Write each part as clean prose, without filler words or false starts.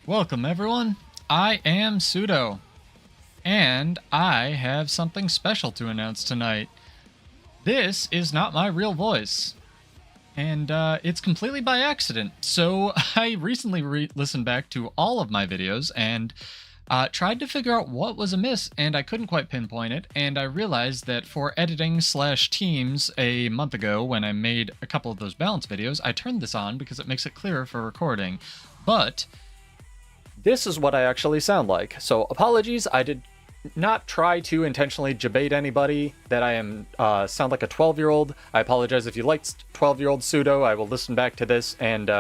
Welcome everyone, I am Pseudo, and I have something special to announce tonight. This is not my real voice, and it's completely by accident. So I recently listened back to all of my videos and tried to figure out what was amiss, and I couldn't quite pinpoint it, and I realized that for editing slash teams a month ago when I made a couple of those balance videos, I turned this on because it makes it clearer for recording. But this is what I actually sound like. So apologies, I did not try to intentionally debate anybody that I am sound like a 12-year-old. I apologize if you liked 12-year-old Pseudo. I will listen back to this and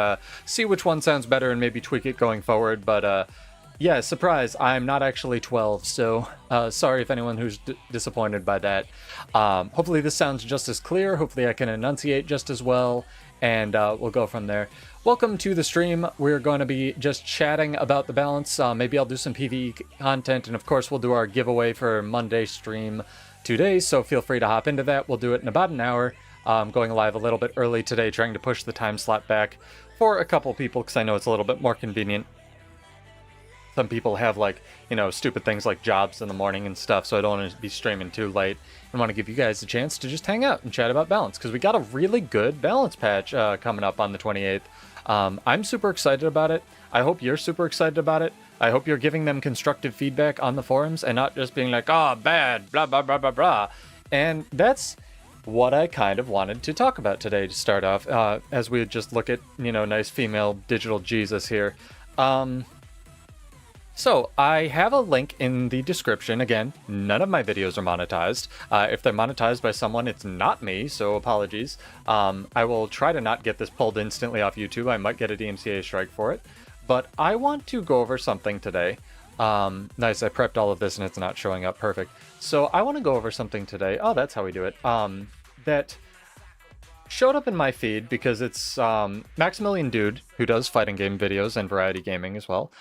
see which one sounds better and maybe tweak it going forward. But yeah, surprise, I'm not actually 12, so sorry if anyone who's disappointed by that. Hopefully this sounds just as clear. Hopefully I can enunciate just as well, and we'll go from there. Welcome to the stream. We're going to be just chatting about the balance. Maybe I'll do some PvE content, and of course we'll do our giveaway for Monday stream today, so feel free to hop into that. We'll do it in about an hour. I'm going live a little bit early today, trying to push the time slot back for a couple people, because I know it's a little bit more convenient. Some people have, like, you know, stupid things like jobs in the morning and stuff, so I don't want to be streaming too late. I want to give you guys a chance to just hang out and chat about balance, because we got a really good balance patch coming up on the 28th. I'm super excited about it. I hope you're super excited about it. I hope you're giving them constructive feedback on the forums and not just being like, oh, bad, blah, blah, blah, blah, blah. And that's what I kind of wanted to talk about today to start off, as we just look at, you know, nice female digital Jesus here. So I have a link in the description. Again, none of my videos are monetized. If they're monetized by someone, it's not me, so apologies. I will try to not get this pulled instantly off YouTube. I might get a DMCA strike for it. But I want to go over something today. Nice, I prepped all of this and it's not showing up. Perfect. So I want to go over something today. Oh, that's how we do it. That showed up in my feed because it's Maximilian Dude, who does fighting game videos and variety gaming as well.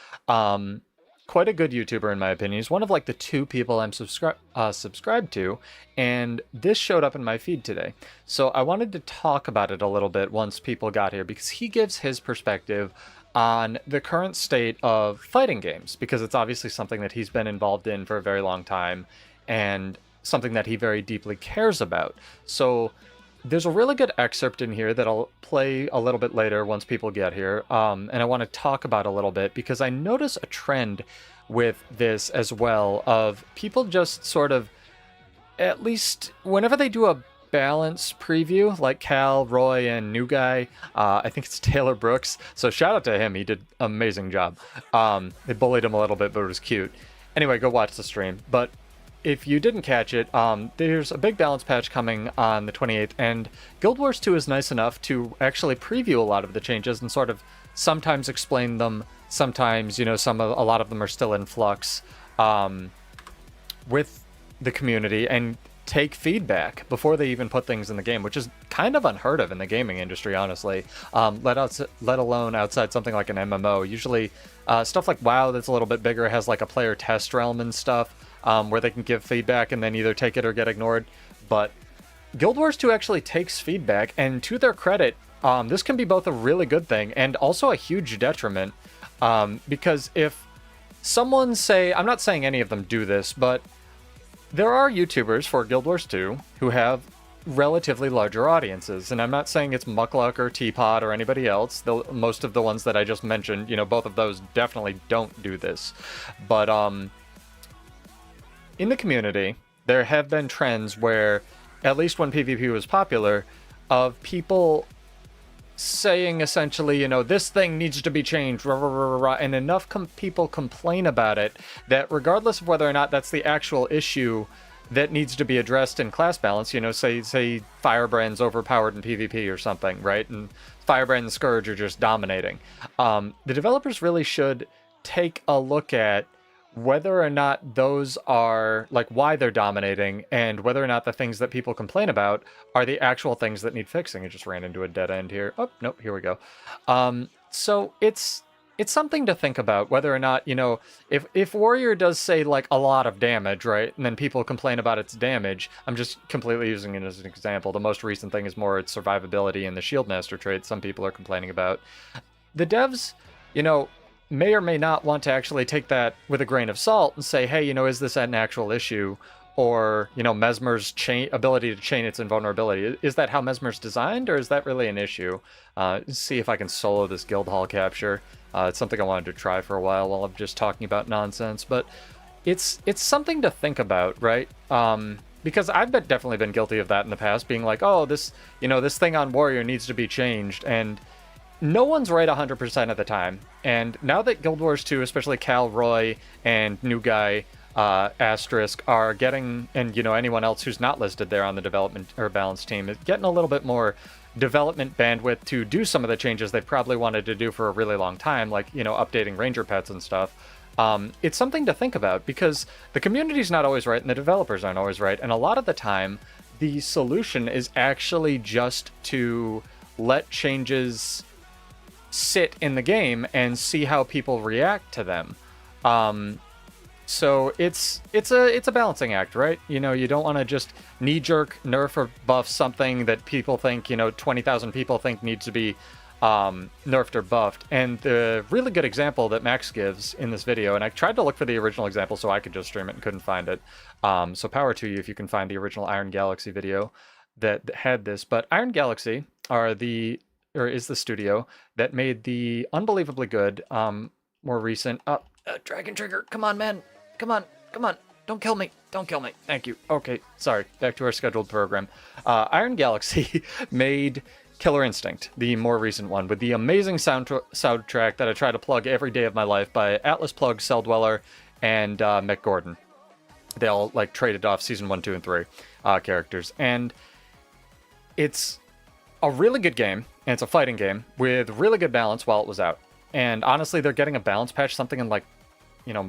Quite a good YouTuber in my opinion. He's one of like the two people I'm subscribed to, and this showed up in my feed today. So I wanted to talk about it a little bit once people got here, because he gives his perspective on the current state of fighting games, because it's obviously something that he's been involved in for a very long time and something that he very deeply cares about. So there's a really good excerpt in here that I'll play a little bit later once people get here, and I want to talk about a little bit because I notice a trend with this as well of people just sort of, at least whenever they do a balance preview, like Cal, Roy, and new guy, I think it's Taylor Brooks, so shout out to him, he did an amazing job. They bullied him a little bit, but it was cute. Anyway, go watch the stream. But if you didn't catch it, there's a big balance patch coming on the 28th, and Guild Wars 2 is nice enough to actually preview a lot of the changes and sort of sometimes explain them, sometimes, you know, a lot of them are still in flux with the community, and take feedback before they even put things in the game, which is kind of unheard of in the gaming industry, honestly, let alone outside something like an MMO. Usually stuff like WoW that's a little bit bigger has like a player test realm and stuff, where they can give feedback and then either take it or get ignored. But Guild Wars 2 actually takes feedback, and to their credit, this can be both a really good thing and also a huge detriment, because if someone I'm not saying any of them do this, but there are YouTubers for Guild Wars 2 who have relatively larger audiences, and I'm not saying it's Muckluck or Teapot or anybody else. Most of the ones that I just mentioned, you know, both of those definitely don't do this. But in the community, there have been trends where, at least when PvP was popular, of people saying essentially, you know, this thing needs to be changed, rah, rah, rah, rah, and enough people complain about it that regardless of whether or not that's the actual issue that needs to be addressed in class balance, you know, say Firebrand's overpowered in PvP or something, right? And Firebrand and Scourge are just dominating. The developers really should take a look at whether or not those are, like, why they're dominating, and whether or not the things that people complain about are the actual things that need fixing. It just ran into a dead end here. Oh, nope, here we go. So it's something to think about, whether or not, you know, if Warrior does, say, like, a lot of damage, right, and then people complain about its damage, I'm just completely using it as an example. The most recent thing is more its survivability and the Shield Master trait some people are complaining about. The devs, you know, may or may not want to actually take that with a grain of salt and say, hey, is this an actual issue? Or, Mesmer's ability to chain its invulnerability. Is that how Mesmer's designed, or is that really an issue? See if I can solo this guild hall capture. It's something I wanted to try for a while I'm just talking about nonsense, but it's something to think about, right? Because I've definitely been guilty of that in the past, being like, oh, this thing on Warrior needs to be changed, and no one's right 100% of the time. And now that Guild Wars 2, especially Cal, Roy, and new guy Asterisk are getting, and anyone else who's not listed there on the development or balance team, is getting a little bit more development bandwidth to do some of the changes they've probably wanted to do for a really long time, like updating ranger pets and stuff. It's something to think about, because the community's not always right and the developers aren't always right, and a lot of the time the solution is actually just to let changes sit in the game and see how people react to them. So it's a balancing act, right? You don't want to just knee-jerk nerf or buff something that people think, 20,000 people think needs to be nerfed or buffed. And the really good example that Max gives in this video, and I tried to look for the original example so I could just stream it and couldn't find it. So power to you if you can find the original Iron Galaxy video that had this. But Iron Galaxy is the studio that made the unbelievably good, more recent... Dragon Trigger, come on, man. Come on. Don't kill me. Thank you. Okay, sorry. Back to our scheduled program. Iron Galaxy made Killer Instinct, the more recent one, with the amazing soundtrack that I try to plug every day of my life by Atlas Plug, Cell Dweller, and Mick Gordon. They all traded off season 1, 2, and 3 characters. And it's a really good game, and it's a fighting game with really good balance while it was out. And honestly, they're getting a balance patch something in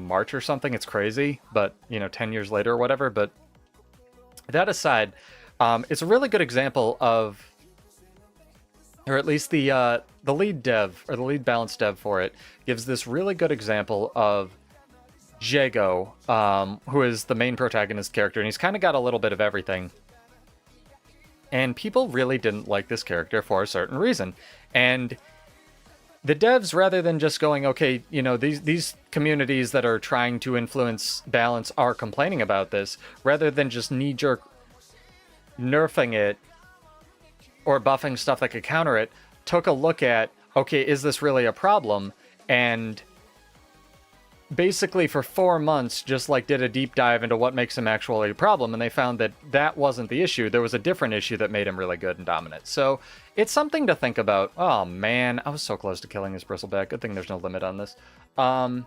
March or something. It's crazy, but 10 years later or whatever. But that aside, it's a really good example of, or at least the lead dev or the lead balance dev for it gives this really good example of Jago, who is the main protagonist character, and he's kind of got a little bit of everything. And people really didn't like this character for a certain reason. And the devs, rather than just going, okay, these communities that are trying to influence balance are complaining about this, rather than just knee-jerk nerfing it or buffing stuff that could counter it, took a look at, okay, is this really a problem? And basically for 4 months just did a deep dive into what makes him actually a problem, and they found that wasn't the issue. There was a different issue that made him really good and dominant. So it's something to think about. Oh man, I was so close to killing this bristleback. Good thing there's no limit on this. Oh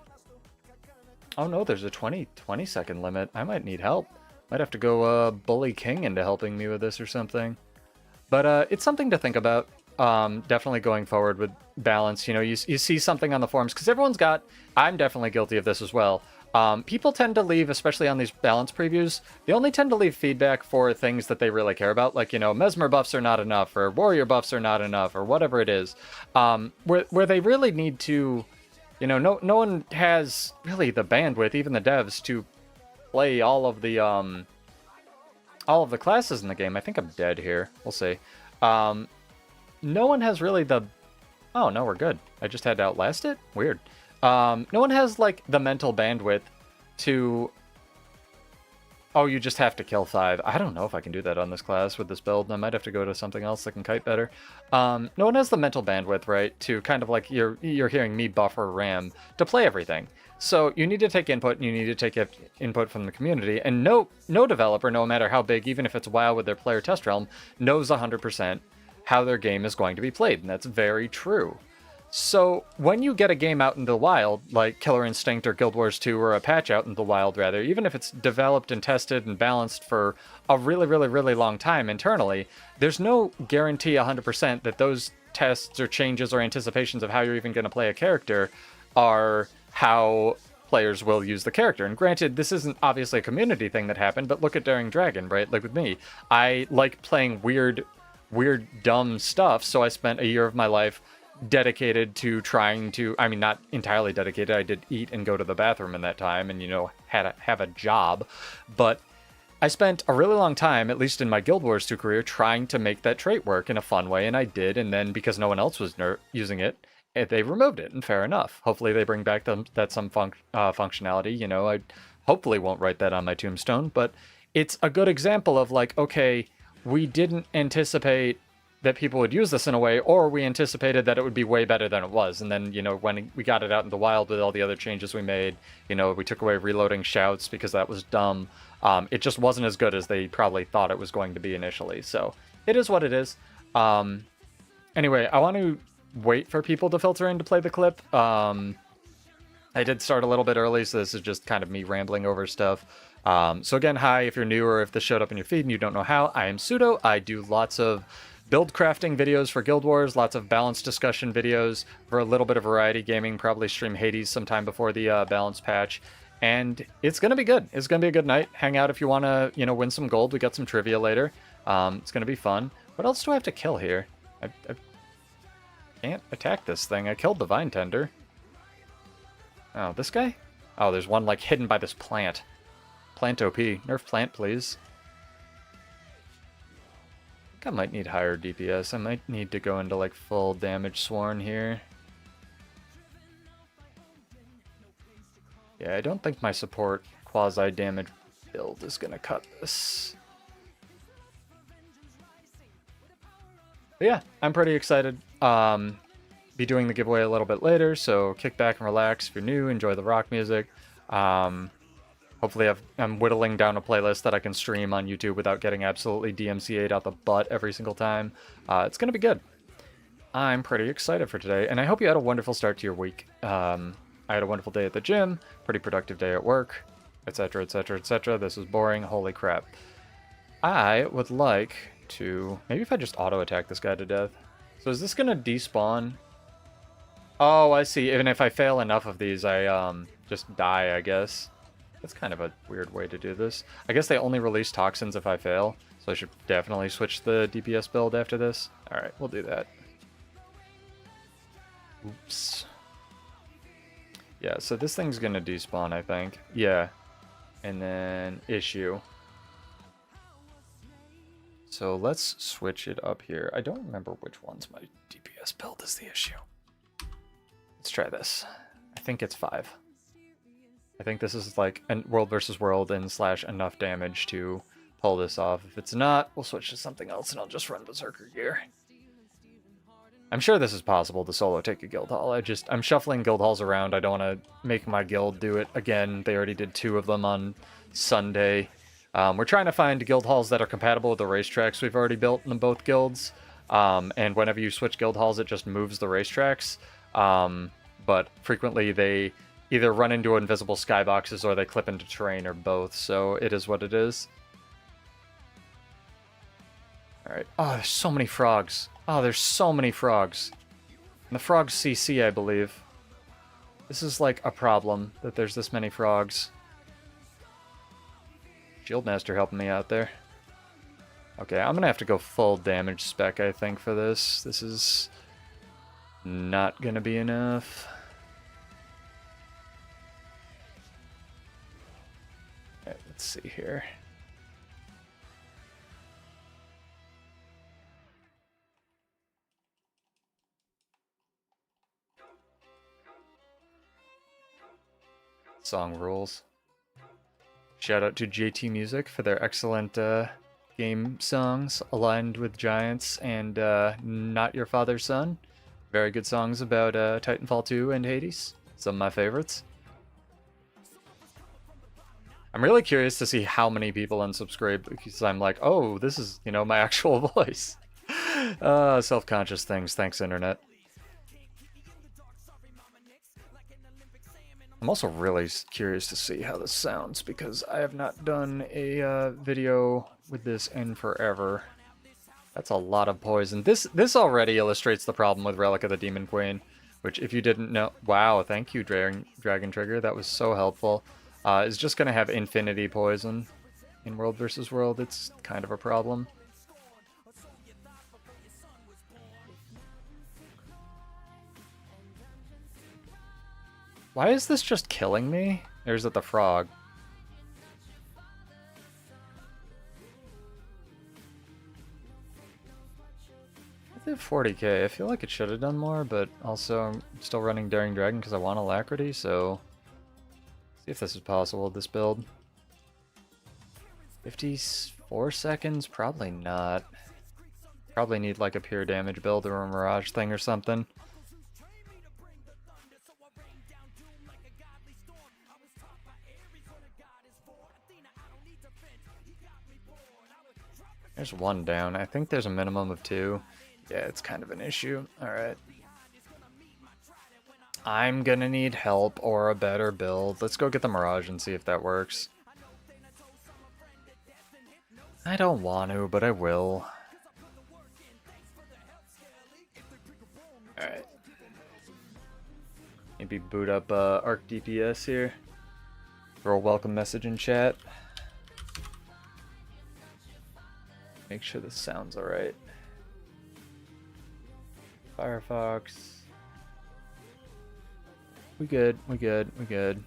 no, there's a 20 second limit. I might need help. Might have to go bully King into helping me with this or something. But it's something to think about. Definitely going forward with balance. You see something on the forums, because everyone's got... I'm definitely guilty of this as well. People tend to leave, especially on these balance previews, they only tend to leave feedback for things that they really care about, like, Mesmer buffs are not enough, or Warrior buffs are not enough, or whatever it is. Where they really need to... no one has really the bandwidth, even the devs, to play all of the classes in the game. I think I'm dead here. We'll see. No one has really the... Oh, no, we're good. I just had to outlast it? Weird. No one has, the mental bandwidth to... Oh, you just have to kill 5. I don't know if I can do that on this class with this build. I might have to go to something else that can kite better. No one has the mental bandwidth, right, to kind of you're hearing me buffer RAM to play everything. So you need to take input, and you need to take input from the community. And no developer, no matter how big, even if it's WoW with their player test realm, knows 100% how their game is going to be played, and that's very true. So when you get a game out in the wild, like Killer Instinct or Guild Wars 2, or a patch out in the wild rather, even if it's developed and tested and balanced for a really, really, really long time internally, there's no guarantee 100% that those tests or changes or anticipations of how you're even going to play a character are how players will use the character. And granted, this isn't obviously a community thing that happened, but look at Daring Dragon, right? Like with me, I like playing weird, dumb stuff, so I spent a year of my life dedicated to trying to... I mean, not entirely dedicated. I did eat and go to the bathroom in that time and, have a job. But I spent a really long time, at least in my Guild Wars 2 career, trying to make that trait work in a fun way, and I did. And then, because no one else was using it, they removed it, and fair enough. Hopefully they bring back some functionality. You know, I hopefully won't write that on my tombstone, but it's a good example of like, okay, we didn't anticipate that people would use this in a way, or we anticipated that it would be way better than it was. And then, you know, when we got it out in the wild with all the other changes we made, you know, we took away reloading shouts because that was dumb. It just wasn't as good as they probably thought it was going to be initially. So it is what it is. Anyway, I want to wait for people to filter in to play the clip. I did start a little bit early, so this is just kind of me rambling over stuff. So again, hi, if you're new or if this showed up in your feed and you don't know how, I am Pseudo. I do lots of build crafting videos for Guild Wars, lots of balance discussion videos for a little bit of variety gaming, probably stream Hades sometime before the balance patch. And it's going to be good. It's going to be a good night. Hang out if you want to, you know, win some gold. We got some trivia later. It's going to be fun. What else do I have to kill here? I can't attack this thing. I killed the Vine Tender. Oh, this guy? Oh, there's one, like, hidden by this plant. Plant OP. Nerf plant, please. I think I might need higher DPS. I might need to go into, like, full damage sworn here. Yeah, I don't think my support quasi-damage build is gonna cut this. But yeah, I'm pretty excited. Be doing the giveaway a little bit later, so kick back and relax if you're new, enjoy the rock music. Hopefully I'm whittling down a playlist that I can stream on YouTube without getting absolutely DMCA'd out the butt every single time. It's going to be good. I'm pretty excited for today, and I hope you had a wonderful start to your week. I had a wonderful day at the gym, pretty productive day at work, etc., etc., etc. This is boring. Holy crap. I would like to... Maybe if I just auto-attack this guy to death. So is this going to despawn? Oh, I see. Even if I fail enough of these, I just die, I guess. That's kind of a weird way to do this. I guess they only release toxins if I fail, so I should definitely switch the DPS build after this. Alright, we'll do that. Oops. Yeah, so this thing's gonna despawn, I think. Yeah. And then issue. So let's switch it up here. I don't remember which one's my DPS build is the issue. Let's try this. I think it's 5. I think this is like a world versus world and / enough damage to pull this off. If it's not, we'll switch to something else and I'll just run Berserker gear. I'm sure this is possible to solo take a guild hall. I'm shuffling guild halls around. I don't want to make my guild do it again. They already did 2 of them on Sunday. We're trying to find guild halls that are compatible with the racetracks we've already built in both guilds. And whenever you switch guild halls, it just moves the racetracks. But frequently they either run into invisible skyboxes or they clip into terrain or both, so it is what it is. Alright. Oh, there's so many frogs. Oh, there's so many frogs. And the frogs CC, I believe. This is like a problem, that there's this many frogs. Shieldmaster helping me out there. Okay, I'm gonna have to go full damage spec, I think, for this. This is not gonna be enough. Alright, let's see here. Song rules. Shout out to JT Music for their excellent game songs, Aligned with Giants and Not Your Father's Son. Very good songs about Titanfall 2 and Hades. Some of my favorites. I'm really curious to see how many people unsubscribe because I'm like, oh, this is, you know, my actual voice. Self-conscious things. Thanks, Internet. I'm also really curious to see how this sounds because I have not done a video with this in forever. That's a lot of poison. This already illustrates the problem with Relic of the Demon Queen, which if you didn't know... Wow, thank you, Dragon Trigger. That was so helpful. Is just going to have infinity poison in World vs. World. It's kind of a problem. Why is this just killing me? Or is it the frog? They have 40k. I feel like it should have done more, but also I'm still running Daring Dragon because I want Alacrity, so see if this is possible with this build. 54 seconds? Probably not. Probably need like a pure damage build or a Mirage thing or something. There's one down. I think there's a minimum of 2. Yeah, it's kind of an issue. Alright. I'm gonna need help or a better build. Let's go get the Mirage and see if that works. I don't want to, but I will. Alright. Maybe boot up Arc DPS here. Throw a welcome message in chat. Make sure this sounds alright. Firefox. We good, we good, we good.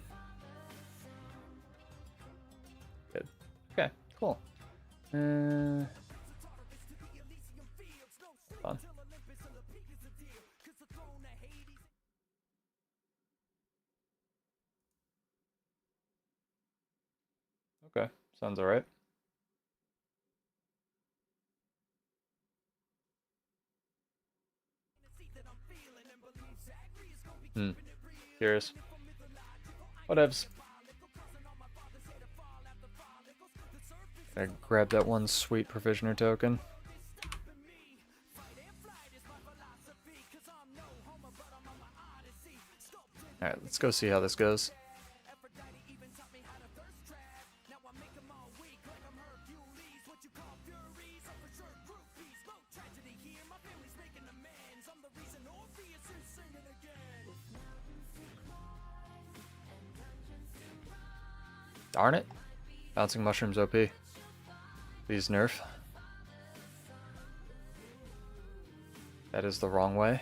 Good. Okay, cool. Hold on. Okay, sounds alright. Curious. Whatevs. I grab that one sweet provisioner token. Alright, let's go see how this goes. Darn it. Bouncing mushrooms OP. Please nerf. That is the wrong way.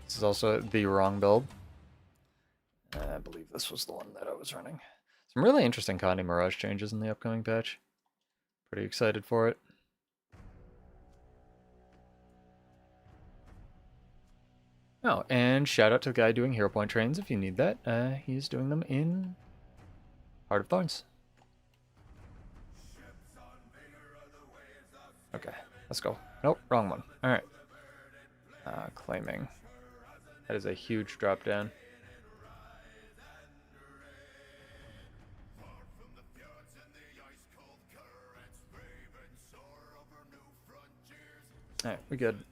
This is also the wrong build. I believe this was the one that I was running. Some really interesting Conde Mirage changes in the upcoming patch. Pretty excited for it. Oh, and shout out to the guy doing hero point trains if you need that. He's doing them in Heart of Thorns. Okay, let's go. Nope, wrong one. Alright. Claiming. That is a huge drop down. Alright, we good.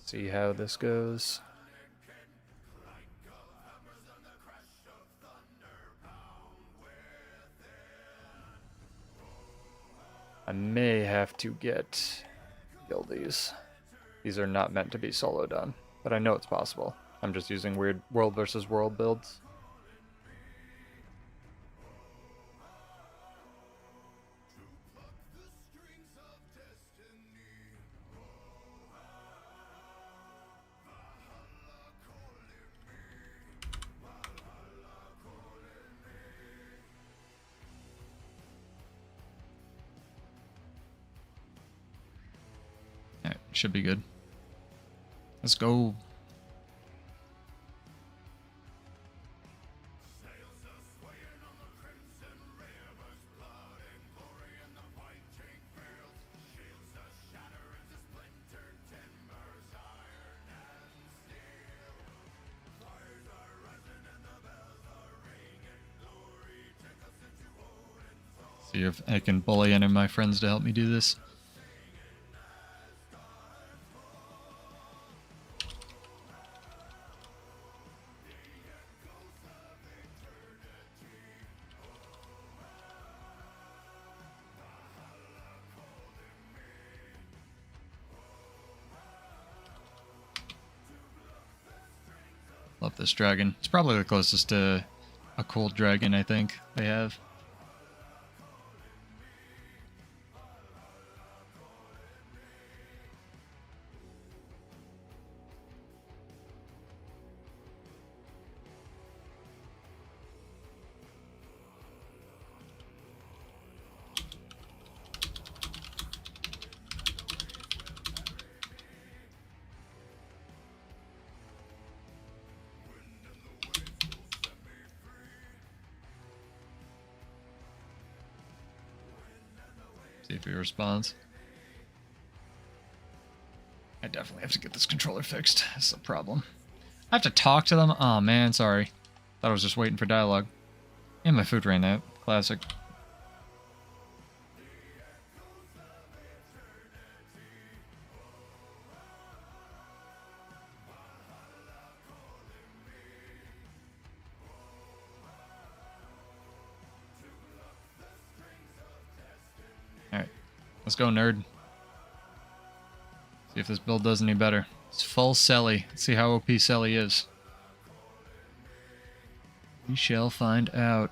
See how this goes. I may have to get guildies. These are not meant to be solo done, but I know it's possible. I'm just using weird world versus world builds. Should be good. Let's go. See if I can bully any of my friends to help me do this. Love this dragon. It's probably the closest to a cold dragon I think they have. See if he responds. I definitely have to get this controller fixed. That's the problem. I have to talk to them? Oh man, sorry. Thought I was just waiting for dialogue. And my food ran out. Classic. Alright. Let's go, nerd. See if this build does any better. It's full Selly. Let's see how OP Selly is. We shall find out.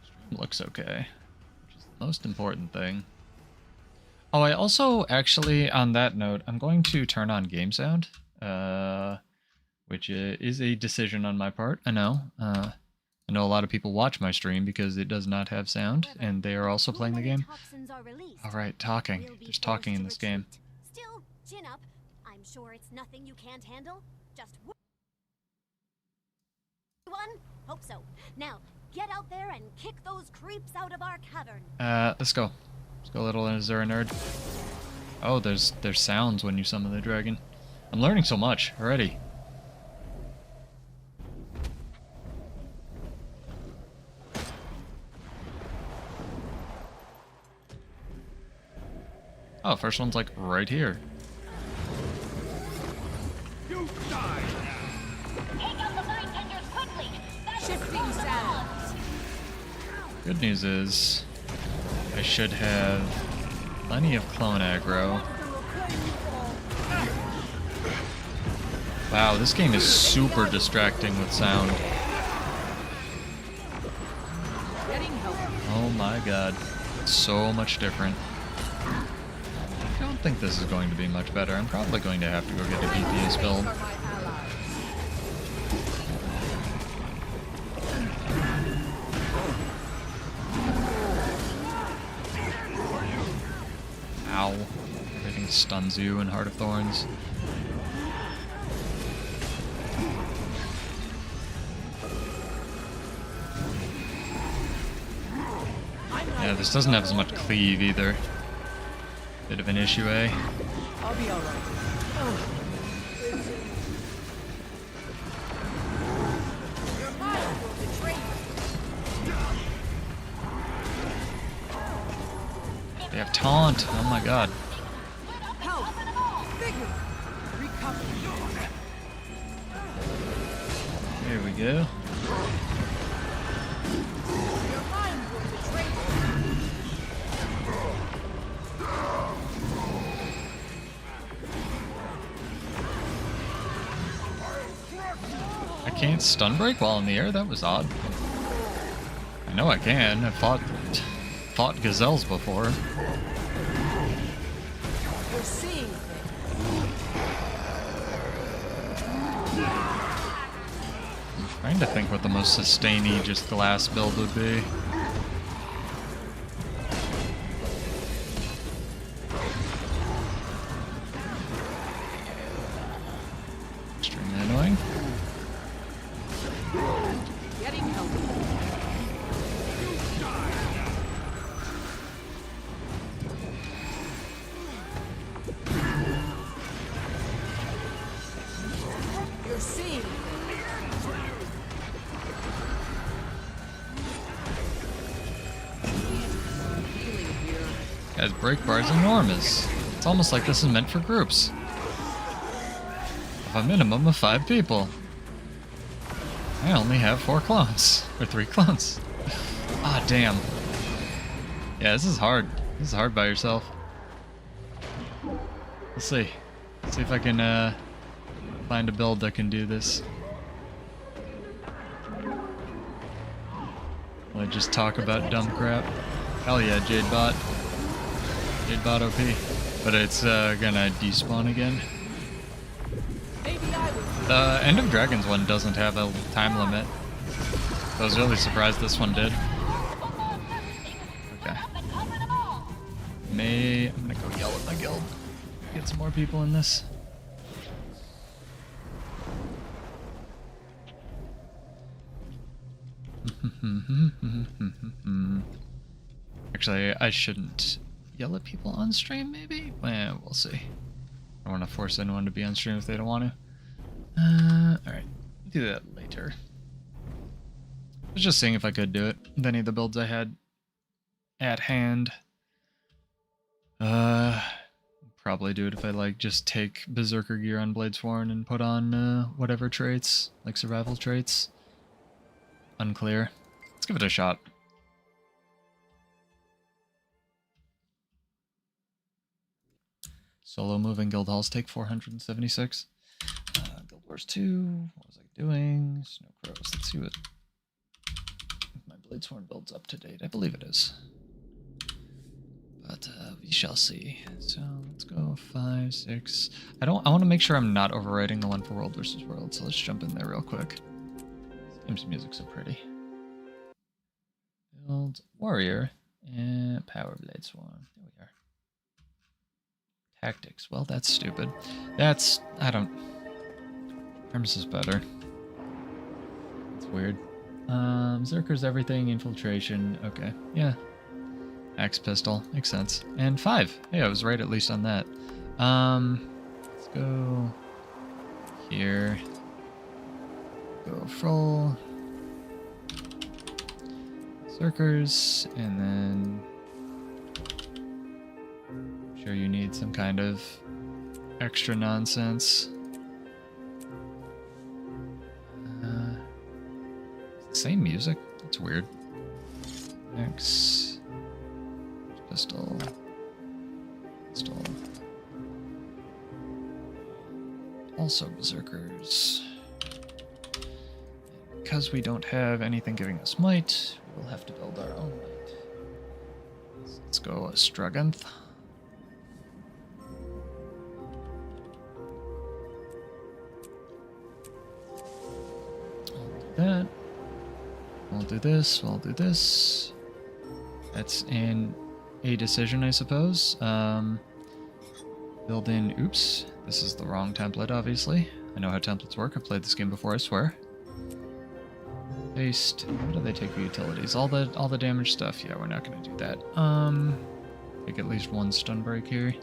Stream looks okay, which is the most important thing. Oh, I also, actually, on that note, I'm going to turn on game sound, which is a decision on my part. I know a lot of people watch my stream because it does not have sound, and they are also playing the game. Alright, talking. There's talking in this game. Still, chin up. I'm sure it's nothing you can't handle. Just one? Hope so. Now, get out there and kick those creeps out of our cavern. Let's go. Let's go, little Azura nerd. Oh, there's sounds when you summon the dragon. I'm learning so much already. Oh, first one's like right here. You die now. Take out the mind tenders quickly. Shifting sands. Good news is I should have plenty of clone aggro. Wow, this game is super distracting with sound. Oh my god. It's so much different. I don't think this is going to be much better. I'm probably going to have to go get a DPS build. Ow. Everything stuns you in Heart of Thorns. Yeah, this doesn't have as much cleave either. Bit of an issue, eh? I'll be alright. Your mind will betray you. They have taunt. Oh my god. Health. Vigor. Recovery. Here we go. Your mind will betray you. I can't stun break while in the air? That was odd. I know I can. I've fought gazelles before. You're seeing things. I'm trying to think what the most sustainy just glass build would be. Extremely annoying. Getting healthy. You're seeing things. Healing here. Guys, break bar is enormous. It's almost like this is meant for groups. Of a minimum of 5 people. I only have 4 clones. Or 3 clones. Ah, damn. Yeah, this is hard. This is hard by yourself. Let's see. Let's see if I can find a build that can do this. Will I just talk about dumb crap? Hell yeah, Jade bot. Jade bot OP. But it's gonna despawn again. Maybe I would. The End of Dragons one doesn't have a time limit. I was really surprised this one did. Okay. I'm gonna go yell at my guild. Get some more people in this. Actually, I shouldn't yell at people on stream, maybe? Well, we'll see. I don't want to force anyone to be on stream if they don't want to. Alright. Do that later. I was just seeing if I could do it with any of the builds I had at hand. Probably do it if I like just take berserker gear on Bladesworn and put on whatever traits, like survival traits. Unclear. Let's give it a shot. Solo moving guild halls take 476. Guild Wars 2. What was I doing? Snow Crows. Let's see what my Bladesworn build's up to date. I believe it is. But we shall see. So let's go 5, 6. I want to make sure I'm not overwriting the one for World vs. World, so let's jump in there real quick. This game's music's so pretty. Build Warrior and Power Bladesworn. There we are. Tactics. Well, that's stupid. That's Hermes is better. It's weird. Zerker's everything, infiltration. Okay. Yeah. Axe pistol. Makes sense. And 5. Hey, I was right at least on that. Let's go here. Go full. Zerkers, and then I'm sure you need some kind of extra nonsense. Same music? That's weird. Next. Pistol. Pistol. Also berserkers. And because we don't have anything giving us might, we'll have to build our own might. Let's go a Struganth. I'll do that. We'll do this, we'll do this. That's a decision, I suppose. Build in, oops, this is the wrong template, obviously. I know how templates work, I've played this game before, I swear. Paste, what do they take for utilities? All the damage stuff, yeah, we're not gonna do that. Take at least one stun break here.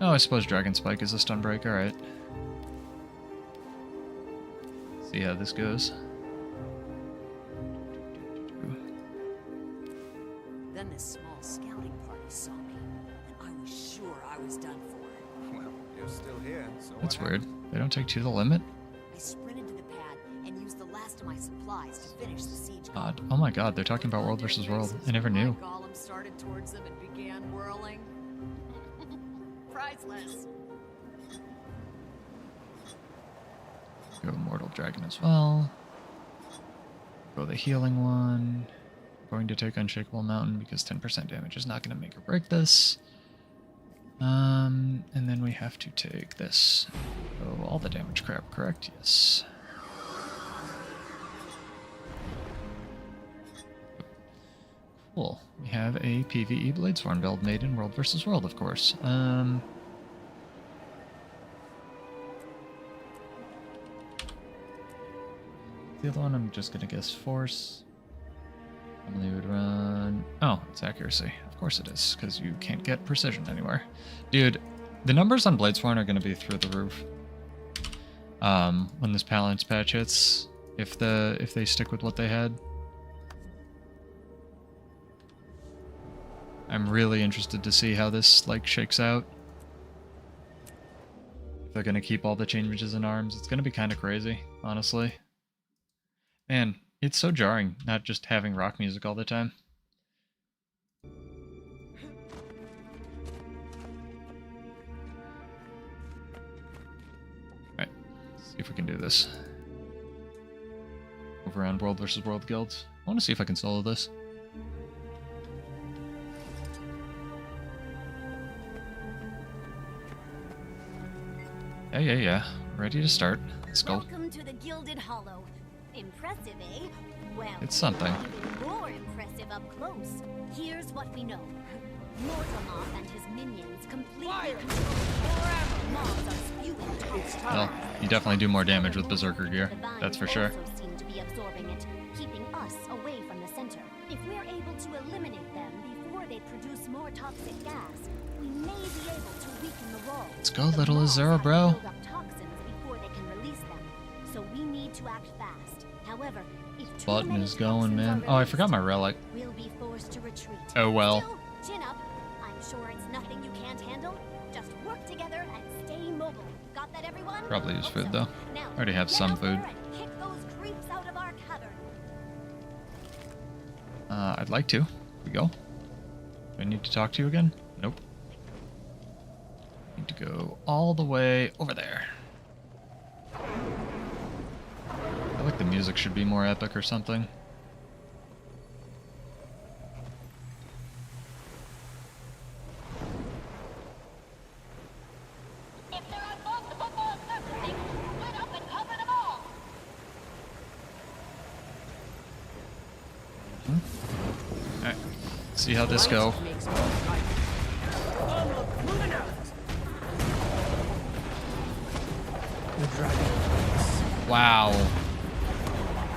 Oh, I suppose Dragon Spike is a stun break, alright. See how this goes. Then this small scouting party saw me, and I was sure I was done for. Well, you're still here, so That's what weird. They don't take 2 to the limit? I sprinted to the pad and used the last of my supplies to finish the siege. Odd. Oh my god, they're talking about World vs. World. I never knew. My golem started towards them and began whirling. Priceless. Go Mortal Dragon as well. Go the healing one. Going to take Unshakable Mountain because 10% damage is not going to make or break this. And then we have to take this. Oh, all the damage crap, correct? Yes. Cool. We have a PvE Bladesworn build made in World vs. World, of course. The other one, I'm just going to guess Force. Normally would run... Oh, it's accuracy. Of course it is, because you can't get precision anywhere. Dude, the numbers on Bladesworn are going to be through the roof. When this balance patch hits, if they stick with what they had. I'm really interested to see how this, like, shakes out. If they're going to keep all the changes in arms, it's going to be kind of crazy, honestly. Man, it's so jarring, not just having rock music all the time. Alright, let's see if we can do this. Over on World vs. World guilds. I want to see if I can solo this. Yeah. Ready to start. Let's go. Welcome to the Gilded Hollow. Impressive, eh? Well, It's something. even more impressive up close. Here's what we know. Mortamoth and his minions completely control the air. Mobs are spewing toxic. Well, you definitely do more damage with Berserker gear. The vines That's for sure. also seem to be absorbing it, keeping us away from the center. If we're able to eliminate them before they produce more toxic gas, we may be able to weaken the walls. Let's go, little Azura, bro. Build up toxins before they can release them, so we need to act fast. However, if too Button many is going, toxins man. are Oh, I forgot my released, relic. we'll be forced to retreat. Oh well. Still, chin up. I'm sure it's nothing you can't handle. Just work together and stay mobile. Got that, everyone? Probably use Hope food so. though. Now, I already have get some out there food. and kick those creeps out of our cavern. I'd like to. Here we go. Do I need to talk to you again? Nope. Need to go all the way over there. I feel like the music should be more epic or something. If there are multiple walls surfacing, split up and cover them all. Alright. See how this go. Makes me right. The dragon. Wow.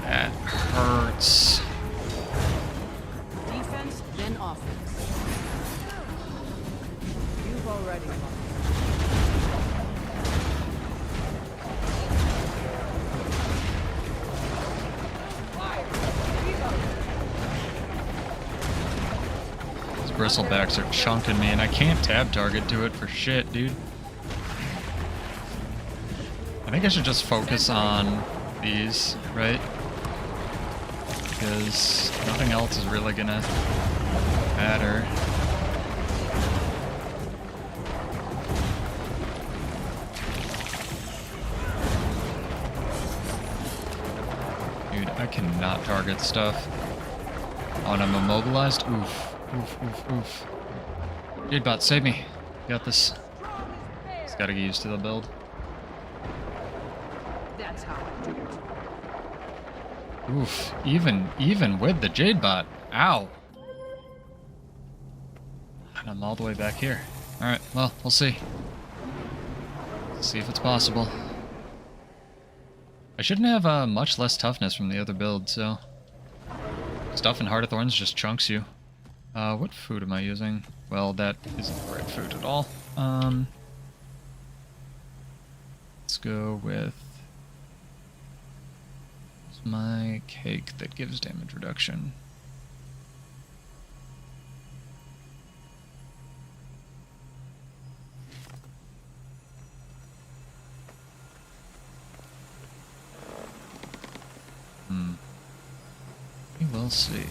That hurts. Defense, then offense. You've already won. These bristlebacks are chunking me, and I can't tab target to it for shit, dude. I think I should just focus on these, right? Because nothing else is really gonna matter. Dude, I cannot target stuff. Oh, and I'm immobilized? Oof. Oof, oof, oof. Jadebot, save me. Got this. Just gotta get used to the build. That's how I do it. Oof. Even with the Jadebot. Ow. And I'm all the way back here. Alright, well, we'll see. Let's see if it's possible. I shouldn't have much less toughness from the other build, so... Stuff in Heart of Thorns just chunks you. What food am I using? Well, that isn't the right food at all. Let's go with my cake that gives damage reduction. We will see.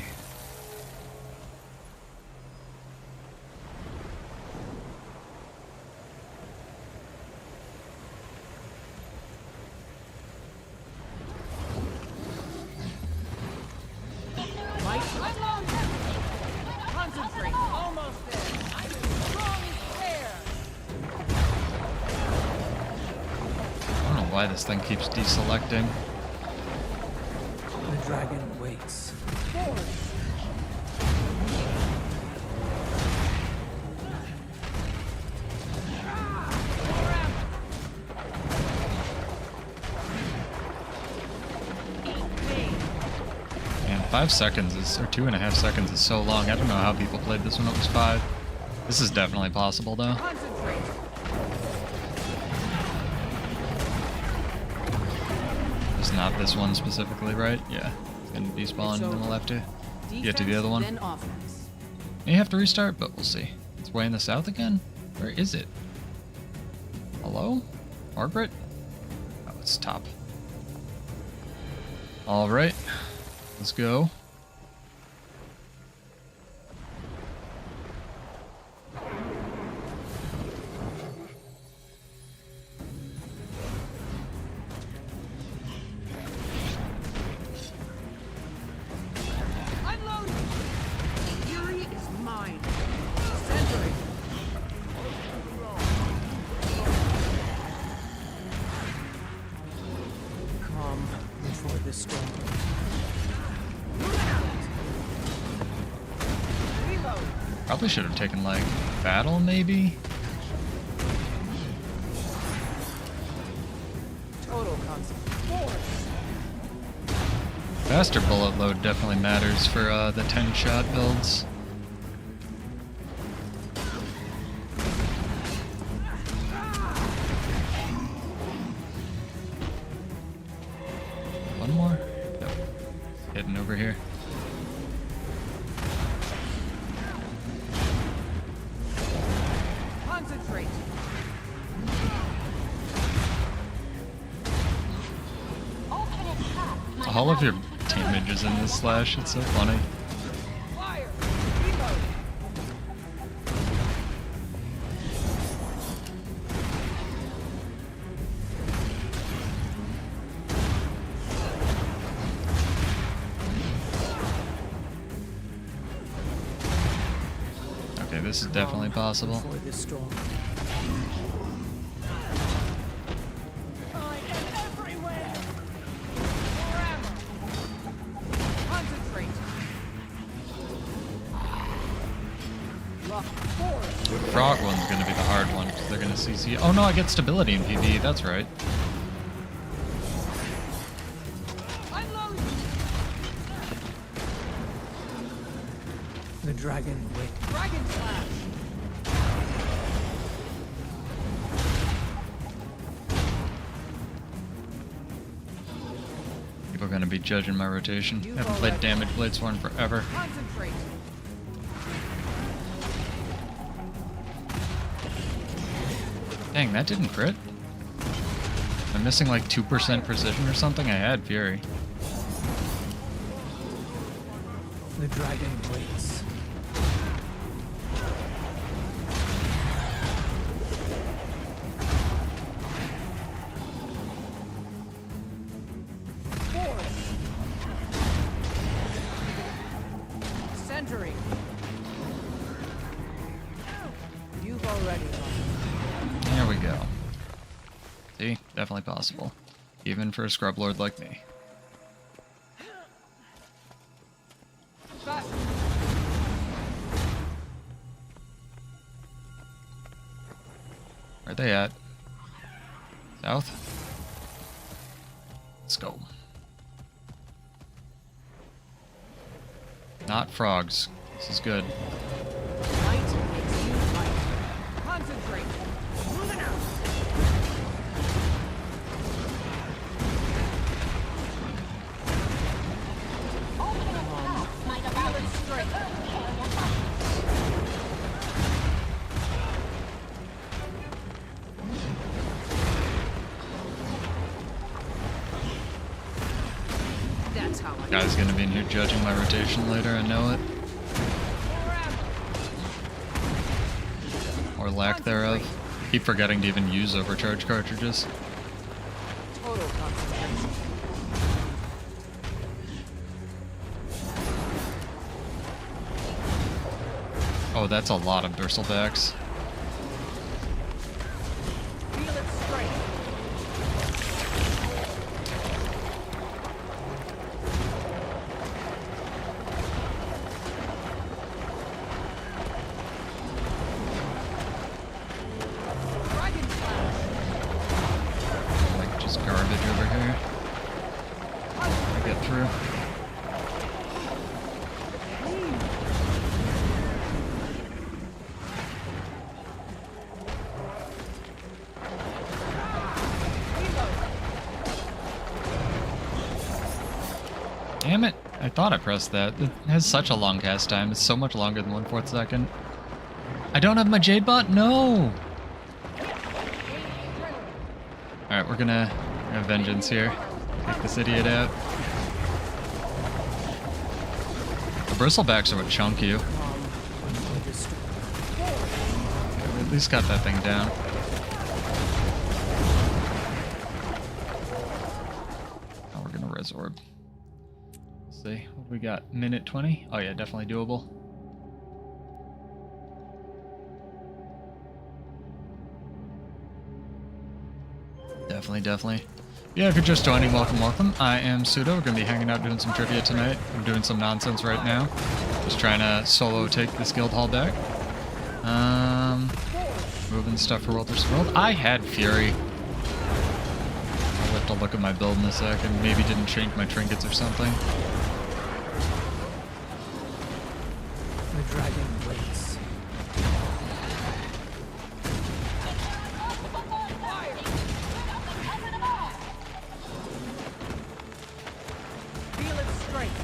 Concentrate. Almost there. I'm as strong as fair. I don't know why this thing keeps deselecting. The dragon waits. Man, 5 seconds is, or 2.5 seconds is so long. I don't know how people played this when it was 5. This is definitely possible though. Concentrate. It's not this one specifically, right? Yeah. It's gonna despawn and then we'll have to get to the other one. Then offense. May have to restart, but we'll see. It's way in the south again? Where is it? Hello? Margaret? Oh, it's top. Alright. Let's go. Unload. Fury is mine. Centering. Calm before the storm. Reload. Probably should have taken, like, battle, maybe? Total concept. Force. Faster bullet load definitely matters for the 10-shot builds. One more? Yep. Hidden over here. Concentrate. All of your damage is in this slash, it's so funny. Fire. Reload. Okay, this is definitely possible. Before the storm. Concentrate. The frog one's gonna be the hard one, because they're gonna CC. Oh no, I get stability in PvE, that's right. Unload. The dragon wait. Dragon slash. People are gonna be judging my rotation. I haven't played Damage Bladesworn in forever. Concentrate. Dang, that didn't crit. I'm missing like 2% precision or something. I had Fury. The dragon waits. Centering. You've already lost. There we go. See? Definitely possible. Even for a scrub lord like me. Fast. Where are they at? South? Let's go. Not frogs. This is good. Light makes you light. Concentrate. Moving out. Feel its strength. That's how I Guy's gonna be in here judging my rotation later, I know it. Or lack thereof. Keep forgetting to even use overcharge cartridges. Total concentration. Oh, that's a lot of bristlebacks. Feel its strength. Dragon slash. Like just garbage over here. I get through. Damn it. I thought I pressed that. It has such a long cast time. It's so much longer than 1/4 second. I don't have my jade bot? No! Alright, we're gonna have vengeance here. Take this idiot out. The bristlebacks are what chunk you. Before the storm. Okay, we at least got that thing down. Now we're gonna resorb. Let's see, what do we got? Minute 20? Oh yeah, definitely doable. Definitely. Yeah, if you're just joining, welcome. I am Pseudo. We're going to be hanging out doing some trivia tonight. I'm doing some nonsense right now. Just trying to solo take this guild hall back. Moving stuff for World vs. World. I had Fury. I'll let to look at my build in a sec and maybe didn't change my trinkets or something. The dragon waits. Feel its strength.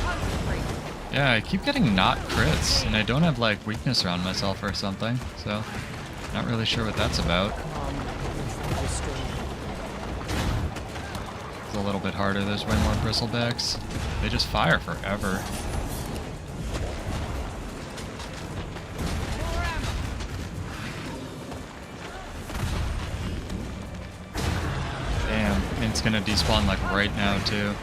Concentrate. Yeah, I keep getting not crits, and I don't have like weakness around myself or something, so not really sure what that's about. Before the storm. It's a little bit harder. There's way more bristlebacks. They just fire forever. More ammo. Damn, and it's gonna despawn like right now too.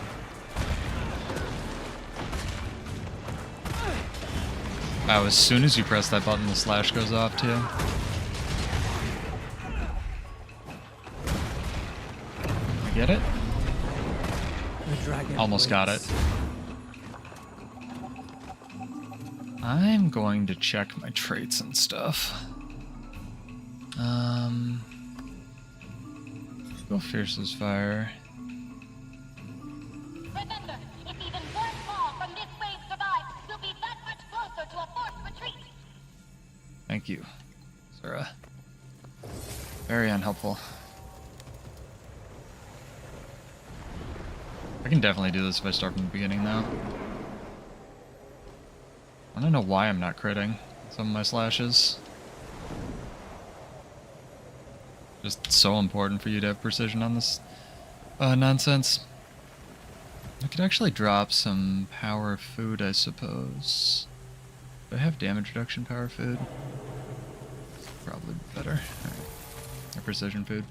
Wow, as soon as you press that button, the slash goes off too. Get it? The dragon Almost got it. waits. I'm going to check my traits and stuff. Go fierce as fire. Remember, if even one fall from this wave survives, you'll be that much closer to a forced retreat. Thank you, Zura. Very unhelpful. I can definitely do this if I start from the beginning, though. I don't know why I'm not critting some of my slashes. Just so important for you to have precision on this nonsense. I could actually drop some power food, I suppose. Do I have damage reduction power food? Probably better. Alright. Or precision food.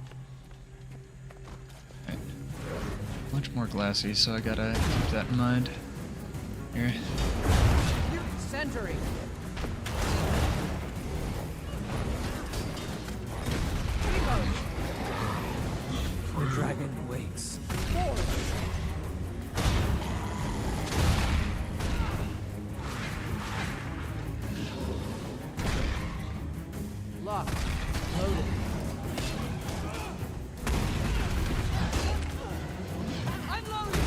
Alright. Much more glassy, so I gotta keep that in mind. Here. Centering. The dragon waits. Locked. Loaded. Unloaded.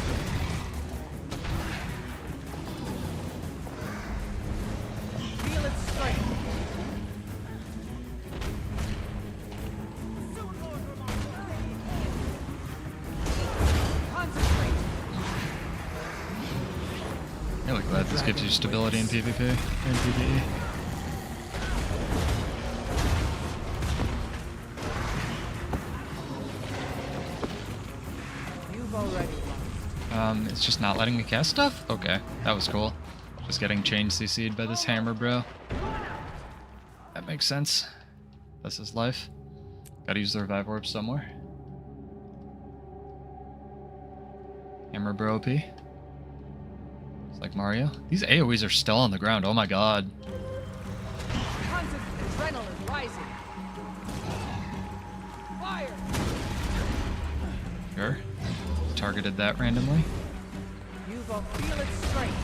Feel its strength. Concentrate. Really glad this gives you stability in PvP and PvE. You've already lost. It's just not letting me cast stuff? Okay, that was cool. Just getting chain CC'd by this hammer, bro. That makes sense. That's his life. Gotta use the revive orb somewhere. Hammer bro OP. It's like Mario. These AoEs are still on the ground, oh my god. Constant adrenaline rising. Fire. Sure. Targeted that randomly. You've all feel its strength.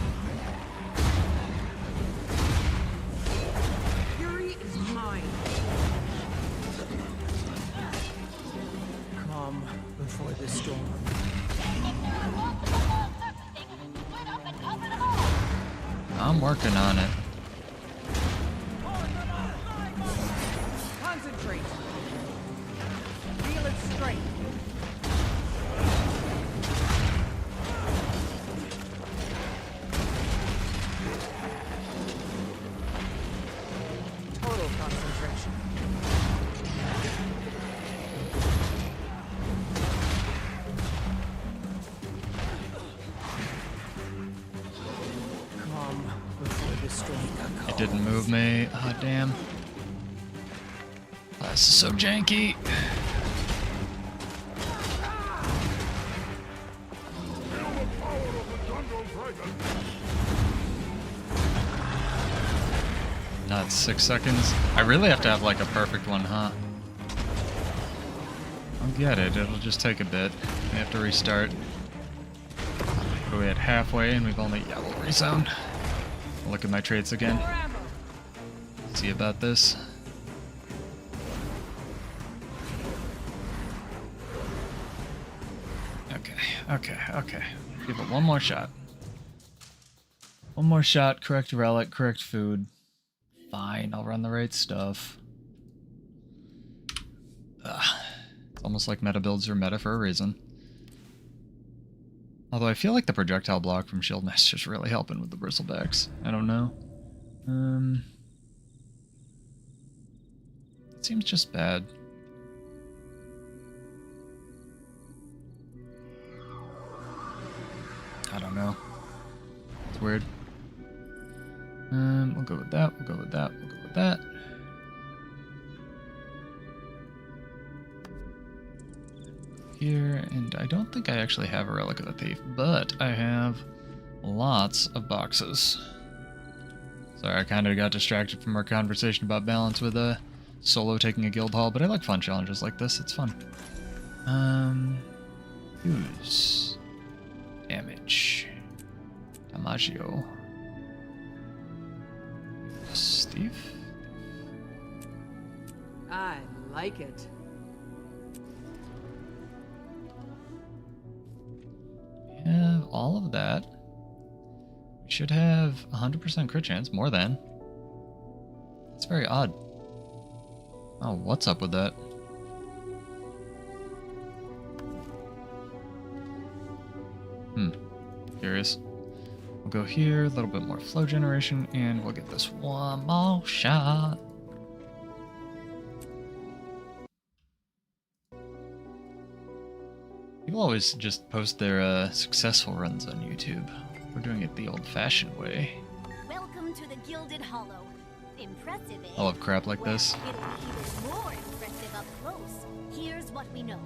Fury is mine. Calm before the storm. I'm working on it. Concentrate. Feel its strength. Total concentration. Calm before the storm. It didn't move me. Ah, damn. Oh, this is so janky. Not 6 seconds. I really have to have like a perfect one, huh? I'll get it. It'll just take a bit. We have to restart. What are we at halfway and we've only... Yeah, we'll rezone. I'll look at my traits again. More ammo. See about this. Okay, okay. Give it one more shot. One more shot, correct relic, correct food. Fine, I'll run the right stuff. Ugh. It's almost like meta builds are meta for a reason. Although I feel like the projectile block from Shield Master's really helping with the bristlebacks. I don't know. It seems just bad. I don't know. It's weird. We'll go with that, we'll go with that, we'll go with that. Here, and I don't think I actually have a Relic of the Thief, but I have lots of boxes. Sorry, I kind of got distracted from our conversation about balance with Solo taking a guild hall, but I like fun challenges like this, it's fun. Use. Damage. Damaggio. Steve? I like it. We have all of that. We should have 100% crit chance, more than. It's very odd. Oh, what's up with that? Curious. We'll go here, a little bit more flow generation, and we'll get this one more shot. People always just post their successful runs on YouTube. We're doing it the old-fashioned way. Welcome to the Gilded Hollow. Impressive, eh? I love crap like this. Well, it'll be even more impressive up close. Here's what we know.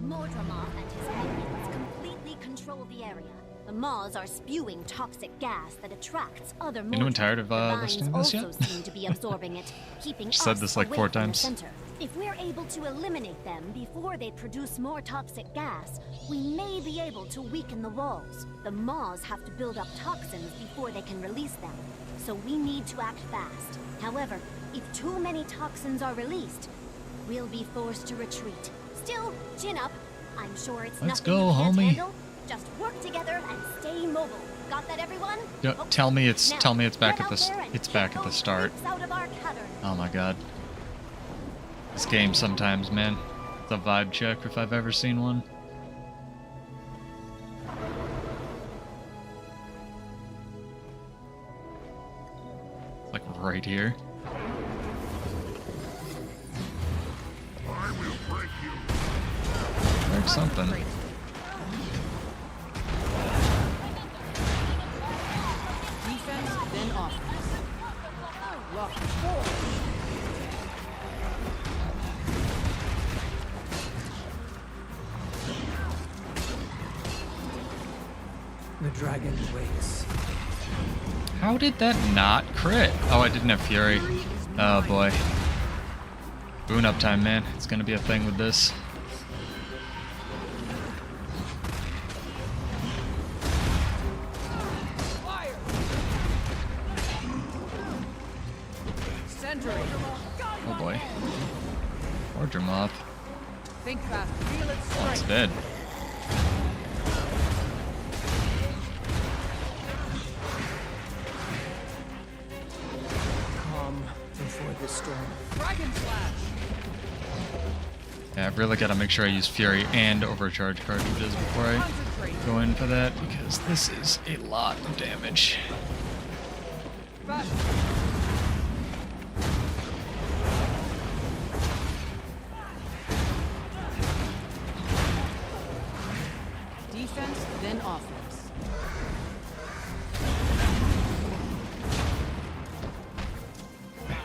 Mordramoth and his minions completely control the area. The maws are spewing toxic gas that attracts other Mordramoth. Anyone tired of The listening to vines this also yet? seem to be absorbing it, keeping Said us this like away 4 from the times. center. If we're able to eliminate them before they produce more toxic gas, we may be able to weaken the walls. The maws have to build up toxins before they can release them, so we need to act fast. However, if too many toxins are released, we'll be forced to retreat. Still, chin up. I'm sure it's Let's nothing go, you can't homie. handle. Just work together and stay mobile. Got that, everyone? Okay. Tell me it's Now, back get at out the there and it's kick back at the those start. freaks out of our cavern. Oh my god. This game sometimes, man. It's a vibe check if I've ever seen one. It's like right here. Break something. Defense, then offense. Lock four. The dragon wakes. How did that not crit? Oh, I didn't have Fury. Oh boy. Boon up time, man. It's gonna be a thing with this. Fire! Centering. Oh boy. Mordramoth. Think fast. Feel it Oh, it's strike. dead. Calm before the storm. Dragon slash. Yeah, I've really got to make sure I use Fury and overcharge cartridges before I Concentrate. go in for that, because this is a lot of damage. Fast. Defense, then offense.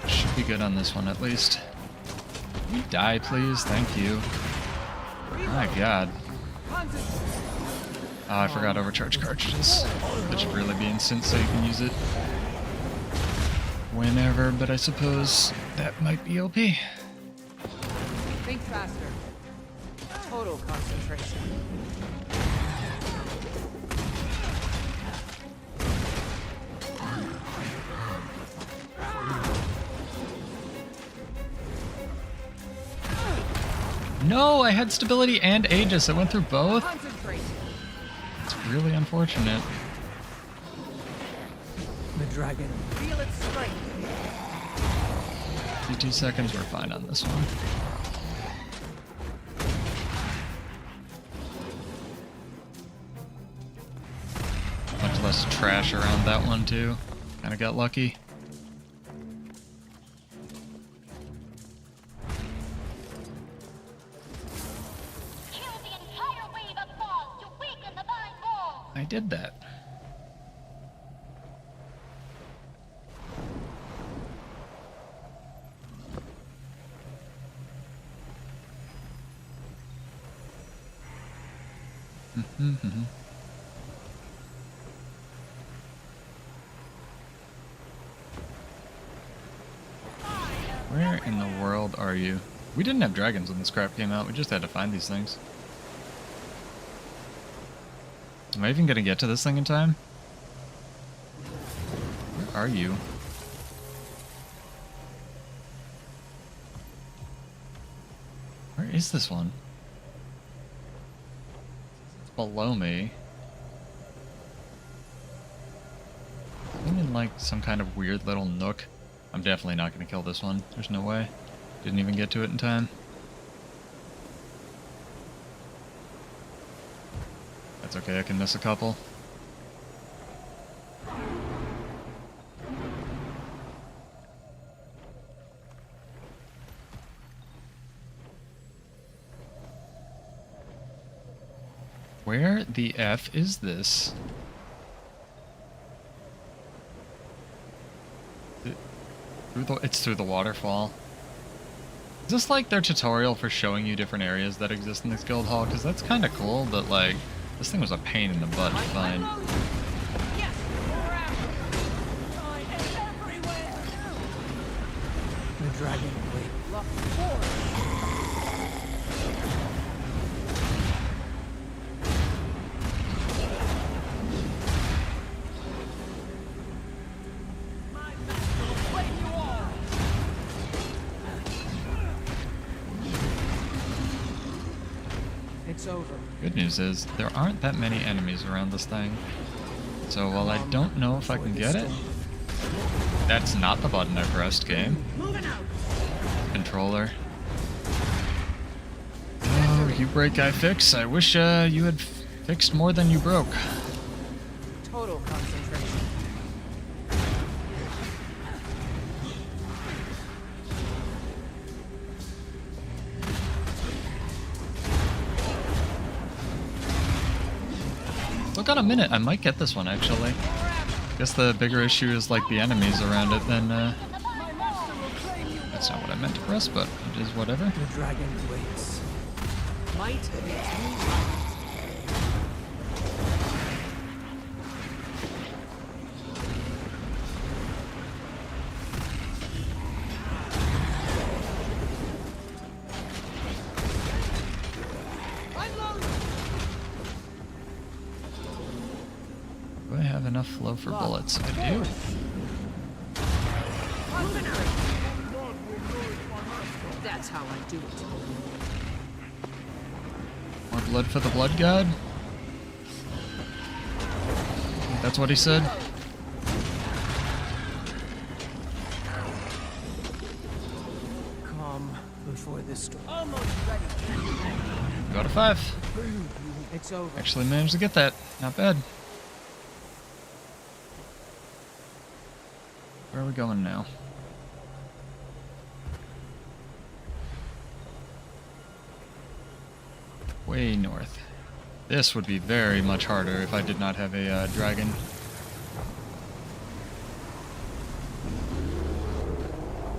Should be good on this one at least. Can you die, please? Thank you. My god. Concentrate. Oh, I forgot overcharge cartridges. That should really be instant so you can use it whenever, but I suppose that might be OP. Think faster. Total concentration. No, I had stability and Aegis. I went through both. Concentrate. really unfortunate. The dragon. Feel its strength. 52 seconds, we're fine on this one. Much less trash around that one too. Kinda got lucky. Kill the entire wave of balls to weaken the vine wall. I did that. Where in the world are you? We didn't have dragons when this crap came out. We just had to find these things. Am I even gonna get to this thing in time? Where are you? Where is this one? It's below me. I'm in like some kind of weird little nook. I'm definitely not gonna kill this one. There's no way. Didn't even get to it in time. That's okay, I can miss a couple. Where the F is this? It's through the waterfall. Is this like their tutorial for showing you different areas that exist in this guild hall? Because that's kind of cool, but like, this thing was a pain in the butt to find. Yes, we're after. Time is everywhere. The dragon wait. Lock forward. It's over. Good news is, there aren't that many enemies around this thing. So while I don't know if I can get it, that's not the button I pressed, game. Controller. Oh, you break, I fix. I wish you had fixed more than you broke. Total concentration. Still got a minute. I might get this one, actually. Guess the bigger issue is, like, the enemies around it than, That's not what I meant to press, but it is whatever. The dragon waits. Might makes me right. Do I have enough flow for bullets? I do. That's how I do it. More blood for the blood god? That's what he said. Calm before the storm. Almost ready. Go out of 5. It's over. Actually managed to get that. Not bad. Where are we going now? Way north. This would be very much harder if I did not have a dragon.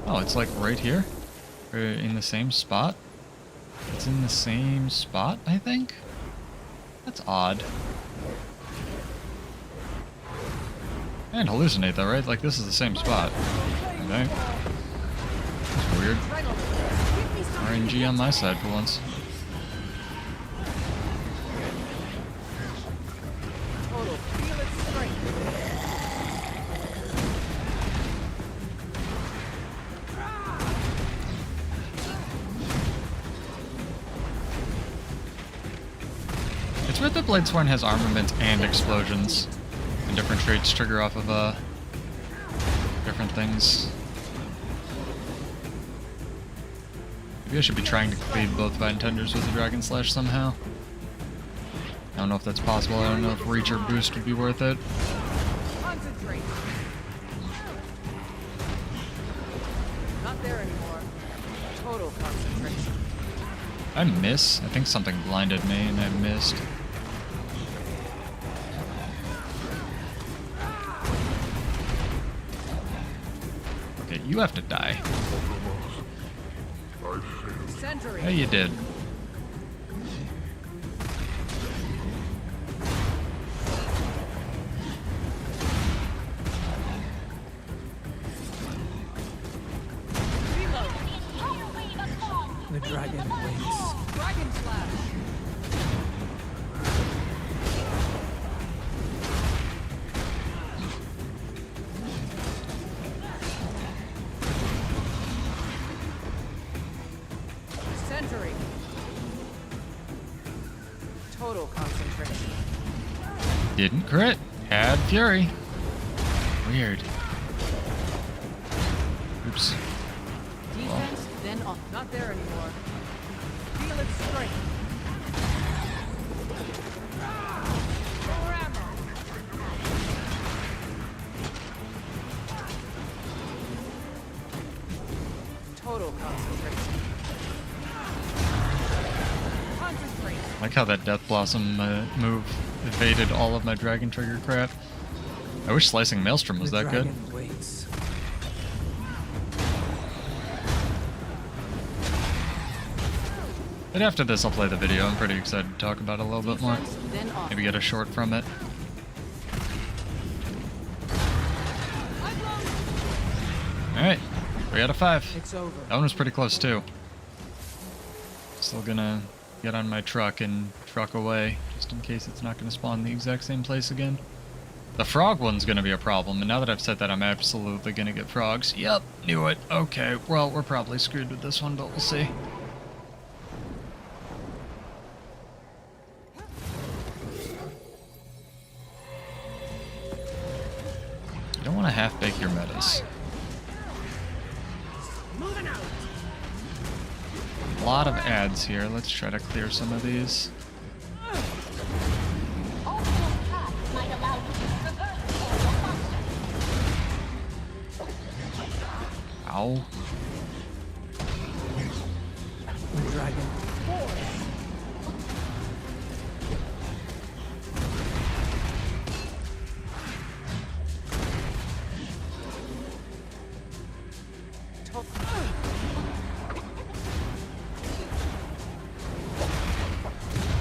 Oh, it's like right here? Or in the same spot? It's in the same spot, I think? That's odd. And hallucinate though, right? Like this is the same spot. I think. That's weird. RNG on my side for once. Total feel its strength. It's swear that Bladesworn has armament and explosions. And different traits trigger off of different things. Maybe I should be trying to cleave both Vine Tenders with the Dragon Slash somehow. I don't know if that's possible. I don't know if Reach or Boost would be worth it. Concentrate. Not there anymore. Total concentration. I miss. I think something blinded me and I missed. Okay, you have to die. Century. Yeah, you did. Reload. The dragon waits. Dragon Slash. Century. Total concentration. Didn't crit. Had Fury. Weird. Oops. Defense, then off. Not there anymore. Feel its strength. More ammo. Total concentration. Concentrate. I like how that Death Blossom move evaded all of my Dragon Trigger crap. I wish Slicing Maelstrom was The that good. dragon waits. But after this, I'll play the video. I'm pretty excited to talk about it a little bit more. Defense, then off. Maybe get a short from it. Alright, 3 out of 5. It's over. That one was pretty close too. Still gonna get on my truck and truck away, just in case it's not gonna spawn in the exact same place again. The frog one's gonna be a problem, and now that I've said that, I'm absolutely gonna get frogs. Yep, knew it. Okay, well, we're probably screwed with this one, but we'll see. You don't want to half-bake your metas. Moving out. A lot of ads here. Let's try to clear some of these. Also, paths might allow you to reverse order faster. Ow. The dragon.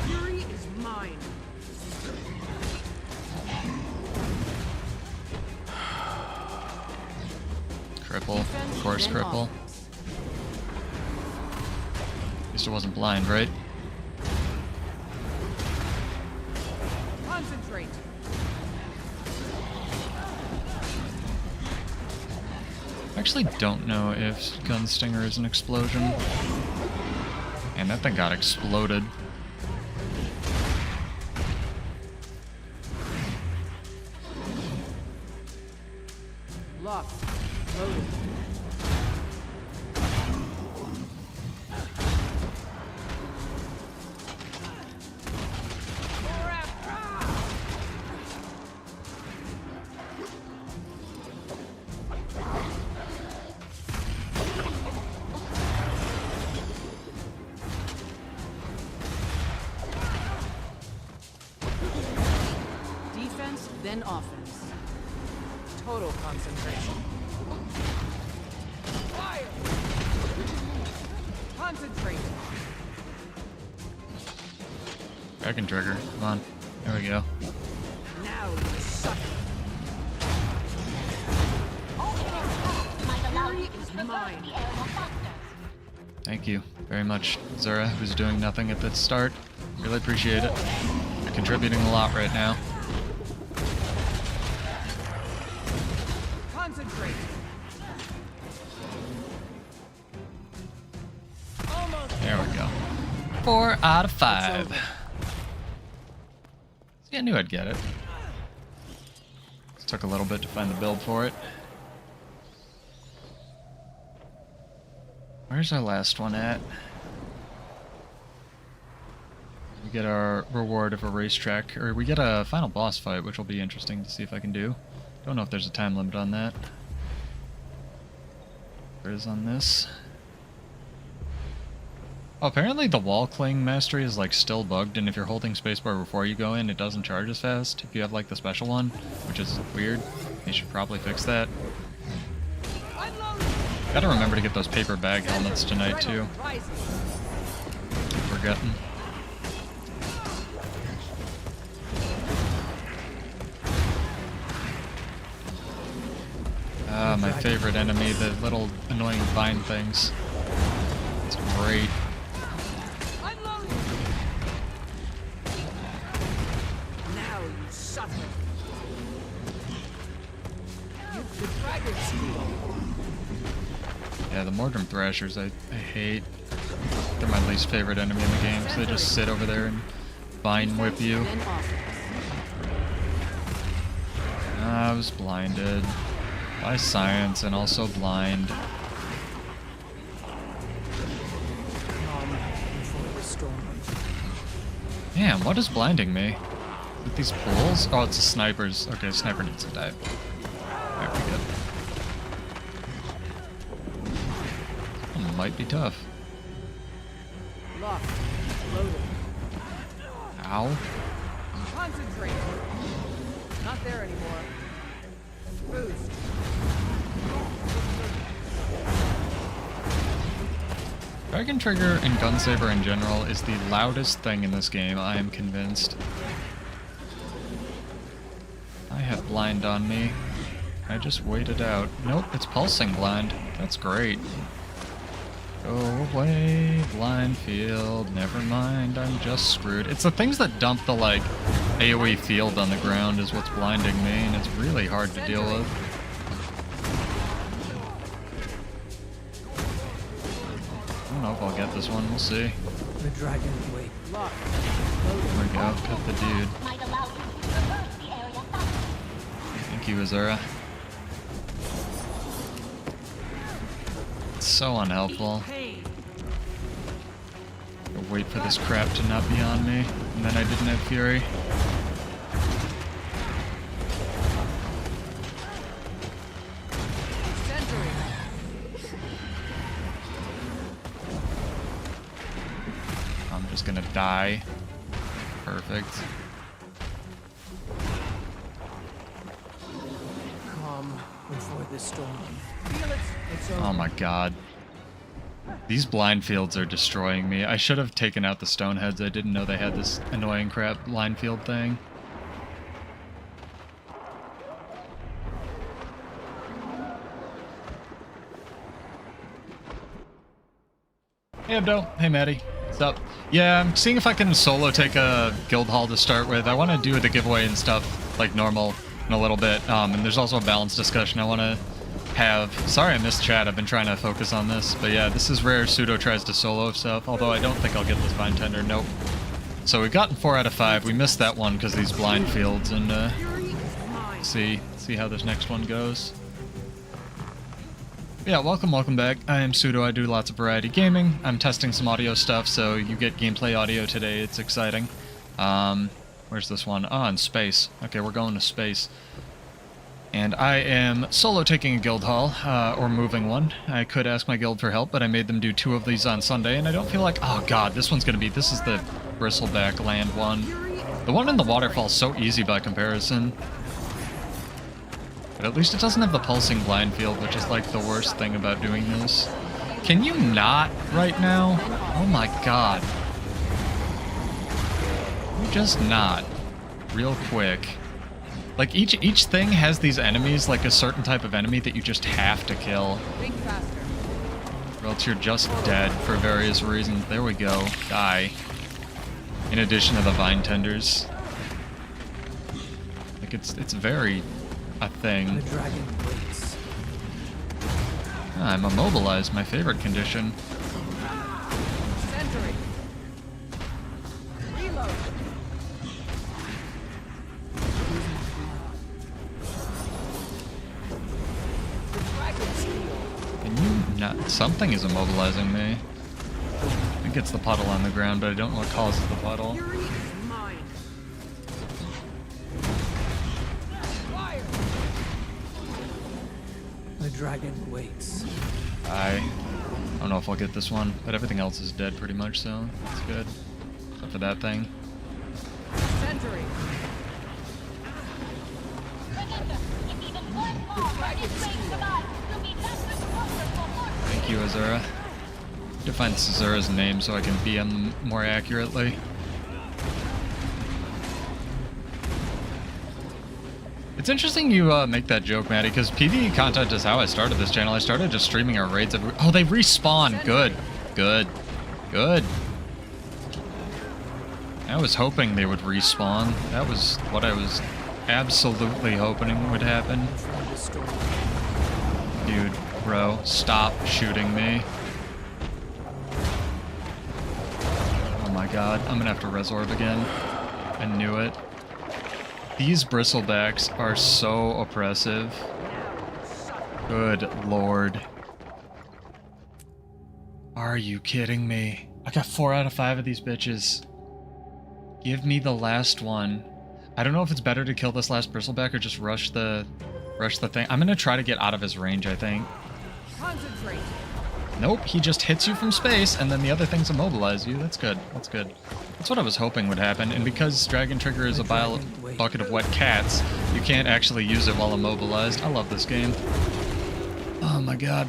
Fury is mine. Cripple. Of course, cripple. At least it wasn't blind, right? Concentrate. I actually don't know if Gunstinger is an explosion. And that thing got exploded. Locked. Loaded. More ammo. Defense, then offense. Total concentration. Fire! Concentrate. Dragon Trigger. Come on. There we go. Now you suck. Also, paths might allow you Fury to is reverse mine. the area faster. Thank you very much, Zura, who's doing nothing at the start. Really appreciate it. You're contributing a lot right now. Concentrate. Almost. There we go. 4 out of 5. over. I knew I'd get it. It took a little bit to find the build for it. Where's our last one at? We get our reward of a racetrack, or we get a final boss fight, which will be interesting to see if I can do. Don't know if there's a time limit on that. There is on this. Oh, apparently the wall cling mastery is like still bugged, and if you're holding spacebar before you go in, it doesn't charge as fast if you have like the special one, which is weird. They should probably fix that. Gotta remember to get those paper bag helmets tonight too. Keep forgetting. Ah, my favorite enemy, the little annoying vine things. It's great. Now you suffer. The dragon steel. Yeah, the Mordrum Thrashers I hate. They're my least favorite enemy in the game, so they just sit over there and vine whip you. I was blinded by science and also blind. Damn, what is blinding me? With these pools? Oh, it's the snipers. Okay, sniper needs to die. Alright, we good. Might be tough. Locked. Loaded. Ow. Concentrate. Not there anymore. Boost. Dragon Trigger and Gunsaber in general is the loudest thing in this game, I am convinced. I have blind on me. I just wait it out. Nope, it's pulsing blind. That's great. Go away, blind field. Never mind, I'm just screwed. It's the things that dump the, like, AoE field on the ground is what's blinding me, and it's really hard to deal with. I don't know if I'll get this one, we'll see. The dragon waits. Locked. There we go, got the dude. Might allow you to traverse the area faster. Thank you, Azura. It's so unhelpful. I'll wait for this crap to not be on me, and then I didn't have Fury. I'm just gonna die. Perfect. Calm before the storm. Oh my god. These blind fields are destroying me. I should have taken out the stoneheads. I didn't know they had this annoying crap blind field thing. Hey Abdo. Hey Maddie. What's up? Yeah, I'm seeing if I can solo take a guild hall to start with. I want to do the giveaway and stuff like normal in a little bit. And there's also a balance discussion I want to have. Sorry I missed chat, I've been trying to focus on this, but yeah, this is rare Pseudo tries to solo stuff, although I don't think I'll get this Vine Tender, nope. So we've gotten 4 out of 5, we missed that one because these blind fields, and see how this next one goes. Yeah, welcome back. I am Pseudo, I do lots of variety gaming. I'm testing some audio stuff, so you get gameplay audio today, it's exciting. Where's this one? Oh, in space. Okay, we're going to space. And I am solo taking a guild hall, or moving one. I could ask my guild for help, but I made them do 2 of these on Sunday, and I don't feel like... Oh god, this one's gonna be... This is the bristleback land one. The one in the waterfall's so easy by comparison. But at least it doesn't have the pulsing blind field, which is like the worst thing about doing this. Can you not right now? Oh my god. You just not. Real quick. Like, each thing has these enemies, like a certain type of enemy that you just have to kill. Think faster. Or else you're just dead for various reasons. There we go. Die. In addition to the Vine Tenders. Like, it's very a thing. The dragon waits. I'm immobilized, my favorite condition. Sentry. Reload. Not something is immobilizing me. I think it's the puddle on the ground, but I don't know what causes the puddle. Fury is mine. Fire! The dragon waits. I don't know if I'll get this one, but everything else is dead pretty much, so that's good. Except for that thing. Century. Remember, if even one more from this wave survives, we'll be that much closer to a fortress. Thank you, Azura. Define Azura's name so I can BM them more accurately. It's interesting you make that joke, Maddie, because PvE content is how I started this channel. I started just streaming our raids every— oh, they respawn! Good. Good. Good. I was hoping they would respawn. That was what I was absolutely hoping would happen. Before the storm. Dude, bro, stop shooting me. Oh my god, I'm gonna have to resorb again. I knew it. These bristlebacks are so oppressive. Good lord. Are you kidding me? I got 4 out of 5 of these bitches. Give me the last one. I don't know if it's better to kill this last bristleback or just rush the thing. I'm gonna try to get out of his range, I think. Concentrate. Nope, he just hits you from space, and then the other things immobilize you. That's good. That's good. That's what I was hoping would happen. And because Dragon Trigger is a bucket of wet cats, you can't actually use it while immobilized. I love this game. Oh my god.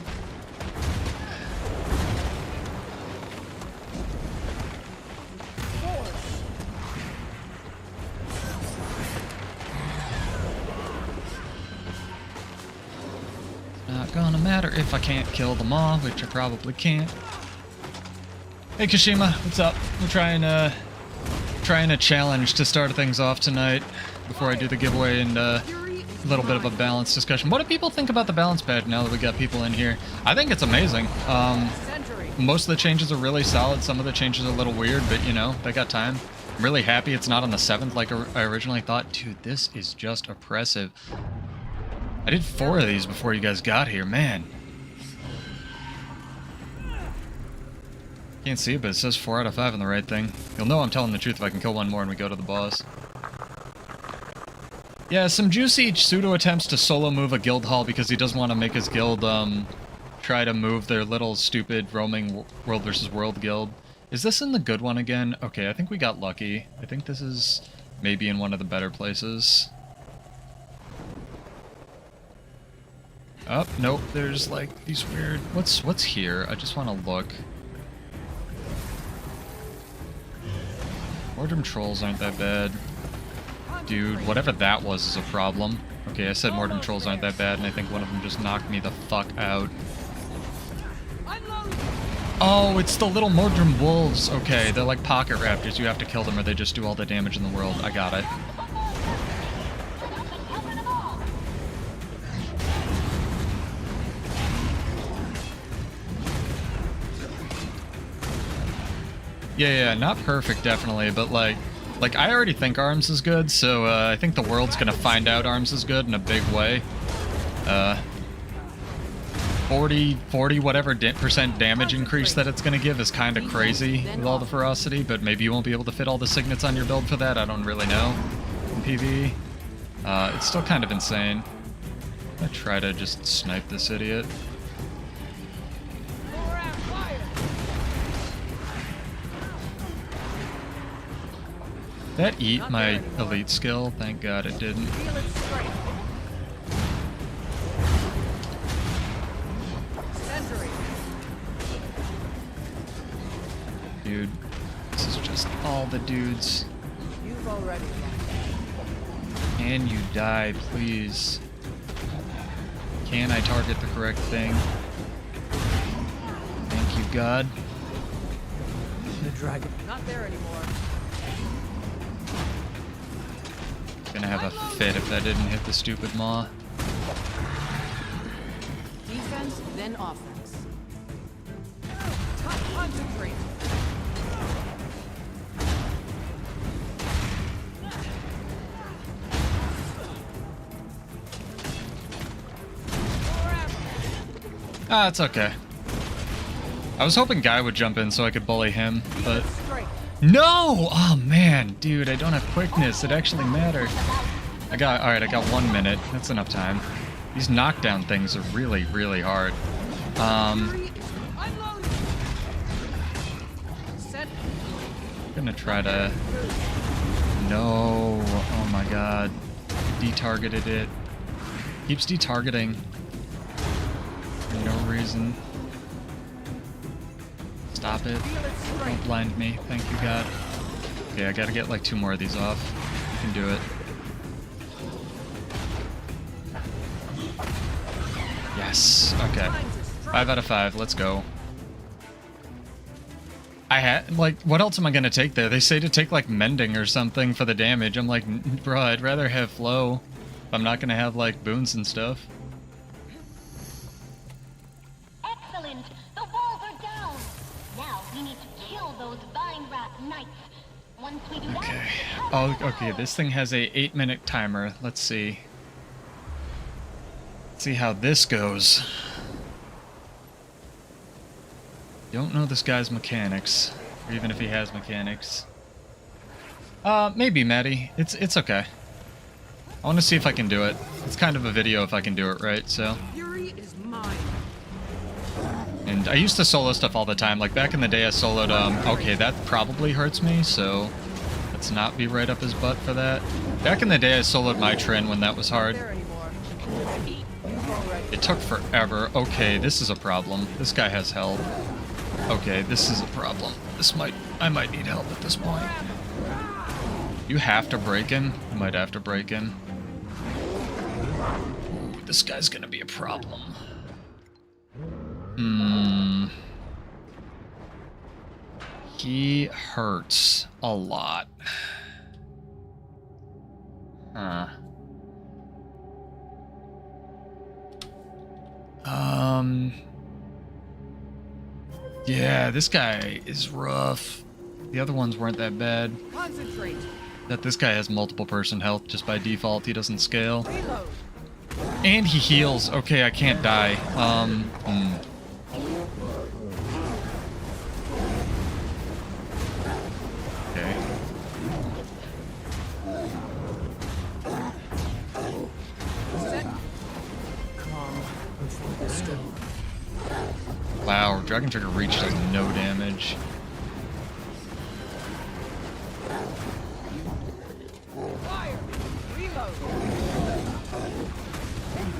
Not gonna matter if I can't kill them all, which I probably can't. Hey Kashima, what's up? We're trying a challenge to start things off tonight before I do the giveaway and a little bit of a balance discussion. What do people think about the balance pad now that we got people in here? I think it's amazing. Most of the changes are really solid. Some of the changes are a little weird, but you know, they got time. I'm really happy it's not on the 7th like I originally thought. Dude, this is just oppressive. I did 4 of these before you guys got here, man. Can't see it, but it says 4 out of 5 on the right thing. You'll know I'm telling the truth if I can kill one more and we go to the boss. Yeah, some juicy pseudo attempts to solo move a guild hall because he doesn't want to make his guild try to move their little stupid roaming world versus world guild. Is this in the good one again? Okay, I think we got lucky. I think this is maybe in one of the better places. Oh, nope, there's like these weird... What's here? I just want to look. Mordrum trolls aren't that bad. Dude, whatever that was is a problem. Okay, I said Mordrum trolls aren't that bad, and I think one of them just knocked me the fuck out. Oh, it's the little Mordrum wolves. Okay, they're like pocket raptors. You have to kill them or they just do all the damage in the world. I got it. Yeah, not perfect, definitely, but like I already think Arms is good, so I think the world's gonna find out Arms is good in a big way. 40 whatever percent damage increase that it's gonna give is kind of crazy with all the ferocity, but maybe you won't be able to fit all the signets on your build for that. I don't really know in PvE. It's still kind of insane. I'm gonna try to just snipe this idiot. That eat my elite skill? Thank God it didn't. Dude, this is just all the dudes. You've already won. Can you die, please? Can I target the correct thing? Thank you, God. The dragon. Not there anymore. Gonna have a fit if that didn't hit the stupid maw. Defense, then offense. Concentrate. Ah, it's okay. I was hoping Guy would jump in so I could bully him, but... Straight. No! Oh, man. Dude, I don't have quickness. It actually mattered. Alright, I got 1 minute. That's enough time. These knockdown things are really, really hard. Unloading. Set. I'm gonna try to... No. Oh my god. Detargeted it. Keeps detargeting. For no reason. Stop it. Don't blind me. Thank you, God. Okay, I gotta get like 2 more of these off. I can do it. Yes. Okay. 5 out of 5. Let's go. I had, like, what else am I gonna take there? They say to take, like, mending or something for the damage. I'm like, bro, I'd rather have flow. If I'm not gonna have, like, boons and stuff. Excellent! The walls are down! Now we need to kill those vine rat knights. Once we do Okay. that... Oh, okay, this thing has a 8-minute timer. Let's see. Let's see how this goes. Don't know this guy's mechanics, or even if he has mechanics. Maybe, Maddie. It's okay. I want to see if I can do it. It's kind of a video if I can do it right, so. Fury is mine. And I used to solo stuff all the time. Like, back in the day I soloed, okay, that probably hurts me, so let's not be right up his butt for that. Back in the day I soloed my Trin when that was hard. There anymore. It took forever. Okay, this is a problem. This guy has health. Okay, this is a problem. I might need help at this point. You have to break him? You might have to break him. Ooh, this guy's gonna be a problem. He hurts a lot. Huh. Yeah, this guy is rough. The other ones weren't that bad. Concentrate. That this guy has multiple person health just by default. He doesn't scale. Reload. And he heals. Okay, I can't die. Okay. Set. Calm before the storm. Wow, Dragon Trigger Reach does no damage. Fire. Reload.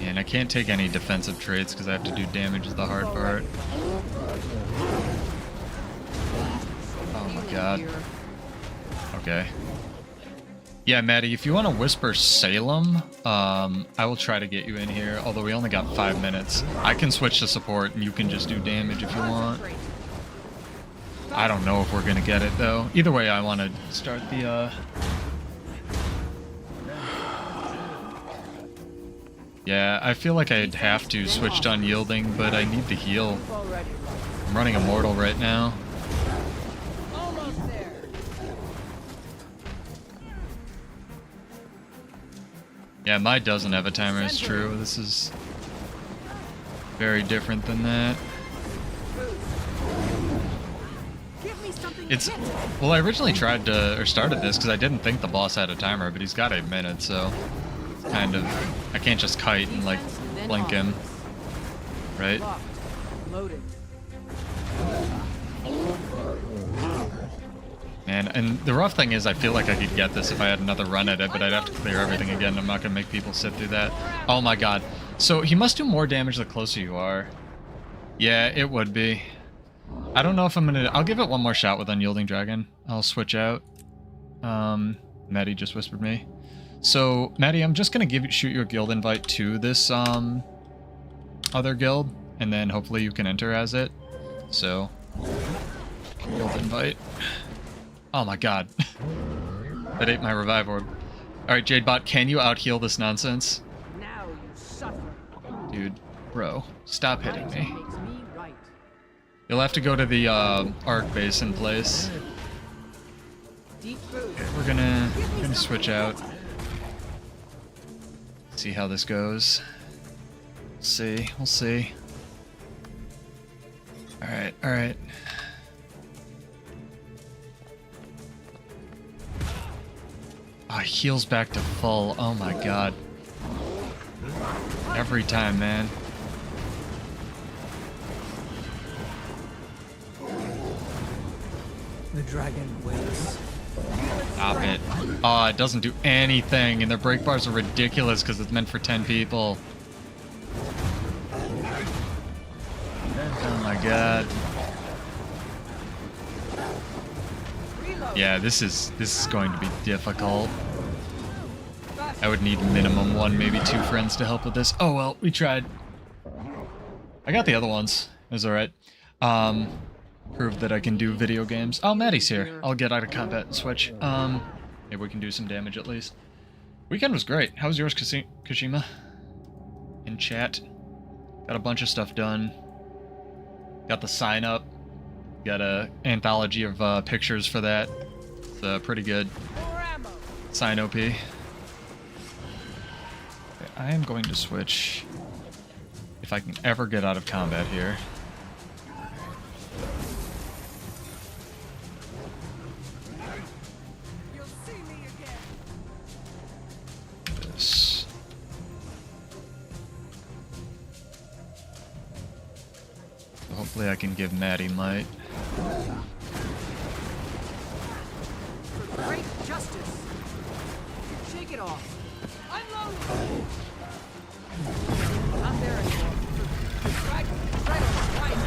And I can't take any defensive traits because I have to do damage is the hard part. Oh my god. Okay. Yeah, Maddie, if you want to whisper Salem, I will try to get you in here, although we only got 5 minutes. I can switch to support and you can just do damage if you want. I don't know if we're going to get it, though. Either way, I want to start the, Yeah, I feel like I'd have to switch to unyielding, but I need to heal. I'm running Immortal right now. Almost there. Yeah, my doesn't have a timer, it's true. This is very different than that. Give me something It's, to hit. well, I originally tried to, or started this because I didn't think the boss had a timer, but he's got 8 minutes, so it's kind of, I can't just kite and like blink him, right? Locked. Loaded. Man, and the rough thing is I feel like I could get this if I had another run at it, but I'd have to clear everything again. I'm not going to make people sit through that. Oh my god. So he must do more damage the closer you are. Yeah, it would be. I don't know if I'm going to... I'll give it one more shot with Unyielding Dragon. I'll switch out. Maddie just whispered me. So, Maddie, I'm just going to shoot you a guild invite to this other guild, and then hopefully you can enter as it. So, guild invite. Oh my god. That ate my revive orb. Alright, Jadebot, can you out-heal this nonsense? Now you suffer. Dude, bro, stop hitting me. Makes me right. You'll have to go to the Arc Basin place. Deep food. Okay, we're gonna switch out. See how this goes. We'll see. Alright, alright. Oh, heals back to full. Oh my god. Every time, man. The dragon waits. Stop it. Oh, it doesn't do anything, and their break bars are ridiculous because it's meant for 10 people. Oh my god. Yeah, this is going to be difficult. I would need minimum 1, maybe 2 friends to help with this. Oh well, we tried. I got the other ones. It was alright. Proved that I can do video games. Oh, Maddie's here. I'll get out of combat and switch. Maybe we can do some damage at least. Weekend was great. How was yours, Kashima? In chat. Got a bunch of stuff done. Got the sign up. Got a anthology of pictures for that. It's pretty good. Sign OP. Okay, I am going to switch if I can ever get out of combat here. This. Hopefully I can give Maddie might. For great justice. Shake it off. Unload. Not there anymore. Right on the right.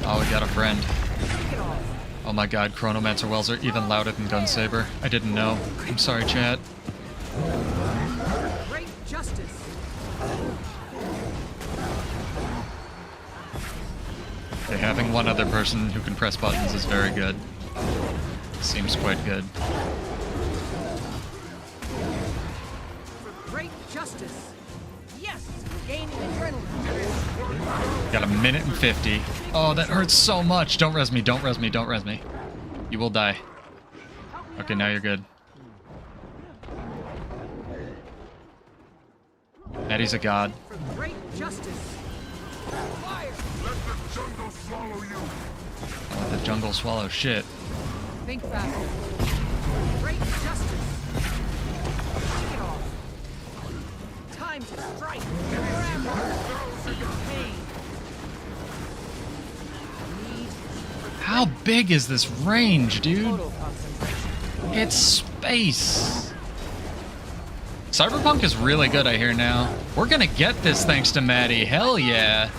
Oh, we got a friend. Shake it off. Oh my god, Chronomancer Wells are even louder than Gunsaber. I didn't know. I'm sorry, chat. Great justice. Okay, having one other person who can press buttons is very good. Seems quite good. For great justice. Yes. Gaining adrenaline. Got a minute and 50. Oh, that hurts so much. Don't res me, don't res me, don't res me. You will die. Okay, now you're good. Maddie's a god. For great justice. Fire. Let the jungle swallow shit. Think faster. Great justice. Shake it off. Time to strike. Pain. How big is this range, dude? Total concentration. It's space. Cyberpunk is really good, I hear now. We're gonna get this thanks to Maddie. Hell yeah.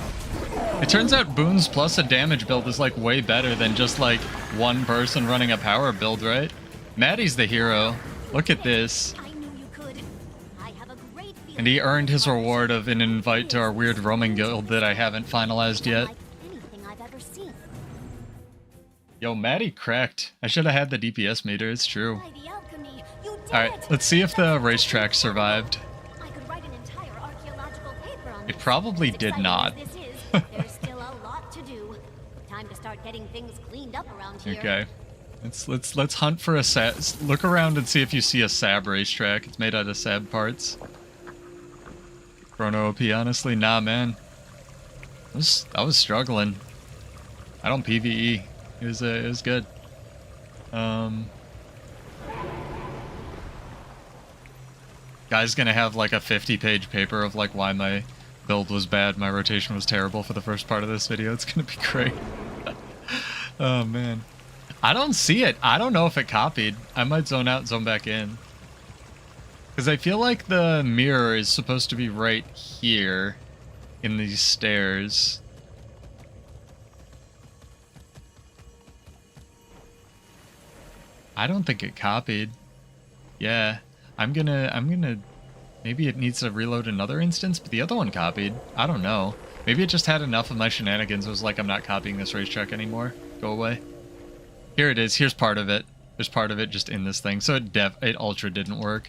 It turns out boons plus a damage build is like way better than just like one person running a power build, right? Maddie's the hero. Look at this. I knew you could. I have a great feeling. And he earned his reward of an invite to our weird roaming guild that I haven't finalized yet. Like anything I've ever seen. Yo, Maddie cracked. I should have had the DPS meter, it's true. By the alchemy, you did Alright, it. let's see if the racetrack survived. I could write an entire archaeological paper on It this. probably As did exciting not. as this is, there's still a lot to do. Time to start getting things cleaned up around here. Okay. Let's hunt for a sab. Look around and see if you see a sab racetrack. It's made out of sab parts. Chrono OP, honestly, nah, man. I was struggling. I don't PvE. It was good. Guy's gonna have like a 50-page paper of like why my build was bad, my rotation was terrible for the first part of this video. It's gonna be great. Oh man. I don't see it. I don't know if it copied. I might zone out and zone back in. Because I feel like the mirror is supposed to be right here in these stairs. I don't think it copied. Yeah. I'm gonna maybe it needs to reload another instance, but the other one copied. I don't know. Maybe it just had enough of my shenanigans. It was like, I'm not copying this racetrack anymore. Go away. Here it is. Here's part of it. There's part of it just in this thing. So it ultra didn't work.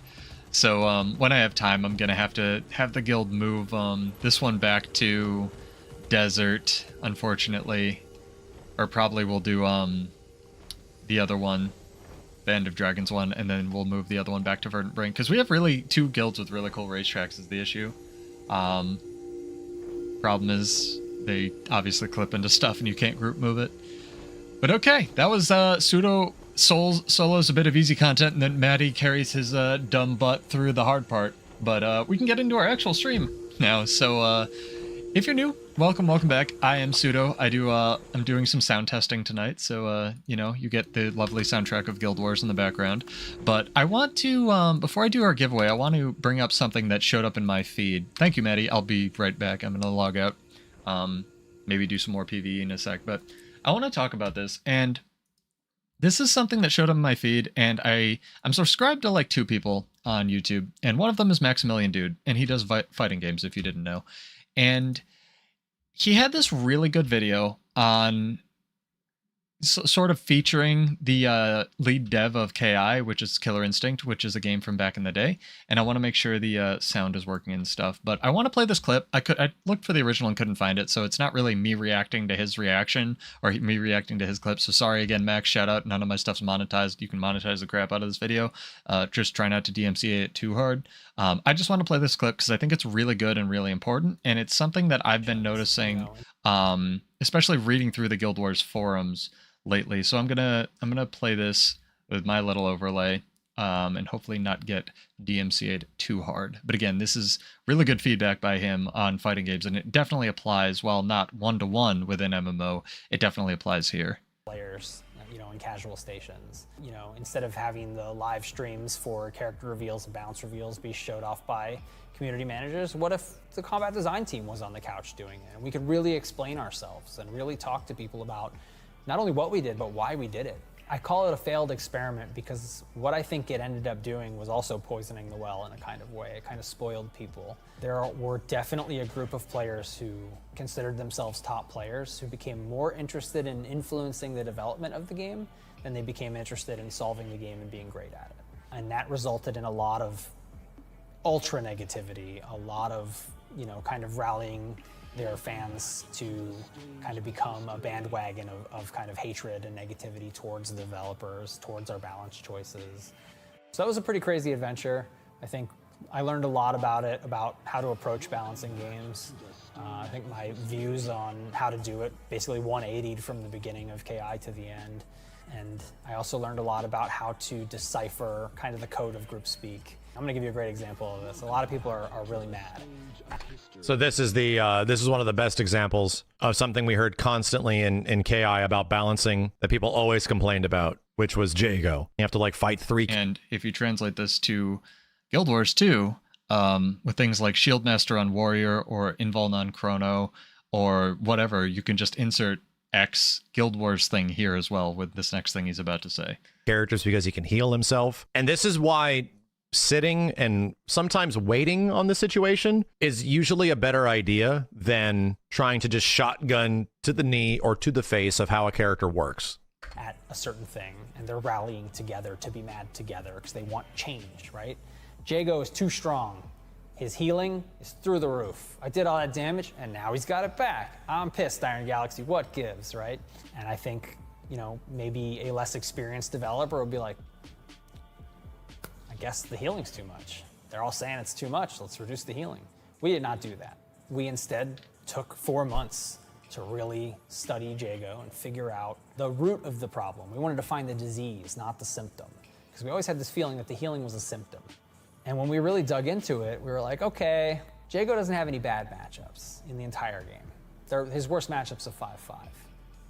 So when I have time, I'm gonna have to have the guild move this one back to desert, unfortunately, or probably we'll do the other one, the End of Dragons one, and then we'll move the other one back to Verdant Brain, because we have really two guilds with really cool racetracks is the issue. Problem is they obviously clip into stuff and you can't group move it. But okay, that was Pseudo solos a bit of easy content, and then Maddie carries his dumb butt through the hard part. But we can get into our actual stream now. So if you're new, welcome back. I am Pseudo. I'm doing some sound testing tonight, so you know, you get the lovely soundtrack of Guild Wars in the background. But I want to before I do our giveaway, I want to bring up something that showed up in my feed. Thank you, Maddie. I'll be right back. I'm gonna log out. Maybe do some more PvE in a sec, but I want to talk about this. And this is something that showed up in my feed, and I'm subscribed to like 2 people on YouTube, and one of them is Maximilian Dude, and he does fighting games, if you didn't know. And he had this really good video on sort of featuring the lead dev of KI, which is Killer Instinct, which is a game from back in the day. And I want to make sure the sound is working and stuff. But I want to play this clip. I looked for the original and couldn't find it, so it's not really me reacting to his reaction or me reacting to his clip. So sorry again, Max. Shout out. None of my stuff's monetized. You can monetize the crap out of this video. Just try not to DMCA it too hard. I just want to play this clip because I think it's really good and really important, and it's something that I've been noticing, especially reading through the Guild Wars forums lately. So I'm gonna play this with my little overlay, and hopefully not get DMCA'd too hard. But again, this is really good feedback by him on fighting games, and it definitely applies, while not one-to-one within MMO, it definitely applies here. Players, you know, in casual stations, you know, instead of having the live streams for character reveals and balance reveals be showed off by community managers, what if the combat design team was on the couch doing it, and we could really explain ourselves and really talk to people about not only what we did, but why we did it. I call it a failed experiment because what I think it ended up doing was also poisoning the well in a kind of way. It kind of spoiled people. There were definitely a group of players who considered themselves top players who became more interested in influencing the development of the game than they became interested in solving the game and being great at it. And that resulted in a lot of ultra negativity, a lot of, you know, kind of rallying their fans to kind of become a bandwagon of kind of hatred and negativity towards the developers, towards our balance choices. So that was a pretty crazy adventure. I think I learned a lot about it, about how to approach balancing games. I think my views on how to do it basically 180'd from the beginning of KI to the end. And I also learned a lot about how to decipher kind of the code of group speak. I'm gonna give you a great example of this. A lot of people are really mad. So this is one of the best examples of something we heard constantly in KI about balancing that people always complained about, which was Jago. You have to like fight 3. And if you translate this to Guild Wars 2, with things like Shieldmaster on Warrior or Invul on Chrono or whatever, you can just insert X Guild Wars thing here as well with this next thing he's about to say. Characters because he can heal himself. And this is why sitting and sometimes waiting on the situation is usually a better idea than trying to just shotgun to the knee or to the face of how a character works. At a certain thing, and they're rallying together to be mad together because they want change, right? Jago is too strong. His healing is through the roof. I did all that damage, and now he's got it back. I'm pissed, Iron Galaxy. What gives, right? And I think, you know, maybe a less experienced developer will be like, I guess the healing's too much. They're all saying it's too much. Let's reduce the healing. We did not do that. We instead took 4 months to really study Jago and figure out the root of the problem. We wanted to find the disease, not the symptom. Because we always had this feeling that the healing was a symptom. And when we really dug into it, we were like, okay, Jago doesn't have any bad matchups in the entire game. His worst matchup's a 5-5.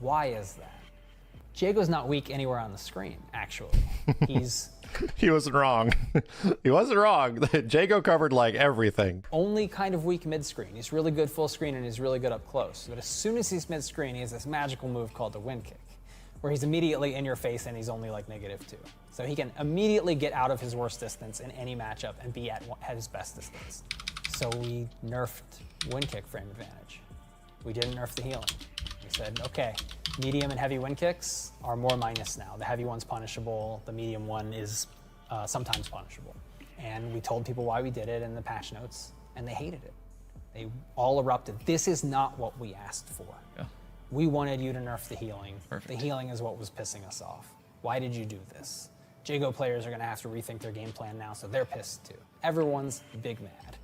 Why is that? Jago's not weak anywhere on the screen, actually. He wasn't wrong. He wasn't wrong. Jago covered like everything. Only kind of weak mid-screen. He's really good full screen and he's really good up close. But as soon as he's mid-screen, he has this magical move called the wind kick, where he's immediately in your face and he's only like -2. So he can immediately get out of his worst distance in any matchup and be at his best distance. So we nerfed wind kick frame advantage. We didn't nerf the healing. We said, okay, medium and heavy wind kicks are more minus now. The heavy one's punishable, the medium one is sometimes punishable. And we told people why we did it in the patch notes, and they hated it. They all erupted. This is not what we asked for. Yeah. We wanted you to nerf the healing. Perfect. The healing is what was pissing us off. Why did you do this? Jago players are gonna have to rethink their game plan now, so they're pissed too. Everyone's big mad.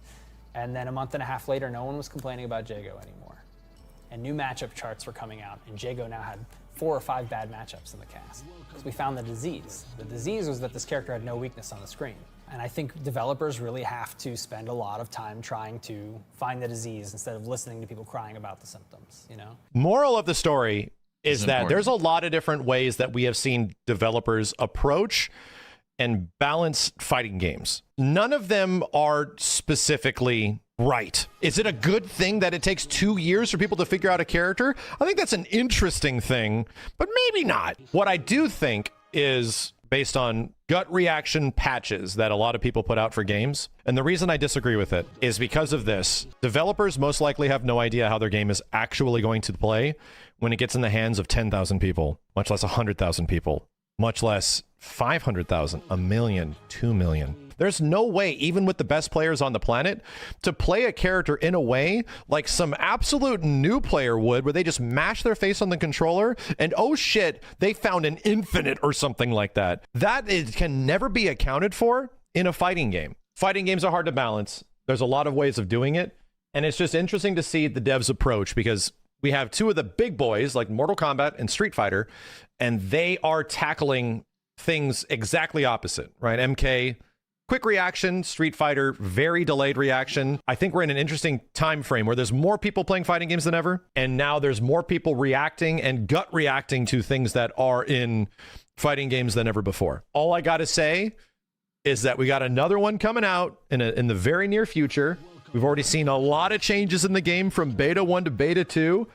And then a month and a half later, no one was complaining about Jago anymore. and new matchup charts were coming out, and Jago now had 4 or 5 bad matchups in the cast. Because we found the disease. The disease was that this character had no weakness on the screen. And I think developers really have to spend a lot of time trying to find the disease instead of listening to people crying about the symptoms, you know? Moral of the story is that important. there's a lot of different ways that we have seen developers approach and balance fighting games. None of them are specifically right. Is it a good thing that it takes 2 years for people to figure out a character? I think that's an interesting thing, but maybe not. What I do think is based on gut reaction patches that a lot of people put out for games. And the reason I disagree with it is because of this. Developers most likely have no idea how their game is actually going to play when it gets in the hands of 10,000 people, much less 100,000 people, much less 500,000, a million, 2 million. There's no way, even with the best players on the planet, to play a character in a way like some absolute new player would, where they just mash their face on the controller and, oh shit, they found an infinite or something like that. That can never be accounted for in a fighting game. Fighting games are hard to balance. There's a lot of ways of doing it. And it's just interesting to see the devs' approach, because we have two of the big boys like Mortal Kombat and Street Fighter, and they are tackling things exactly opposite, right? MK, quick reaction. Street Fighter, very delayed reaction. I think we're in an interesting time frame where there's more people playing fighting games than ever, and now there's more people reacting and gut reacting to things that are in fighting games than ever before. All I gotta say is that we got another one coming out in the very near future. We've already seen a lot of changes in the game from beta 1 to beta 2,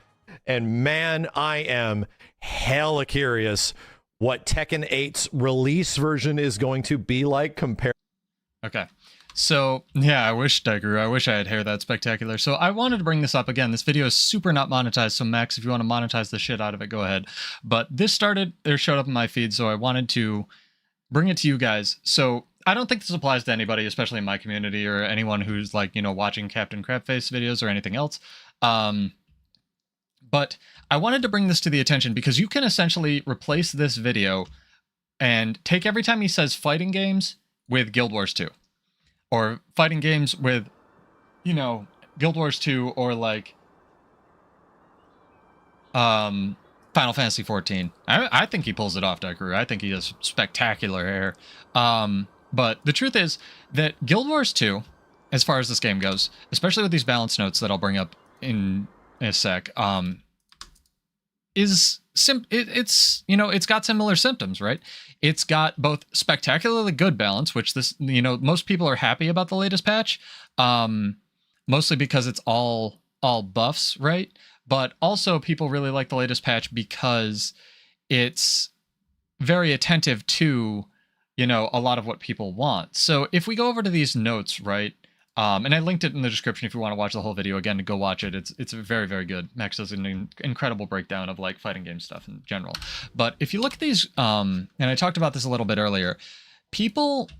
and man, I am hella curious what Tekken 8's release version is going to be like compared. Okay. So, yeah, I wish I had hair that spectacular. So I wanted to bring this up again. This video is super not monetized. So Max, if you want to monetize the shit out of it, go ahead. But this showed up in my feed. So I wanted to bring it to you guys. So I don't think this applies to anybody, especially in my community or anyone who's like, watching Captain Crabface videos or anything else. But I wanted to bring this to the attention because you can essentially replace this video and take every time he says fighting games with Guild Wars 2, or fighting games with, Guild Wars 2, or like, Final Fantasy 14. I think he pulls it off, Daikiru. I think he has spectacular hair. But the truth is that Guild Wars 2, as far as this game goes, especially with these balance notes that I'll bring up in a sec, it's got similar symptoms, right? It's got both spectacularly good balance, which most people are happy about the latest patch, mostly because it's all buffs, right? But also people really like the latest patch because it's very attentive to, a lot of what people want. So if we go over to these notes, right? And I linked it in the description if you want to watch the whole video again, to go watch it. It's very, very good. Max does an incredible breakdown of like fighting game stuff in general. But if you look at these, and I talked about this a little bit earlier, people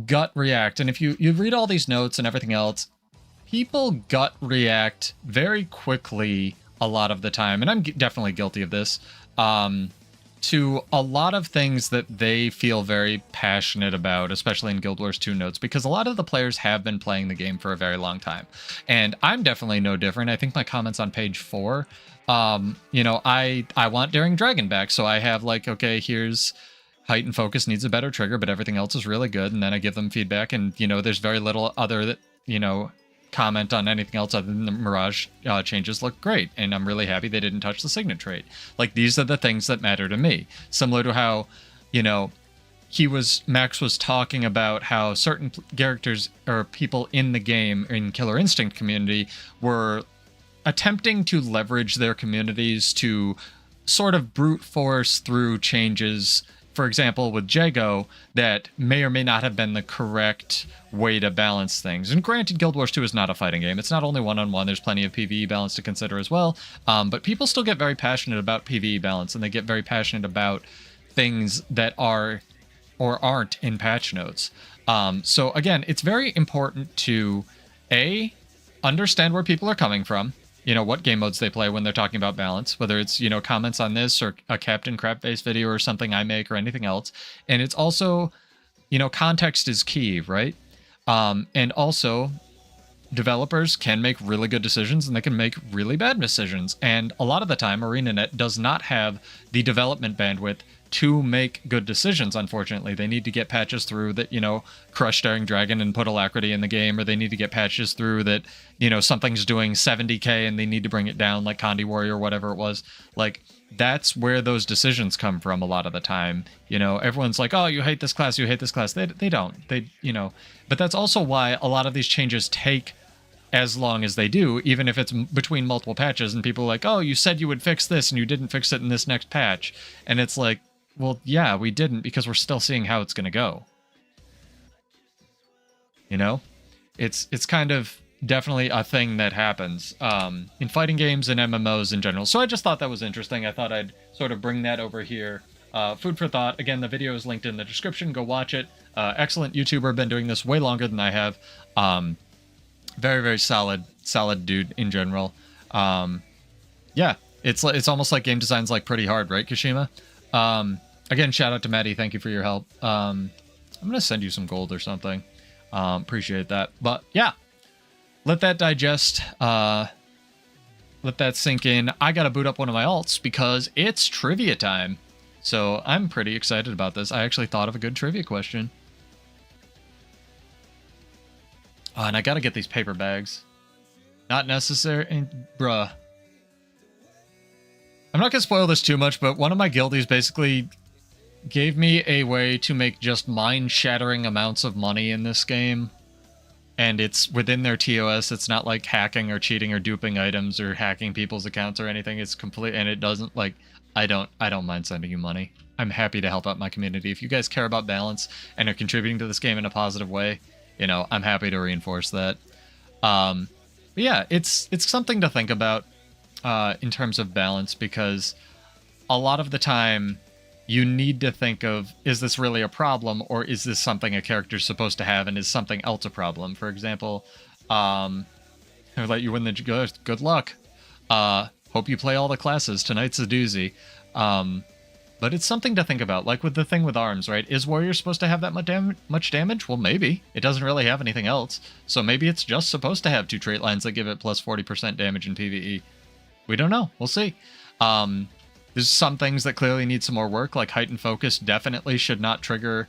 gut react. And if you read all these notes and everything else, people gut react very quickly a lot of the time. And I'm definitely guilty of this. To a lot of things that they feel very passionate about, especially in Guild Wars 2 notes, because a lot of the players have been playing the game for a very long time. And I'm definitely no different. I think my comments on page 4, I want Daring Dragon back. So I have like, okay, here's Height and Focus needs a better trigger, but everything else is really good. And then I give them feedback, and, there's very little other that, comment on anything else other than the Mirage changes look great, and I'm really happy they didn't touch the Signet trait. Like, these are the things that matter to me. Similar to how, Max was talking about how certain characters or people in the game, in Killer Instinct community, were attempting to leverage their communities to sort of brute force through changes, for example, with Jago, that may or may not have been the correct way to balance things. And granted, Guild Wars 2 is not a fighting game. It's not only one-on-one. There's plenty of PvE balance to consider as well. But people still get very passionate about PvE balance, and they get very passionate about things that are or aren't in patch notes. So again, it's very important to, understand where people are coming from, what game modes they play when they're talking about balance, whether it's, comments on this or a Captain Crabface video or something I make or anything else. And it's also, context is key, right? And also developers can make really good decisions and they can make really bad decisions. And a lot of the time, arenanet does not have the development bandwidth to make good decisions, unfortunately. They need to get patches through that, you know, crush Daring Dragon and put alacrity in the game, or they need to get patches through that, you know, something's doing 70k and they need to bring it down, like Condi Warrior or whatever it was. Like, that's where those decisions come from a lot of the time. You know, everyone's like, oh, you hate this class, you hate this class. They don't. They, you know, but that's also why a lot of these changes take as long as they do, even if it's between multiple patches, and people are like, oh, you said you would fix this and you didn't fix it in this next patch. And it's like, well, yeah, we didn't, because we're still seeing how it's going to go. You know, it's kind of definitely a thing that happens in fighting games and MMOs in general. So I just thought that was interesting. I thought I'd sort of bring that over here. Food for thought. Again, the video is linked in the description. Go watch it. Excellent YouTuber. Been doing this way longer than I have. Very, very solid dude in general. Yeah, it's almost like game design's like pretty hard, right, Kashima? Again, shout out to Maddie. Thank you for your help. I'm going to send you some gold or something. Appreciate that. But yeah, let that digest. Let that sink in. I got to boot up one of my alts because it's trivia time. So I'm pretty excited about this. I actually thought of a good trivia question. And I got to get these paper bags. Not necessary. Bruh. I'm not going to spoil this too much, but one of my guildies basically gave me a way to make just mind-shattering amounts of money in this game. And it's within their TOS. It's not like hacking or cheating or duping items or hacking people's accounts or anything. It's complete, and it doesn't, like, I don't mind sending you money. I'm happy to help out my community. If you guys care about balance and are contributing to this game in a positive way, you know, I'm happy to reinforce that. But yeah, it's something to think about in terms of balance, because a lot of the time you need to think of, is this really a problem, or is this something a character's supposed to have, and is something else a problem? For example, I'll let you win the good luck. Hope you play all the classes. Tonight's a doozy. But it's something to think about, like with the thing with arms, right? Is warrior supposed to have that much damage? Well, maybe. It doesn't really have anything else. So maybe it's just supposed to have 2 trait lines that give it plus 40% damage in PvE. We don't know. We'll see. There's some things that clearly need some more work, like heightened focus definitely should not trigger.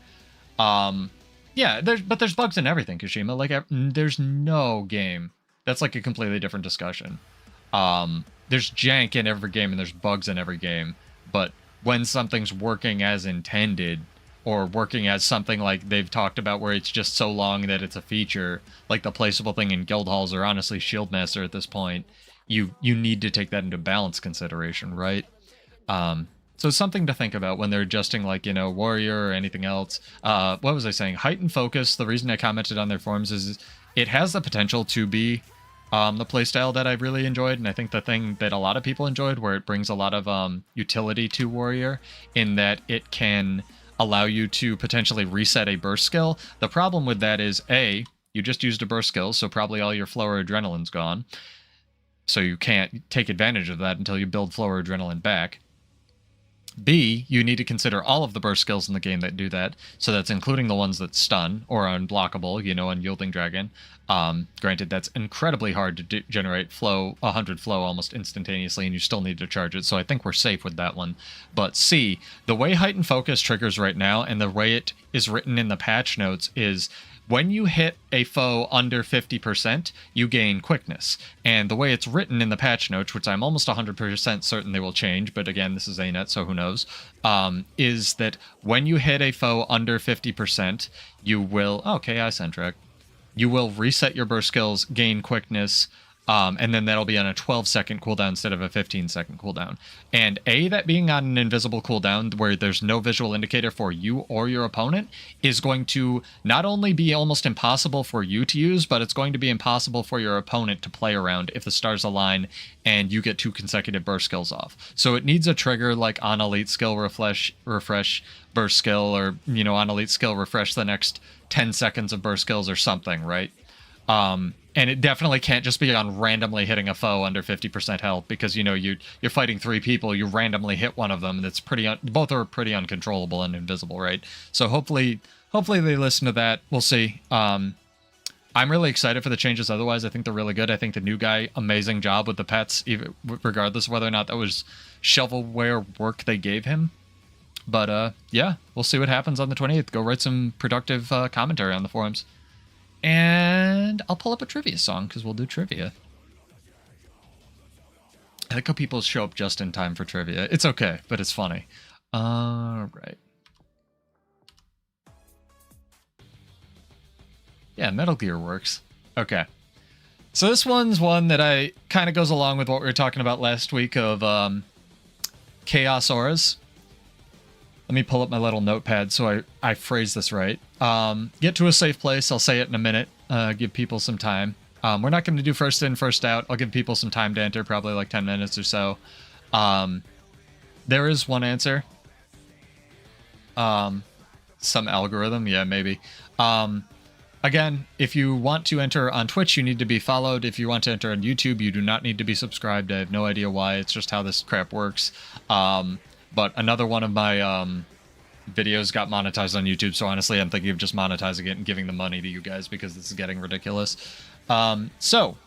Yeah, but there's bugs in everything, Kashima. Like, there's no game. That's like a completely different discussion. There's jank in every game and there's bugs in every game. But when something's working as intended, or working as something like they've talked about where it's just so long that it's a feature, like the placeable thing in guild halls, or honestly Shieldmaster at this point, you need to take that into balance consideration, right? So it's something to think about when they're adjusting, like, you know, warrior or anything else. What was I saying? Heightened focus, the reason I commented on their forums is it has the potential to be the playstyle that I really enjoyed, and I think the thing that a lot of people enjoyed, where it brings a lot of utility to warrior, in that it can allow you to potentially reset a burst skill. The problem with that is, A, you just used a burst skill, so probably all your flow or adrenaline's gone. So you can't take advantage of that until you build flow or adrenaline back. B, you need to consider all of the burst skills in the game that do that. So that's including the ones that stun or are unblockable, you know, Unyielding Dragon. Granted, that's incredibly hard to generate flow, 100 flow almost instantaneously, and you still need to charge it. So I think we're safe with that one. But C, the way Heightened Focus triggers right now, and the way it is written in the patch notes, is when you hit a foe under 50%, you gain quickness. And the way it's written in the patch notes, which I'm almost 100% certain they will change, but again, this is arenanet, so who knows, is that when you hit a foe under 50%, you will... Oh, KI Centric. You will reset your burst skills, gain quickness, and then that'll be on a 12-second cooldown instead of a 15-second cooldown. And A, that being on an invisible cooldown where there's no visual indicator for you or your opponent is going to not only be almost impossible for you to use, but it's going to be impossible for your opponent to play around if the stars align and you get 2 consecutive burst skills off. So it needs a trigger like on elite skill refresh burst skill, or, you know, on elite skill refresh the next 10 seconds of burst skills or something, right? And it definitely can't just be on randomly hitting a foe under 50% health, because, you know, you're fighting 3 people, you randomly hit one of them, and it's both are pretty uncontrollable and invisible, right? So hopefully they listen to that. We'll see. I'm really excited for the changes otherwise. I think they're really good. I think the new guy, amazing job with the pets, even regardless of whether or not that was shovelware work they gave him. But yeah, we'll see what happens on the 28th. Go write some productive commentary on the forums. And I'll pull up a trivia song because we'll do trivia. I like how people show up just in time for trivia. It's okay, but it's funny. All right. Yeah, Metal Gear works. Okay. So this one's one that I kind of goes along with what we were talking about last week of chaos auras. Let me pull up my little notepad so I phrase this right. Get to a safe place. I'll say it in a minute. Give people some time. We're not going to do first in, first out. I'll give people some time to enter, probably like 10 minutes or so. There is one answer. Some algorithm. Yeah, maybe. Again, if you want to enter on Twitch, you need to be followed. If you want to enter on YouTube, you do not need to be subscribed. I have no idea why. It's just how this crap works. But another one of my videos got monetized on YouTube, so honestly, I'm thinking of just monetizing it and giving the money to you guys because this is getting ridiculous. So,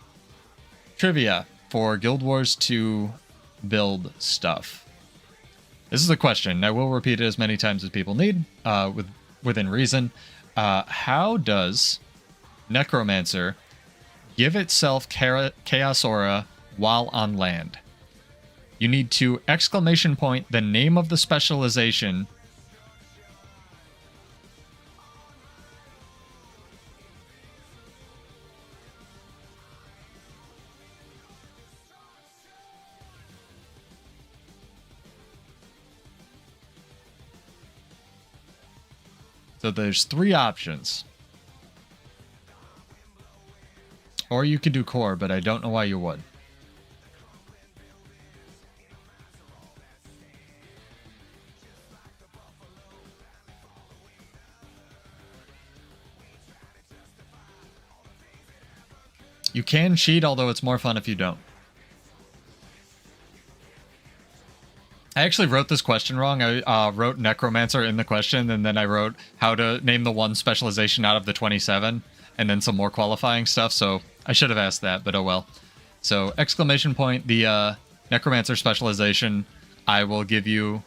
trivia for Guild Wars 2 build stuff. This is a question. I will repeat it as many times as people need, within reason. How does Necromancer give itself Chaos Aura while on land? You need to exclamation point the name of the specialization. So there's 3 options. Or you could do core, but I don't know why you would. You can cheat, although it's more fun if you don't. I actually wrote this question wrong. I wrote Necromancer in the question, and then I wrote how to name the one specialization out of the 27, and then some more qualifying stuff, so I should have asked that, but oh well. So, exclamation point, the Necromancer specialization, I will give you...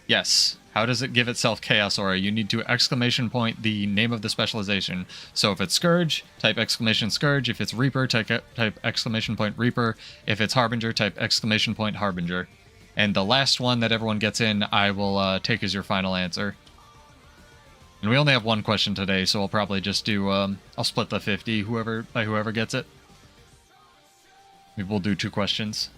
Yes. How does it give itself Chaos Aura? You need to exclamation point the name of the specialization. So if it's Scourge, type exclamation Scourge. If it's Reaper, type exclamation point Reaper. If it's Harbinger, type exclamation point Harbinger. And the last one that everyone gets in, I will take as your final answer. And we only have one question today, so I'll probably just do, I'll split the 50 by whoever gets it. Maybe we'll do 2 questions.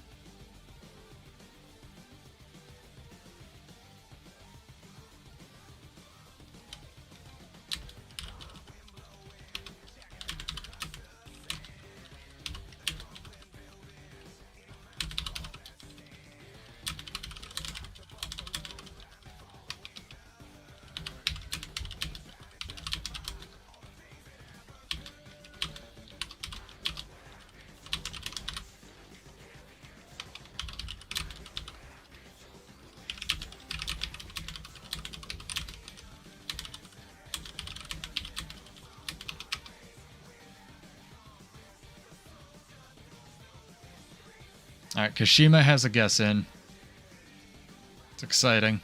Alright, Kashima has a guess in. It's exciting.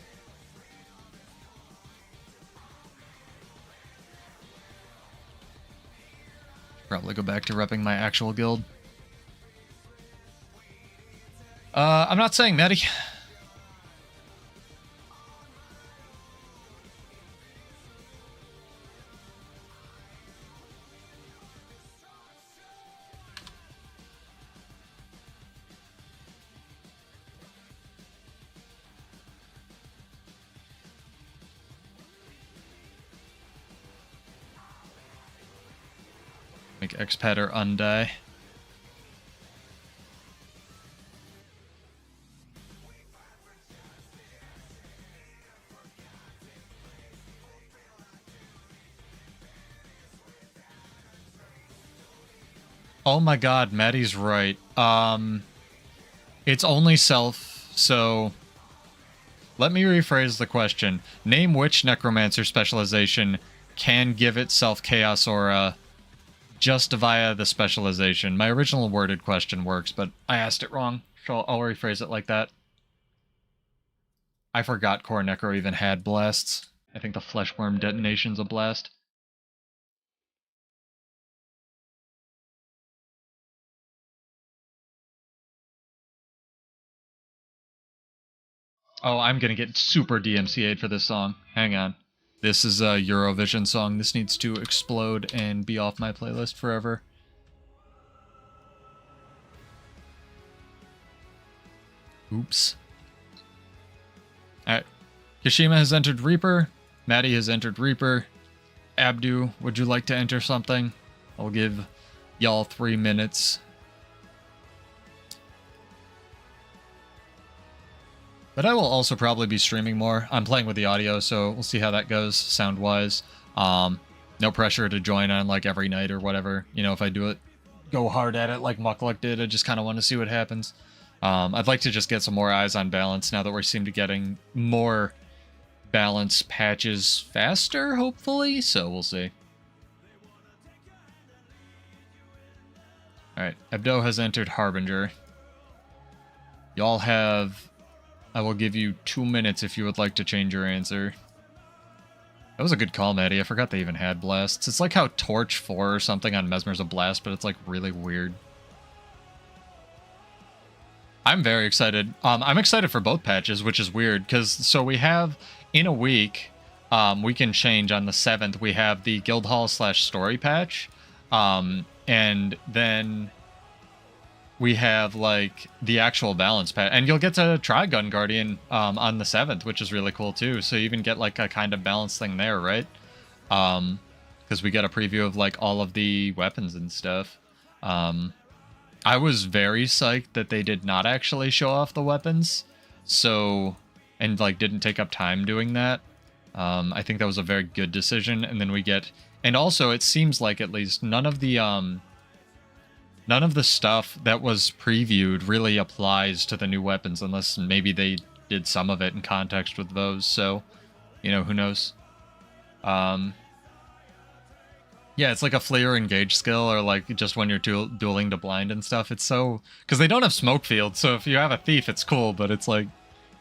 Probably go back to repping my actual guild. I'm not saying Medi. Make expat or undie. Oh my god, Maddie's right. It's only self, so... Let me rephrase the question. Name which Necromancer specialization can give itself Chaos Aura just via the specialization. My original worded question works, but I asked it wrong, so I'll rephrase it like that. I forgot Core Necro even had blasts. I think the Fleshworm detonation's a blast. Oh, I'm gonna get super DMCA'd for this song. Hang on. This is a Eurovision song. This needs to explode and be off my playlist forever. Oops. Alright. Kashima has entered Reaper. Maddie has entered Reaper. Abdu, would you like to enter something? I'll give y'all 3 minutes. But I will also probably be streaming more. I'm playing with the audio, so we'll see how that goes sound-wise. No pressure to join on like every night or whatever. You know, if I do it, go hard at it like Muckluck did. I just kind of want to see what happens. I'd like to just get some more eyes on balance now that we seem to getting more balance patches faster, hopefully. So we'll see. Alright, Abdo has entered Harbinger. Y'all have... I will give you 2 minutes if you would like to change your answer. That was a good call, Maddie. I forgot they even had blasts. It's like how Torch 4 or something on Mesmer's a blast, but it's like really weird. I'm very excited. I'm excited for both patches, which is weird, because so we have, in a week, we can change on the 7th, we have the Guildhall / story patch, and then we have like the actual balance patch, and you'll get to try Gun Guardian on the 7th, which is really cool too. So you even get like a kind of balance thing there, right? Because we get a preview of like all of the weapons and stuff. I was very psyched that they did not actually show off the weapons, so, and like didn't take up time doing that. I think that was a very good decision. And then we get, and also it seems like at least none of the stuff that was previewed really applies to the new weapons, unless maybe they did some of it in context with those. So, you know, who knows? Yeah, it's like a flee or engage skill, or like just when you're dueling to blind and stuff. It's so, because they don't have smoke fields, so if you have a thief, it's cool. But it's like,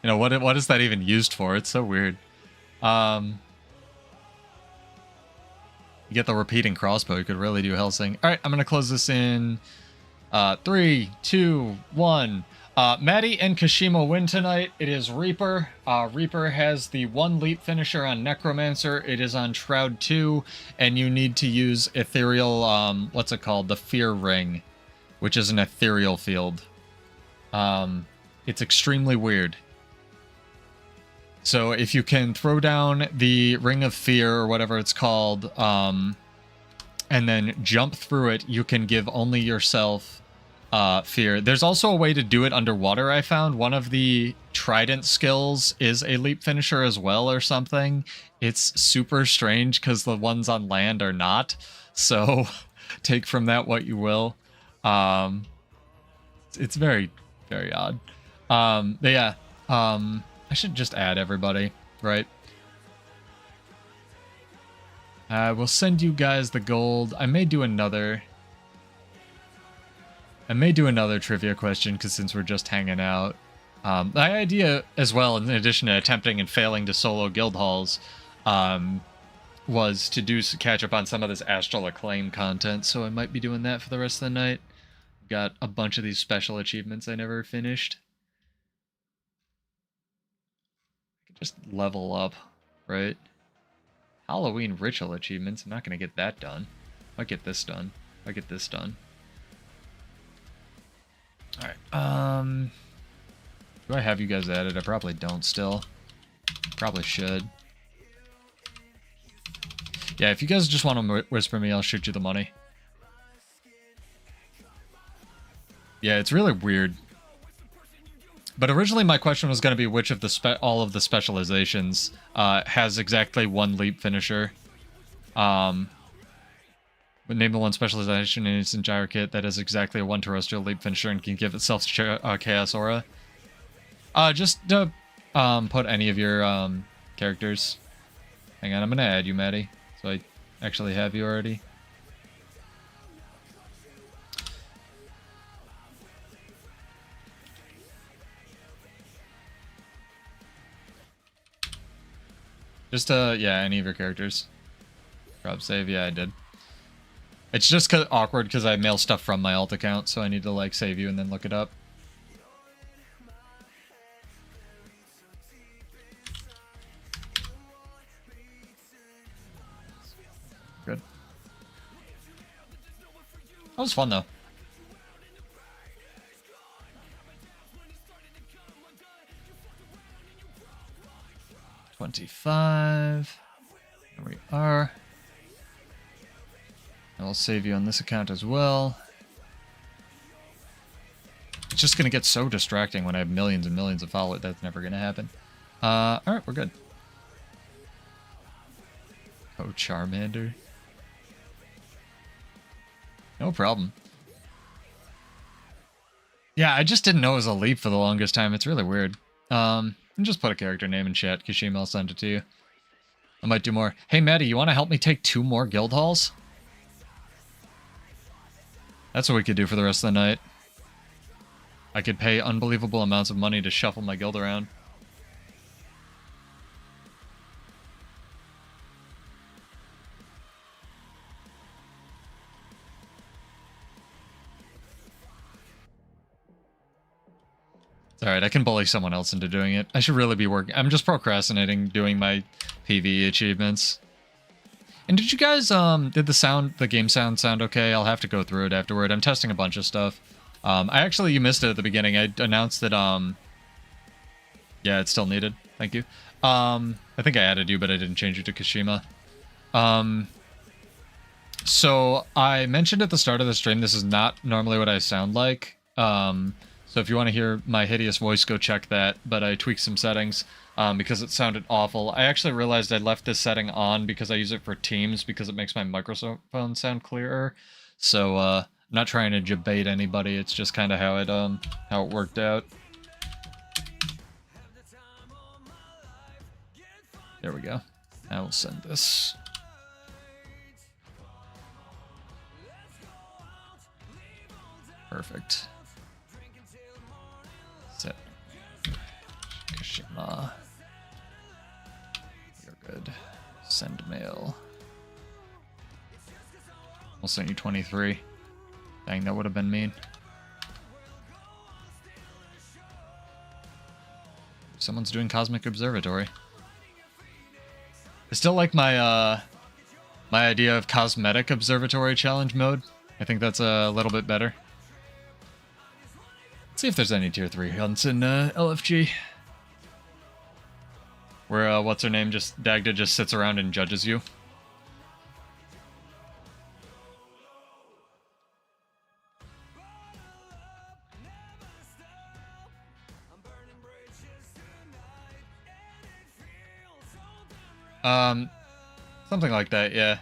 you know, what is that even used for? It's so weird. You get the repeating crossbow. You could really do Helsing. All right, I'm gonna close this in 3, 2, 1. Maddie and Kashima win tonight. It is Reaper. Reaper has the 1 leap finisher on Necromancer. It is on Shroud 2, and you need to use ethereal, what's it called? The Fear Ring, which is an ethereal field. It's extremely weird. So if you can throw down the Ring of Fear, or whatever it's called, and then jump through it, you can give only yourself fear. There's also a way to do it underwater, I found. One of the trident skills is a leap finisher as well, or something. It's super strange because the ones on land are not. So take from that what you will. It's very, very odd. But yeah, I should just add everybody, right? We'll send you guys the gold. I may do another trivia question, because since we're just hanging out. The idea as well, in addition to attempting and failing to solo guild halls, was to catch up on some of this Astral Acclaim content, so I might be doing that for the rest of the night. Got a bunch of these special achievements I never finished. I could just level up, right? Halloween ritual achievements. I'm not going to get that done. I'll get this done. I'll get this done. Alright, do I have you guys added? I probably don't still. Probably should. Yeah, if you guys just want to whisper me, I'll shoot you the money. Yeah, it's really weird. But originally my question was going to be which of the all of the specializations has exactly 1 leap finisher. Name the 1 specialization in its entire kit that has exactly a 1 terrestrial leap finisher and can give itself chaos aura. Just put any of your characters. Hang on, I'm gonna add you, Maddie. So I actually have you already. Just, yeah, any of your characters. Drop save, yeah, I did. It's just awkward because I mail stuff from my alt account, so I need to, like, save you and then look it up. Good. That was fun, though. $25. There we are. I'll save you on this account as well. It's just gonna get so distracting when I have millions and millions of followers. That's never gonna happen. Alright, we're good. Oh, Charmander. No problem. Yeah, I just didn't know it was a leap for the longest time. It's really weird. Just put a character name in chat. Kashima, I'll send it to you. I might do more. Hey, Maddie, you want to help me take 2 more guild halls? That's what we could do for the rest of the night. I could pay unbelievable amounts of money to shuffle my guild around. It's alright, I can bully someone else into doing it. I should really be working. I'm just procrastinating doing my PvE achievements. And did you guys, did the game sound okay? I'll have to go through it afterward. I'm testing a bunch of stuff. You missed it at the beginning. I announced that, yeah, it's still needed. Thank you. I think I added you, but I didn't change it to Kashima. So I mentioned at the start of the stream, this is not normally what I sound like. So if you want to hear my hideous voice, go check that. But I tweaked some settings because it sounded awful. I actually realized I left this setting on because I use it for Teams because it makes my microphone sound clearer. So I'm not trying to debate anybody. It's just kind of how it worked out. There we go. I will send this. Perfect. Set. Kashima. You're good. Send mail. I'll send you 23. Dang, that would have been mean. Someone's doing Cosmic Observatory. I still like my my idea of Cosmetic Observatory challenge mode. I think that's a little bit better. Let's see if there's any tier 3 hunts in LFG. Where, what's her name, Dagda just sits around and judges you. Something like that, yeah.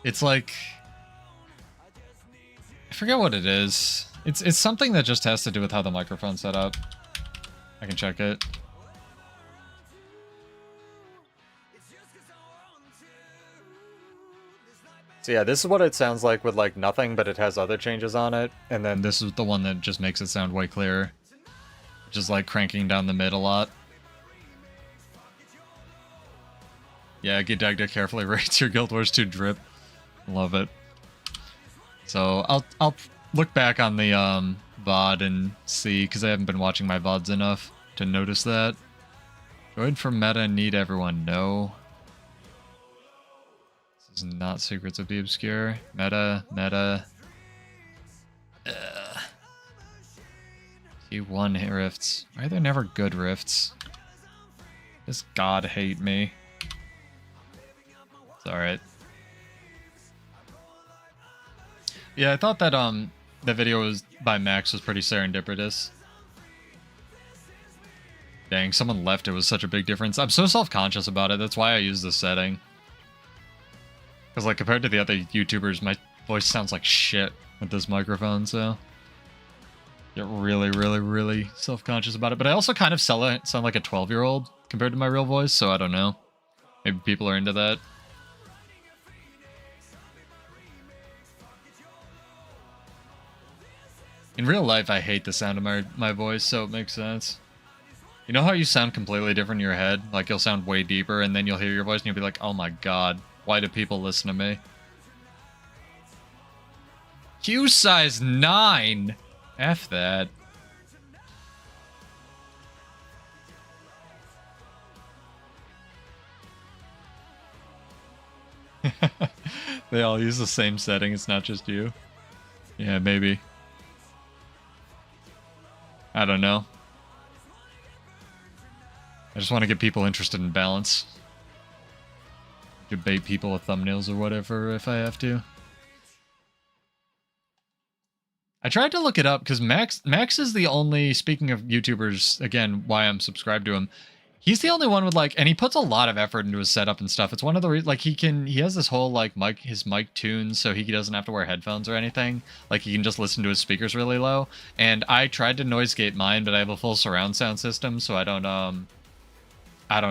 It's like... I forget what it is. It's something that just has to do with how the microphone's set up. I can check it. So yeah, this is what it sounds like with like nothing, but it has other changes on it. And then this is the one that just makes it sound way clearer. Just like cranking down the mid a lot. Yeah, Gidagda carefully rates your Guild Wars 2 drip. Love it. So I'll look back on the VOD and see, because I haven't been watching my VODs enough to notice that. Join for meta, need everyone know. This is not Secrets of the Obscure. Meta. T1 rifts. Why are there never good rifts? Does God hate me? It's alright. Yeah, I thought that the video was by Max was pretty serendipitous. Dang, someone left. It was such a big difference. I'm so self-conscious about it. That's why I use this setting. Because like compared to the other YouTubers, my voice sounds like shit with this microphone, so get really self-conscious about it. But I also kind of sound like a 12-year-old compared to my real voice, so I don't know. Maybe people are into that. In real life, I hate the sound of my voice, so it makes sense. You know how you sound completely different in your head? Like, you'll sound way deeper, and then you'll hear your voice, and you'll be like, oh my god, why do people listen to me? Q size 9? F that. They all use the same setting, it's not just you. Yeah, maybe. I don't know. I just want to get people interested in balance. Debate people with thumbnails or whatever if I have to. I tried to look it up because Max is the only, speaking of YouTubers, again, why I'm subscribed to him. He's the only one with like, and he puts a lot of effort into his setup and stuff. It's one of the like he has this whole like his mic tunes so he doesn't have to wear headphones or anything. Like he can just listen to his speakers really low. And I tried to noise gate mine, but I have a full surround sound system, so I don't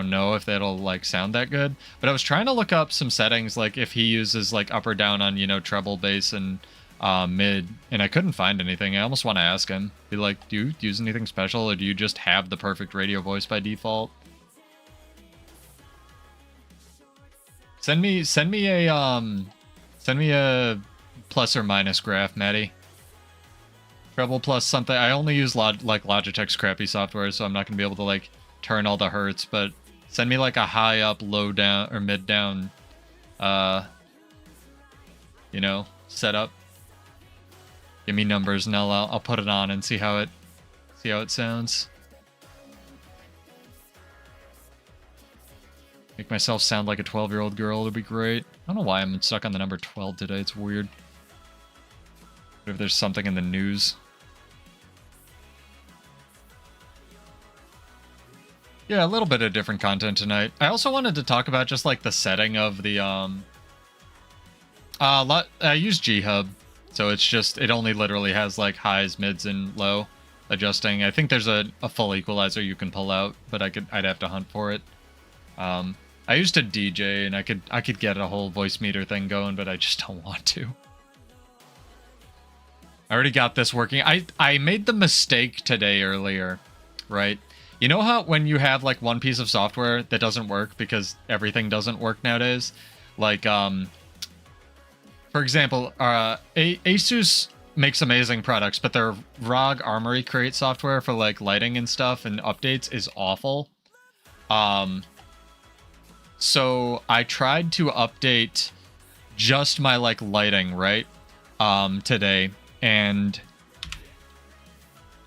know if that'll like sound that good. But I was trying to look up some settings, like if he uses like up or down on, you know, treble, bass, and mid, and I couldn't find anything. I almost want to ask him, be like, do you use anything special, or do you just have the perfect radio voice by default? Send me a plus or minus graph, Maddie. Treble plus something. I only use like Logitech's crappy software, so I'm not gonna be able to like turn all the hertz, but send me like a high up, low down, or mid down you know, setup. Give me numbers and I'll put it on and see how it sounds. Make myself sound like a 12-year-old girl would be great. I don't know why I'm stuck on the number 12 today. It's weird. What if there's something in the news? Yeah, a little bit of different content tonight. I also wanted to talk about just like the setting of the I use G-Hub, so it's just, it only literally has like highs, mids, and low adjusting. I think there's a full equalizer you can pull out, but I'd have to hunt for it. I used to DJ and I could get a whole voice meter thing going, but I just don't want to. I already got this working. I made the mistake today earlier, right? You know how when you have like one piece of software that doesn't work because everything doesn't work nowadays? Like, for example, Asus makes amazing products, but their ROG Armory Create software for like lighting and stuff and updates is awful. So I tried to update just my like lighting, right? Today, and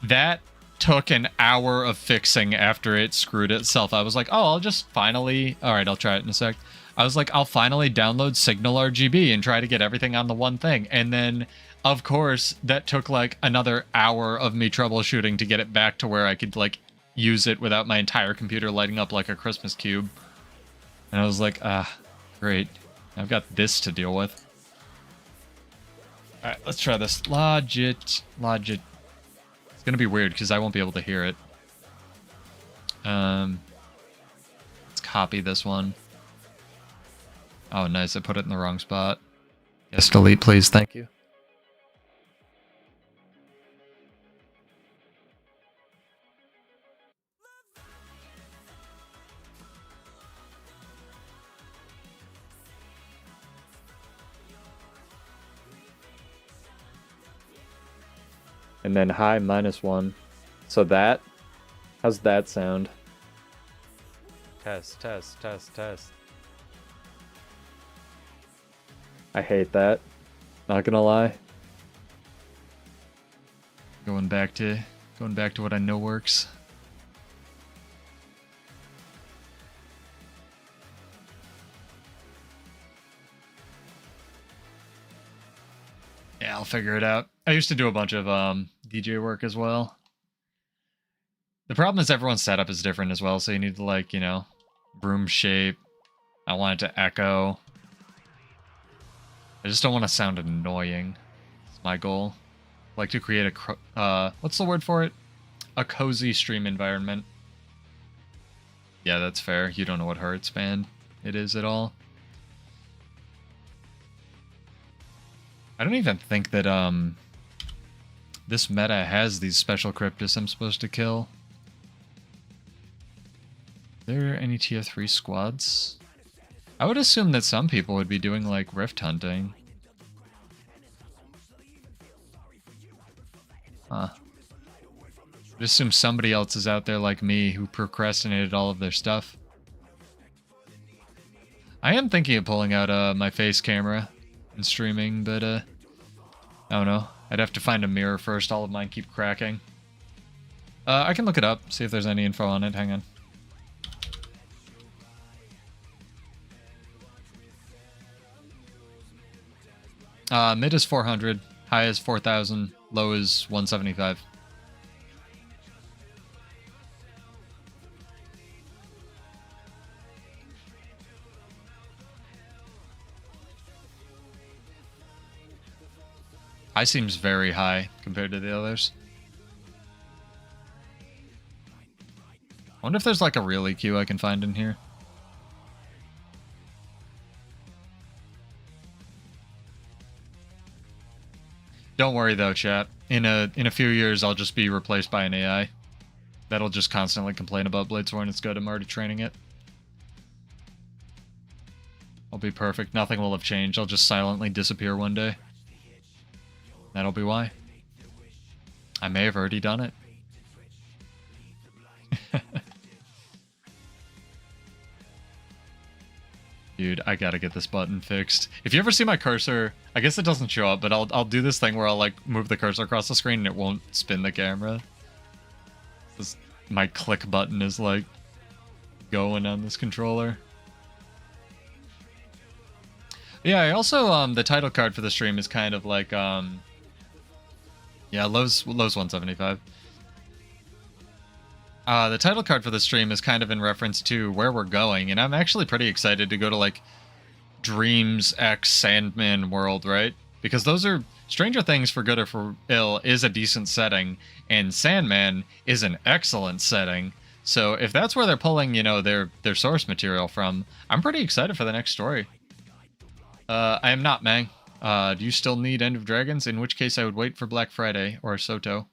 that took an hour of fixing after it screwed itself. I was like, oh, I'll just finally, all right, I'll try it in a sec. I was like, I'll finally download Signal RGB and try to get everything on the one thing. And then, of course, that took like another hour of me troubleshooting to get it back to where I could like use it without my entire computer lighting up like a Christmas cube. And I was like, great. I've got this to deal with. All right, let's try this. Logit. It's gonna be weird because I won't be able to hear it. Let's copy this one. Oh, nice. I put it in the wrong spot. Yes, delete, please. Thank you. And then high -1. So that, how's that sound? Test. I hate that. Not gonna lie. Going back to what I know works. Yeah, I'll figure it out. I used to do a bunch of DJ work as well. The problem is everyone's setup is different as well, so you need to like, you know, room shape. I want it to echo. I just don't want to sound annoying. It's my goal. I like to create a what's the word for it? A cozy stream environment. Yeah, that's fair. You don't know what hertz band it is at all. I don't even think that this meta has these special cryptids I'm supposed to kill. Are there any tier 3 squads? I would assume that some people would be doing like rift hunting. Huh. I'd assume somebody else is out there like me who procrastinated all of their stuff. I am thinking of pulling out my face camera and streaming, but I don't know. I'd have to find a mirror first. All of mine keep cracking. I can look it up, see if there's any info on it. Hang on. Mid is 400, high is 4,000, low is 175. High seems very high compared to the others. I wonder if there's like a real EQ I can find in here. Don't worry though, chat. In a few years, I'll just be replaced by an AI. That'll just constantly complain about Bladesworn. It's good. I'm already training it. I'll be perfect. Nothing will have changed. I'll just silently disappear one day. That'll be why. I may have already done it. Dude, I gotta get this button fixed. If you ever see my cursor, I guess it doesn't show up, but I'll do this thing where I'll like move the cursor across the screen and it won't spin the camera. My click button is like going on this controller. Yeah, I also the title card for the stream is kind of like yeah, low's 175. The title card for the stream is kind of in reference to where we're going, and I'm actually pretty excited to go to, like, Dreams X Sandman world, right? Because those are... Stranger Things, for good or for ill, is a decent setting, and Sandman is an excellent setting. So if that's where they're pulling, you know, their source material from, I'm pretty excited for the next story. I am not, Mang. Do you still need End of Dragons? In which case I would wait for Black Friday, or Soto.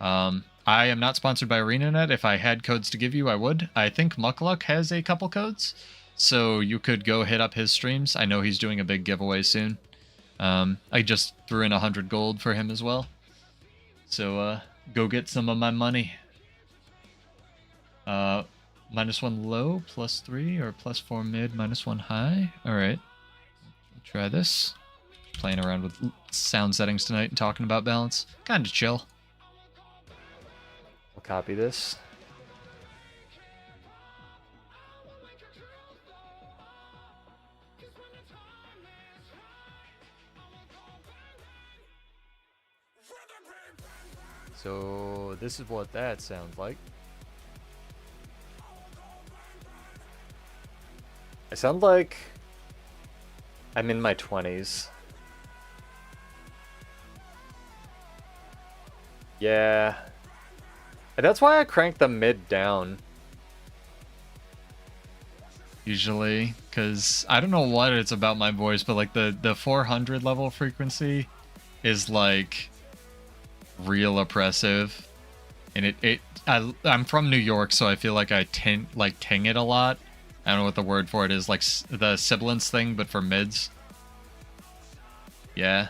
I am not sponsored by arenanet. If I had codes to give you, I would. I think Muckluck has a couple codes, so you could go hit up his streams. I know he's doing a big giveaway soon. I just threw in 100 gold for him as well. So go get some of my money. -1 low, +3, or +4 mid, -1 high. Alright. Try this. Playing around with sound settings tonight and talking about balance. Kinda chill. I'll copy this. So this is what that sounds like. I sound like I'm in my 20s. Yeah. And that's why I crank the mid down. Usually, because I don't know what it's about my voice, but like the 400 level frequency is like real oppressive. And I'm from New York, so I feel like I ting it a lot. I don't know what the word for it is, like the sibilance thing, but for mids. Yeah.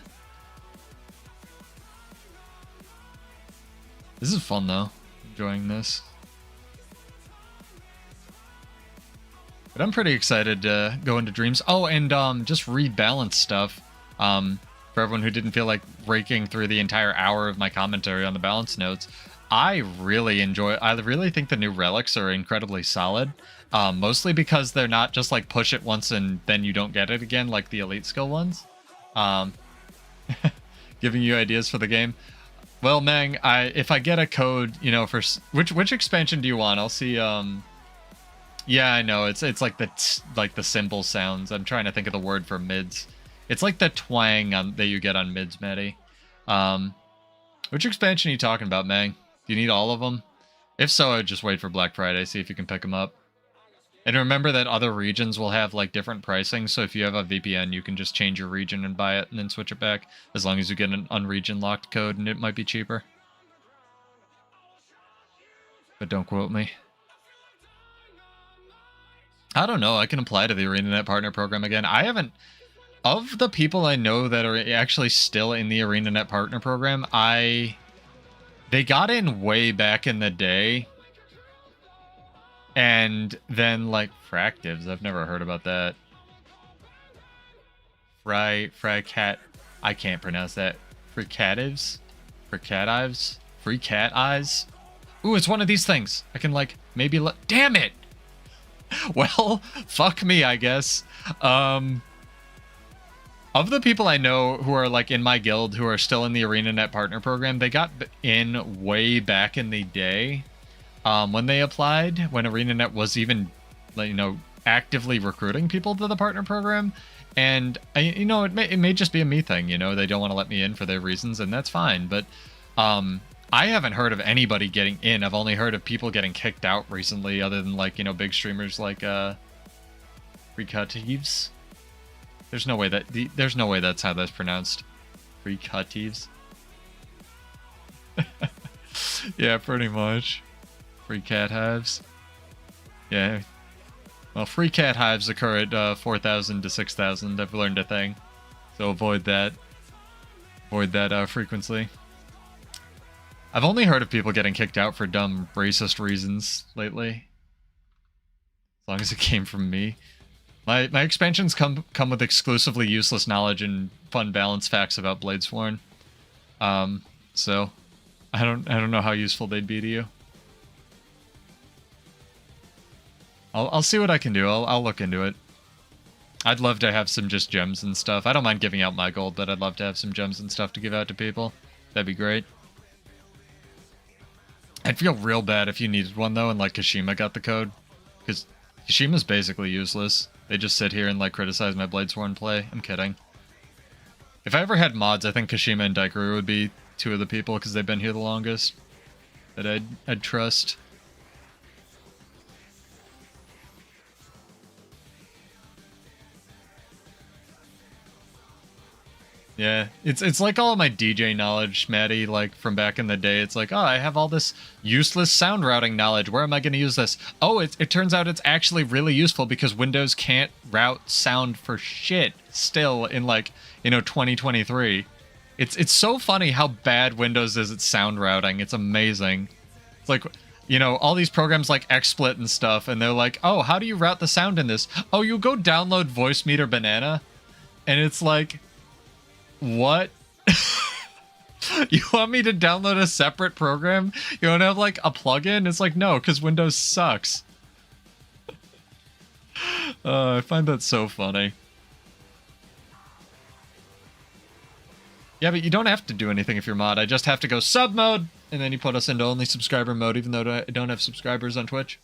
This is fun though. Enjoying this. But I'm pretty excited to go into Dreams. Oh, and just rebalance stuff. For everyone who didn't feel like raking through the entire hour of my commentary on the balance notes, I really think the new relics are incredibly solid. Mostly because they're not just like push it once and then you don't get it again like the elite skill ones. Giving you ideas for the game. Well, Mang, if I get a code, you know, for which expansion do you want? I'll see. Yeah, I know it's like the cymbal sounds. I'm trying to think of the word for mids. It's like the twang that you get on mids, Matty. Which expansion are you talking about, Mang? Do you need all of them? If so, I'd just wait for Black Friday, see if you can pick them up. And remember that other regions will have like different pricing, so if you have a VPN, you can just change your region and buy it and then switch it back, as long as you get an unregion locked code, and it might be cheaper. But don't quote me. I don't know. I can apply to the arenanet partner program again. I haven't... Of the people I know that are actually still in the arenanet partner program, they got in way back in the day. And then, like, fractives. I've never heard about that. Cat... I can't pronounce that. Fricatives? Fricatives? Free cat eyes? Ooh, it's one of these things. I can, like, maybe let... Damn it! Well, fuck me, I guess. Of the people I know who are, like, in my guild who are still in the arenanet partner program, they got in way back in the day. When they applied, when arenanet was even, you know, actively recruiting people to the partner program. And, you know, it may just be a me thing, you know, they don't want to let me in for their reasons, and that's fine. But I haven't heard of anybody getting in. I've only heard of people getting kicked out recently, other than, like, you know, big streamers like Fricatives. There's no way that's how that's pronounced. Fricatives. Yeah, pretty much. Free cat hives. Yeah. Well, free cat hives occur at 4,000 to 6,000. I've learned a thing. So avoid that. Avoid that frequency. I've only heard of people getting kicked out for dumb racist reasons lately. As long as it came from me. My expansions come with exclusively useless knowledge and fun balance facts about Bladesworn. So I don't know how useful they'd be to you. I'll see what I can do. I'll look into it. I'd love to have some just gems and stuff. I don't mind giving out my gold, but I'd love to have some gems and stuff to give out to people. That'd be great. I'd feel real bad if you needed one, though, and, like, Kashima got the code. Because Kashima's basically useless. They just sit here and, like, criticize my Bladesworn play. I'm kidding. If I ever had mods, I think Kashima and Daikaru would be two of the people, because they've been here the longest, that I'd trust. Yeah, it's like all of my DJ knowledge, Maddie, like from back in the day. It's like, oh, I have all this useless sound routing knowledge. Where am I going to use this? Oh, it turns out it's actually really useful because Windows can't route sound for shit still in, like, you know, 2023. It's so funny how bad Windows is at sound routing. It's amazing. It's like, you know, all these programs like XSplit and stuff, and they're like, oh, how do you route the sound in this? Oh, you go download Voice Meter Banana, and it's like, what? You want me to download a separate program? You want to have, like, a plugin? It's like, no, because Windows sucks. I find that so funny. Yeah, but you don't have to do anything if you're mod. I just have to go sub mode, and then you put us into only subscriber mode, even though I don't have subscribers on Twitch.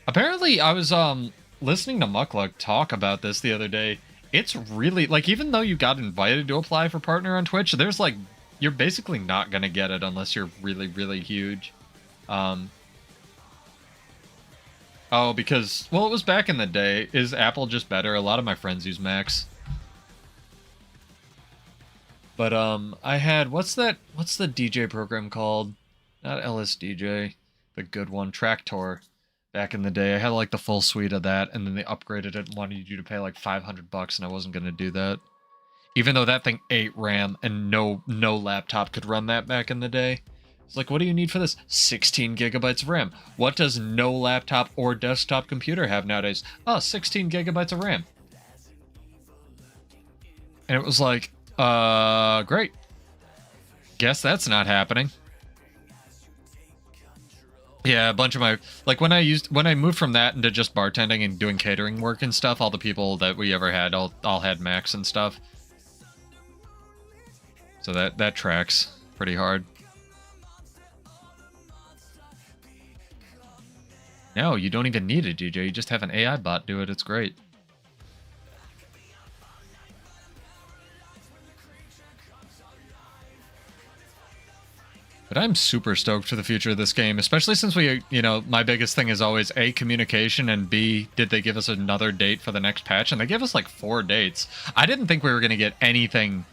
Apparently, I was listening to Mukluk talk about this the other day. It's really, like, even though you got invited to apply for partner on Twitch, there's, like, you're basically not going to get it unless you're really, really huge. Oh, because, well, it was back in the day. Is Apple just better? A lot of my friends use Macs. But, I had, what's the DJ program called? Not LSDJ, the good one, Traktor. Back in the day, I had, like, the full suite of that, and then they upgraded it and wanted you to pay, like, $500, and I wasn't going to do that. Even though that thing ate RAM, and no laptop could run that back in the day. It's like, what do you need for this? 16 gigabytes of RAM. What does no laptop or desktop computer have nowadays? Oh, 16 gigabytes of RAM. And it was like, great. Guess that's not happening. Yeah, a bunch of my, like, when I moved from that into just bartending and doing catering work and stuff, all the people that we ever had all had Macs and stuff. So that tracks pretty hard. No, you don't even need a DJ. You just have an AI bot do it. It's great. But I'm super stoked for the future of this game, especially since we, you know, my biggest thing is always A, communication, and B, did they give us another date for the next patch? And they gave us like 4 dates. I didn't think we were going to get anything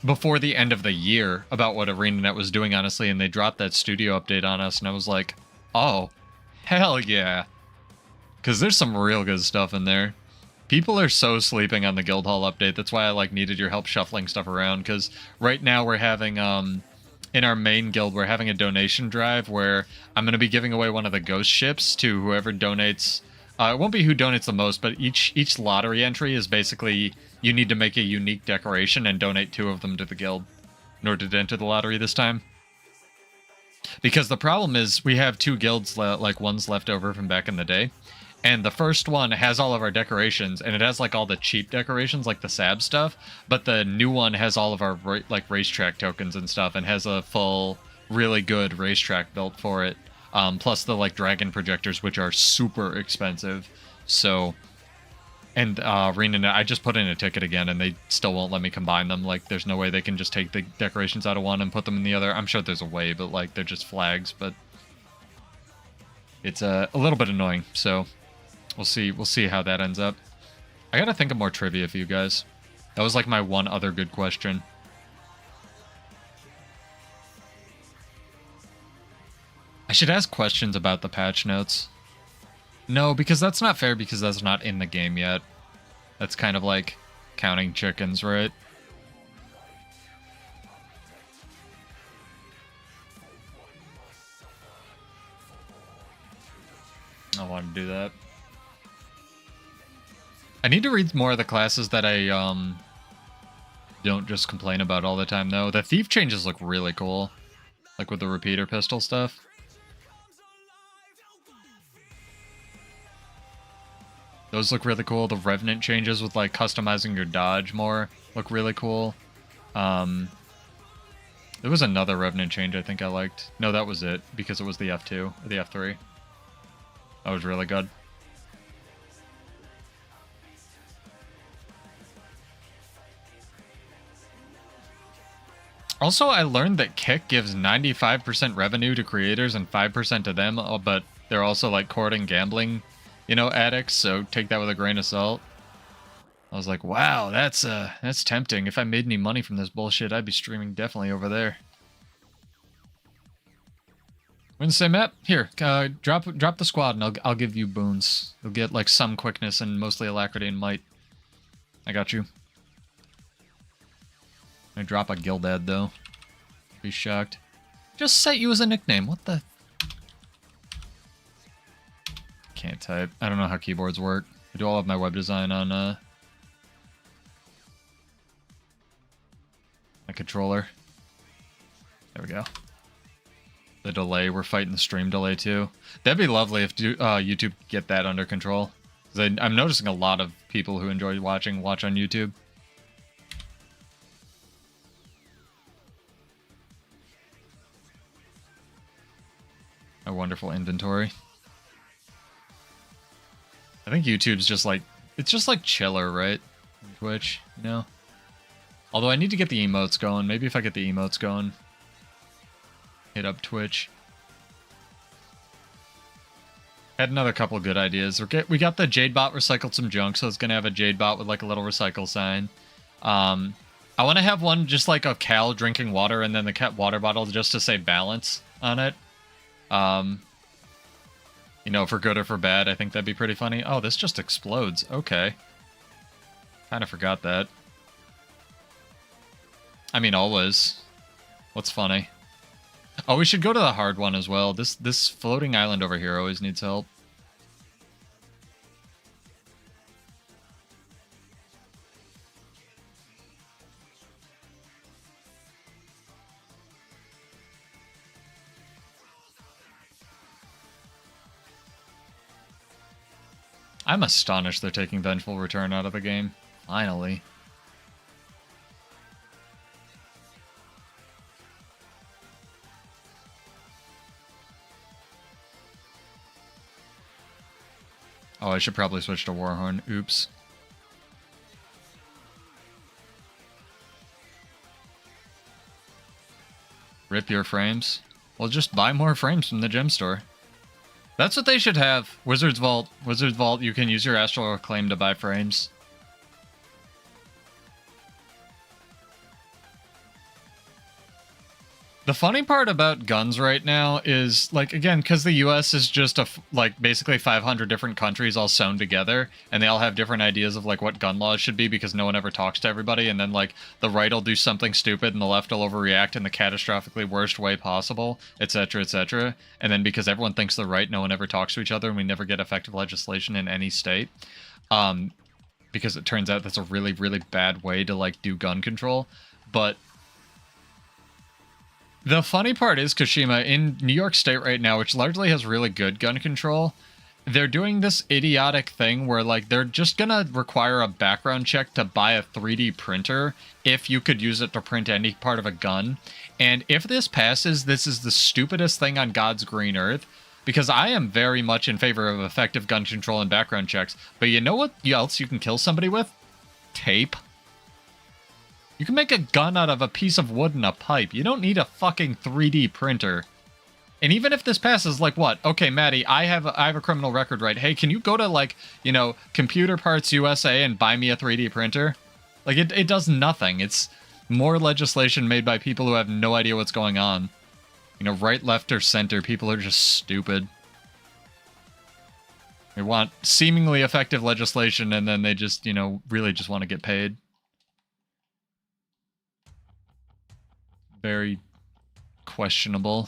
before the end of the year about what arenanet was doing, honestly, and they dropped that studio update on us, and I was like, oh, hell yeah. Because there's some real good stuff in there. People are so sleeping on the guild hall update. That's why I like needed your help shuffling stuff around. Because right now we're having in our main guild we're having a donation drive where I'm going to be giving away one of the ghost ships to whoever donates. It won't be who donates the most, but each lottery entry is basically you need to make a unique decoration and donate 2 of them to the guild in order to enter the lottery this time. Because the problem is we have 2 guilds like ones left over from back in the day. And the first one has all of our decorations, and it has like all the cheap decorations, like the SAB stuff. But the new one has all of our like racetrack tokens and stuff, and has a full, really good racetrack built for it. Plus the like dragon projectors, which are super expensive. So, and arenanet, I just put in a ticket again, and they still won't let me combine them. Like, there's no way they can just take the decorations out of one and put them in the other. I'm sure there's a way, but like they're just flags. But it's a little bit annoying. So. We'll see how that ends up. I gotta think of more trivia for you guys. That was like my one other good question. I should ask questions about the patch notes. No, because that's not fair because that's not in the game yet. That's kind of like counting chickens, right? I want to do that. I need to read more of the classes that I don't just complain about all the time, though. The thief changes look really cool. Like with the repeater pistol stuff. Those look really cool. The revenant changes with like customizing your dodge more look really cool. There was another revenant change I think I liked. No, that was it, because it was the F2 or the F3. That was really good. Also, I learned that Kick gives 95% revenue to creators and 5% to them, but they're also like courting gambling, you know, addicts, so take that with a grain of salt. I was like, wow, that's tempting. If I made any money from this bullshit, I'd be streaming definitely over there. We're in the same map? Here, drop the squad and I'll give you boons. You'll get like some quickness and mostly alacrity and might. I got you. I drop a guild ad though. Be shocked. Just set you as a nickname. What the? Can't type. I don't know how keyboards work. I do all of my web design on my controller. There we go. The delay. We're fighting the stream delay too. That'd be lovely if YouTube could get that under control. 'Cause I'm noticing a lot of people who enjoy watch on YouTube. A wonderful inventory. I think YouTube's just like, it's just like chiller, right? Twitch, you know? Although I need to get the emotes going. Maybe if I get the emotes going, hit up Twitch. Had another couple good ideas. We got the jade bot recycled some junk, so it's gonna have a jade bot with like a little recycle sign. I want to have one just like a cow drinking water and then the cat water bottle just to say balance on it. You know, for good or for bad, I think that'd be pretty funny. Oh, this just explodes. Okay. Kind of forgot that. I mean, always. What's funny? Oh, we should go to the hard one as well. This floating island over here always needs help. I'm astonished they're taking Vengeful Return out of the game. Finally. Oh, I should probably switch to Warhorn. Oops. Rip your frames? Well, just buy more frames from the gem store. That's what they should have. Wizard's Vault. Wizard's Vault, you can use your Astral Acclaim to buy frames. The funny part about guns right now is, like, again, because the U.S. is just basically 500 different countries all sewn together, and they all have different ideas of like what gun laws should be because no one ever talks to everybody, and then like the right will do something stupid and the left will overreact in the catastrophically worst way possible, etc., etc. And then because everyone thinks they're right, no one ever talks to each other, and we never get effective legislation in any state. Because it turns out that's a really, really bad way to like do gun control, but. The funny part is, Kashima, in New York State right now, which largely has really good gun control, they're doing this idiotic thing where, like, they're just gonna require a background check to buy a 3D printer if you could use it to print any part of a gun. And if this passes, this is the stupidest thing on God's green earth, because I am very much in favor of effective gun control and background checks. But you know what else you can kill somebody with? Tape. You can make a gun out of a piece of wood and a pipe. You don't need a fucking 3D printer. And even if this passes, like what? Okay, Maddie, I have a criminal record, right? Hey, can you go to, like, you know, Computer Parts USA and buy me a 3D printer? Like, it does nothing. It's more legislation made by people who have no idea what's going on. You know, right, left, or center, people are just stupid. They want seemingly effective legislation, and then they just, you know, really just want to get paid. Very questionable.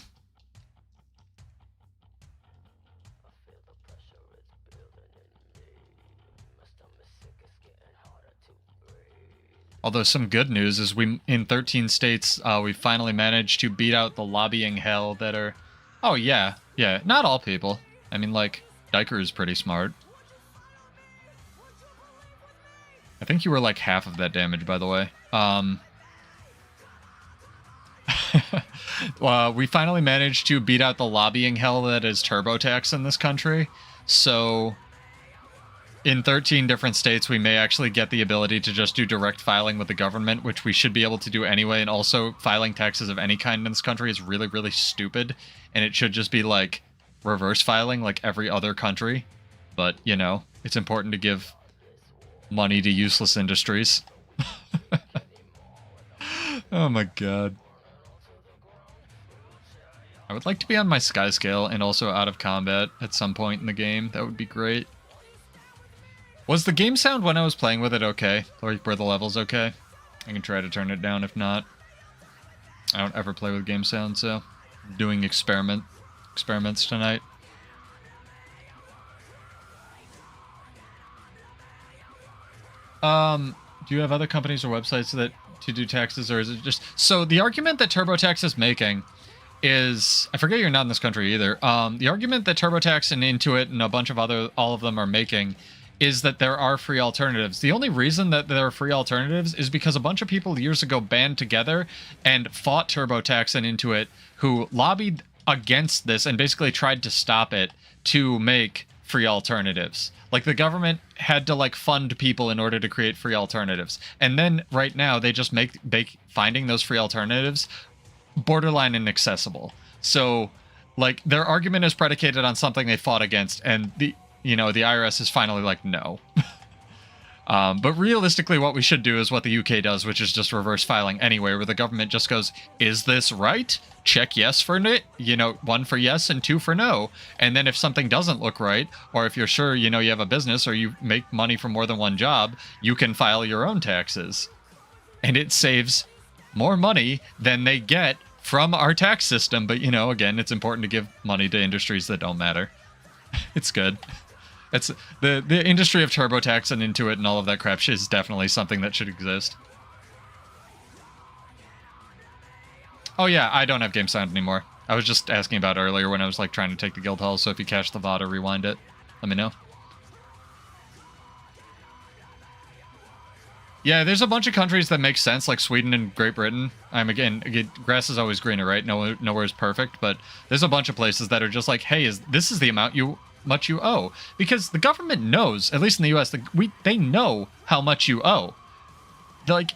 Although some good news is in 13 states, we finally managed to beat out the lobbying hell that are... Oh, yeah. Yeah, not all people. I mean, like, Diker is pretty smart. I think you were like half of that damage, by the way. We finally managed to beat out the lobbying hell that is TurboTax in this country. So in 13 different states, we may actually get the ability to just do direct filing with the government, which we should be able to do anyway. And also, filing taxes of any kind in this country is really, really stupid. And it should just be like reverse filing like every other country. But, you know, it's important to give money to useless industries. Oh my god. I would like to be on my sky scale and also out of combat at some point in the game. That would be great. Was the game sound when I was playing with it okay? Or were the levels okay? I can try to turn it down if not. I don't ever play with game sound, so I'm doing experiments tonight. Do you have other companies or websites that to do taxes, or is it just... So the argument that TurboTax is making is... I forget you're not in this country either. The argument that TurboTax and Intuit and a bunch of all of them are making is that there are free alternatives. The only reason that there are free alternatives is because a bunch of people years ago band together and fought TurboTax and Intuit, who lobbied against this and basically tried to stop it to make free alternatives. Like, the government had to, like, fund people in order to create free alternatives. And then, right now, they just make finding those free alternatives borderline inaccessible. So, like, their argument is predicated on something they fought against, and the IRS is finally like, no. But realistically, what we should do is what the UK does, which is just reverse filing anyway, where the government just goes, is this right? Check yes for no, 1 for yes and 2 for no. And then if something doesn't look right, or if you're sure, you have a business or you make money from more than one job, you can file your own taxes. And it saves more money than they get from our tax system. But, again, it's important to give money to industries that don't matter. It's good. It's the industry of TurboTax and Intuit and all of that crap is definitely something that should exist. Oh yeah, I don't have game sound anymore. I was just asking about earlier when I was like trying to take the guild hall, so if you cache the VOD or rewind it, let me know. Yeah, there's a bunch of countries that make sense, like Sweden and Great Britain. Again, grass is always greener, right? Nowhere is perfect, but there's a bunch of places that are just like, hey, this is the amount much you owe, because the government knows, at least in the US, they know how much you owe. Like,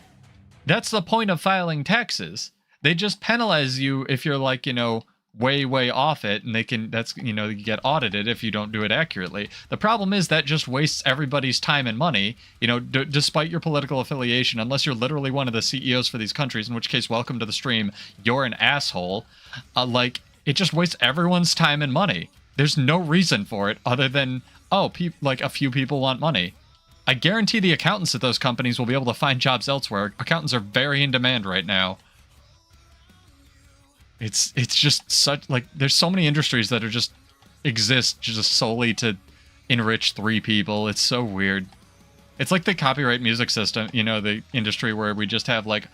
that's the point of filing taxes. They just penalize you if you're like, way off it, and they can, that's, you know, you get audited if you don't do it accurately. The problem is that just wastes everybody's time and money, you know, despite your political affiliation, unless you're literally one of the CEOs for these countries, in which case, welcome to the stream, you're an asshole. Like, it just wastes everyone's time and money. There's no reason for it other than, oh, like a few people want money. I guarantee the accountants at those companies will be able to find jobs elsewhere. Accountants are very in demand right now. It's just such, like, there's so many industries that are just exist just solely to enrich 3 people. It's so weird. It's like the copyright music system, you know, the industry where we just have like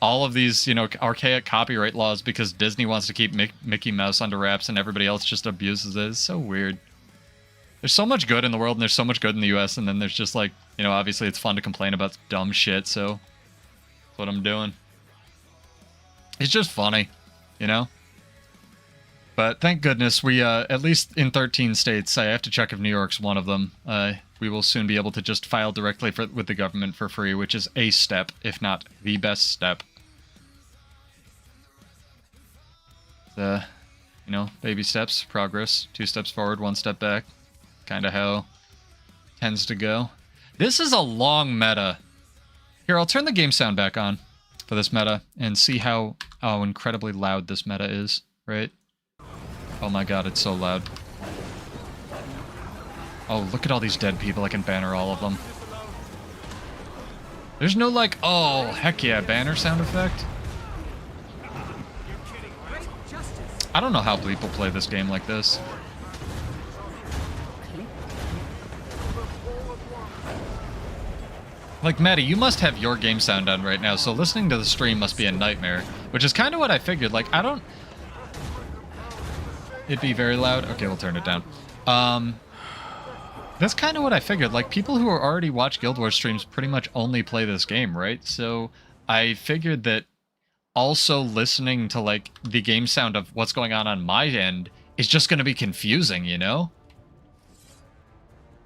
all of these, you know, archaic copyright laws because Disney wants to keep Mickey Mouse under wraps and everybody else just abuses it. It's so weird. There's so much good in the world and there's so much good in the US, and then there's just like, you know, obviously it's fun to complain about dumb shit, so that's what I'm doing. It's just funny. You know? But thank goodness we, at least in 13 states, I have to check if New York's one of them, we will soon be able to just file directly with the government for free, which is a step, if not the best step. You know, baby steps, progress, 2 steps forward, 1 step back. Kind of how it tends to go. This is a long meta. Here, I'll turn the game sound back on for this meta and see how incredibly loud this meta is, right? Oh my god, it's so loud. Oh, look at all these dead people. I can banner all of them. There's no like, oh, heck yeah, banner sound effect. I don't know how people play this game like this. Like, Maddie, you must have your game sound on right now, so listening to the stream must be a nightmare. Which is kind of what I figured. Like, I don't... It'd be very loud? Okay, we'll turn it down. That's kind of what I figured. Like, people who already watch Guild Wars streams pretty much only play this game, right? So I figured that also listening to, like, the game sound of what's going on my end is just going to be confusing, you know?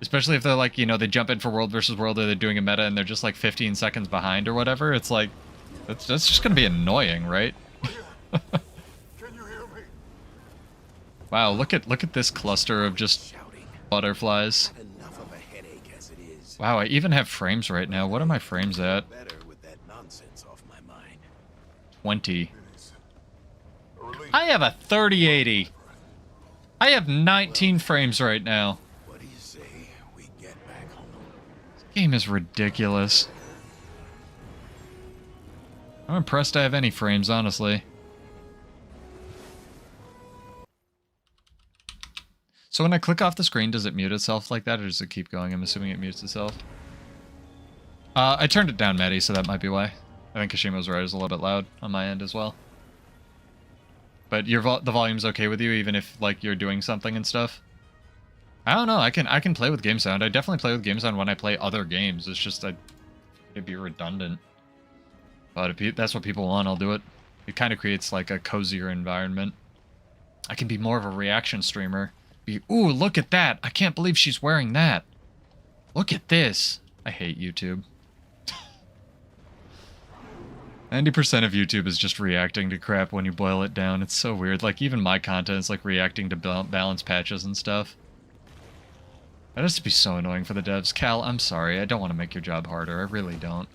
Especially if they're like, you know, they jump in for World versus World or they're doing a meta and they're just like 15 seconds behind or whatever. It's like, that's just going to be annoying, right? Can you hear me? Wow, look at this cluster of just butterflies. Enough of a headache as it is. Wow, I even have frames right now. What are my frames at? Better with that nonsense off my mind. 20. I have a 3080. I have 19 frames right now. What do you say we get back home? This game is ridiculous. I'm impressed I have any frames, honestly. So when I click off the screen, does it mute itself like that, or does it keep going? I'm assuming it mutes itself. I turned it down, Maddie, so that might be why. I think Kashima's right, is a little bit loud on my end as well. But the volume's okay with you, even if like you're doing something and stuff? I don't know, I can play with game sound. I definitely play with game sound when I play other games. It's just, it'd be redundant. But if that's what people want, I'll do it. It kind of creates like a cozier environment. I can be more of a reaction streamer. Ooh, look at that! I can't believe she's wearing that! Look at this! I hate YouTube. 90% of YouTube is just reacting to crap when you boil it down. It's so weird. Like, even my content is like reacting to balance patches and stuff. That has to be so annoying for the devs. Cal, I'm sorry. I don't want to make your job harder. I really don't.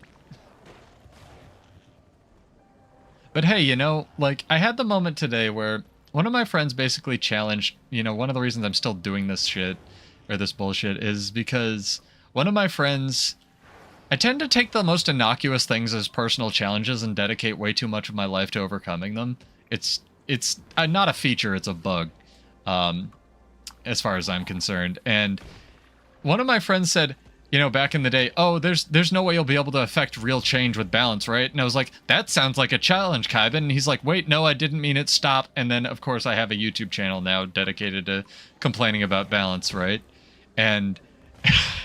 But hey, you know, like, I had the moment today where one of my friends basically challenged, you know, one of the reasons I'm still doing this shit, or this bullshit, is because one of my friends... I tend to take the most innocuous things as personal challenges and dedicate way too much of my life to overcoming them. It's not a feature, it's a bug, as far as I'm concerned. And one of my friends said, you know, back in the day, oh, there's no way you'll be able to affect real change with balance, right? And I was like, that sounds like a challenge, Kaiben. And he's like, wait, no, I didn't mean it, stop. And then, of course, I have a YouTube channel now dedicated to complaining about balance, right? And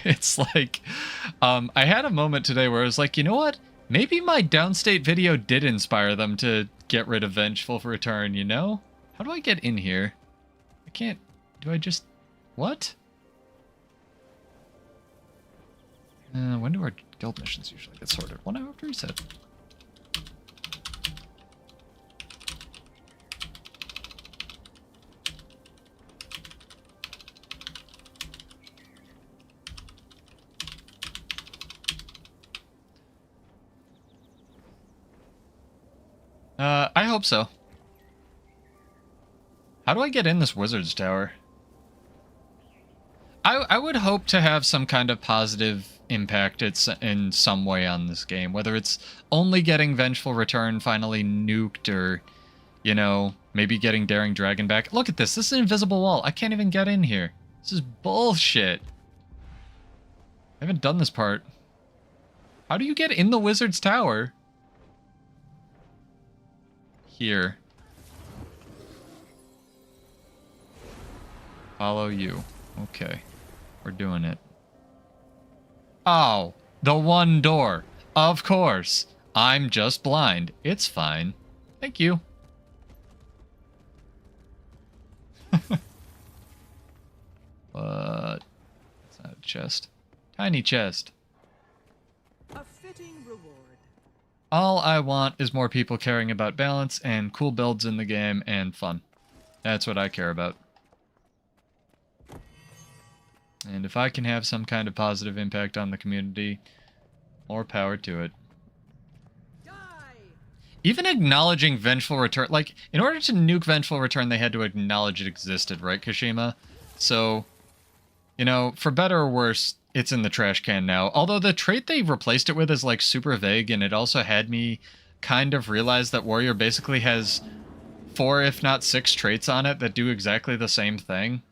it's like, I had a moment today where I was like, you know what? Maybe my downstate video did inspire them to get rid of Vengeful Return, you know? How do I get in here? I can't... Do I just... What? When do our guild missions usually get sorted? 1 hour after reset. I hope so. How do I get in this wizard's tower? I would hope to have some kind of positive impact in some way on this game, whether it's only getting Vengeful Return finally nuked or, you know, maybe getting Daring Dragon back. Look at this. This is an invisible wall. I can't even get in here. This is bullshit. I haven't done this part. How do you get in the wizard's tower? Here. Follow you. Okay. We're doing it. Oh, the one door. Of course. I'm just blind. It's fine. Thank you. What? It's not a chest. Tiny chest. A fitting reward. All I want is more people caring about balance and cool builds in the game and fun. That's what I care about. And if I can have some kind of positive impact on the community, more power to it. Die! Even acknowledging Vengeful Return, like, in order to nuke Vengeful Return, they had to acknowledge it existed, right, Kashima? So, you know, for better or worse, it's in the trash can now. Although the trait they replaced it with is, like, super vague, and it also had me kind of realize that Warrior basically has 4, if not 6 traits on it that do exactly the same thing.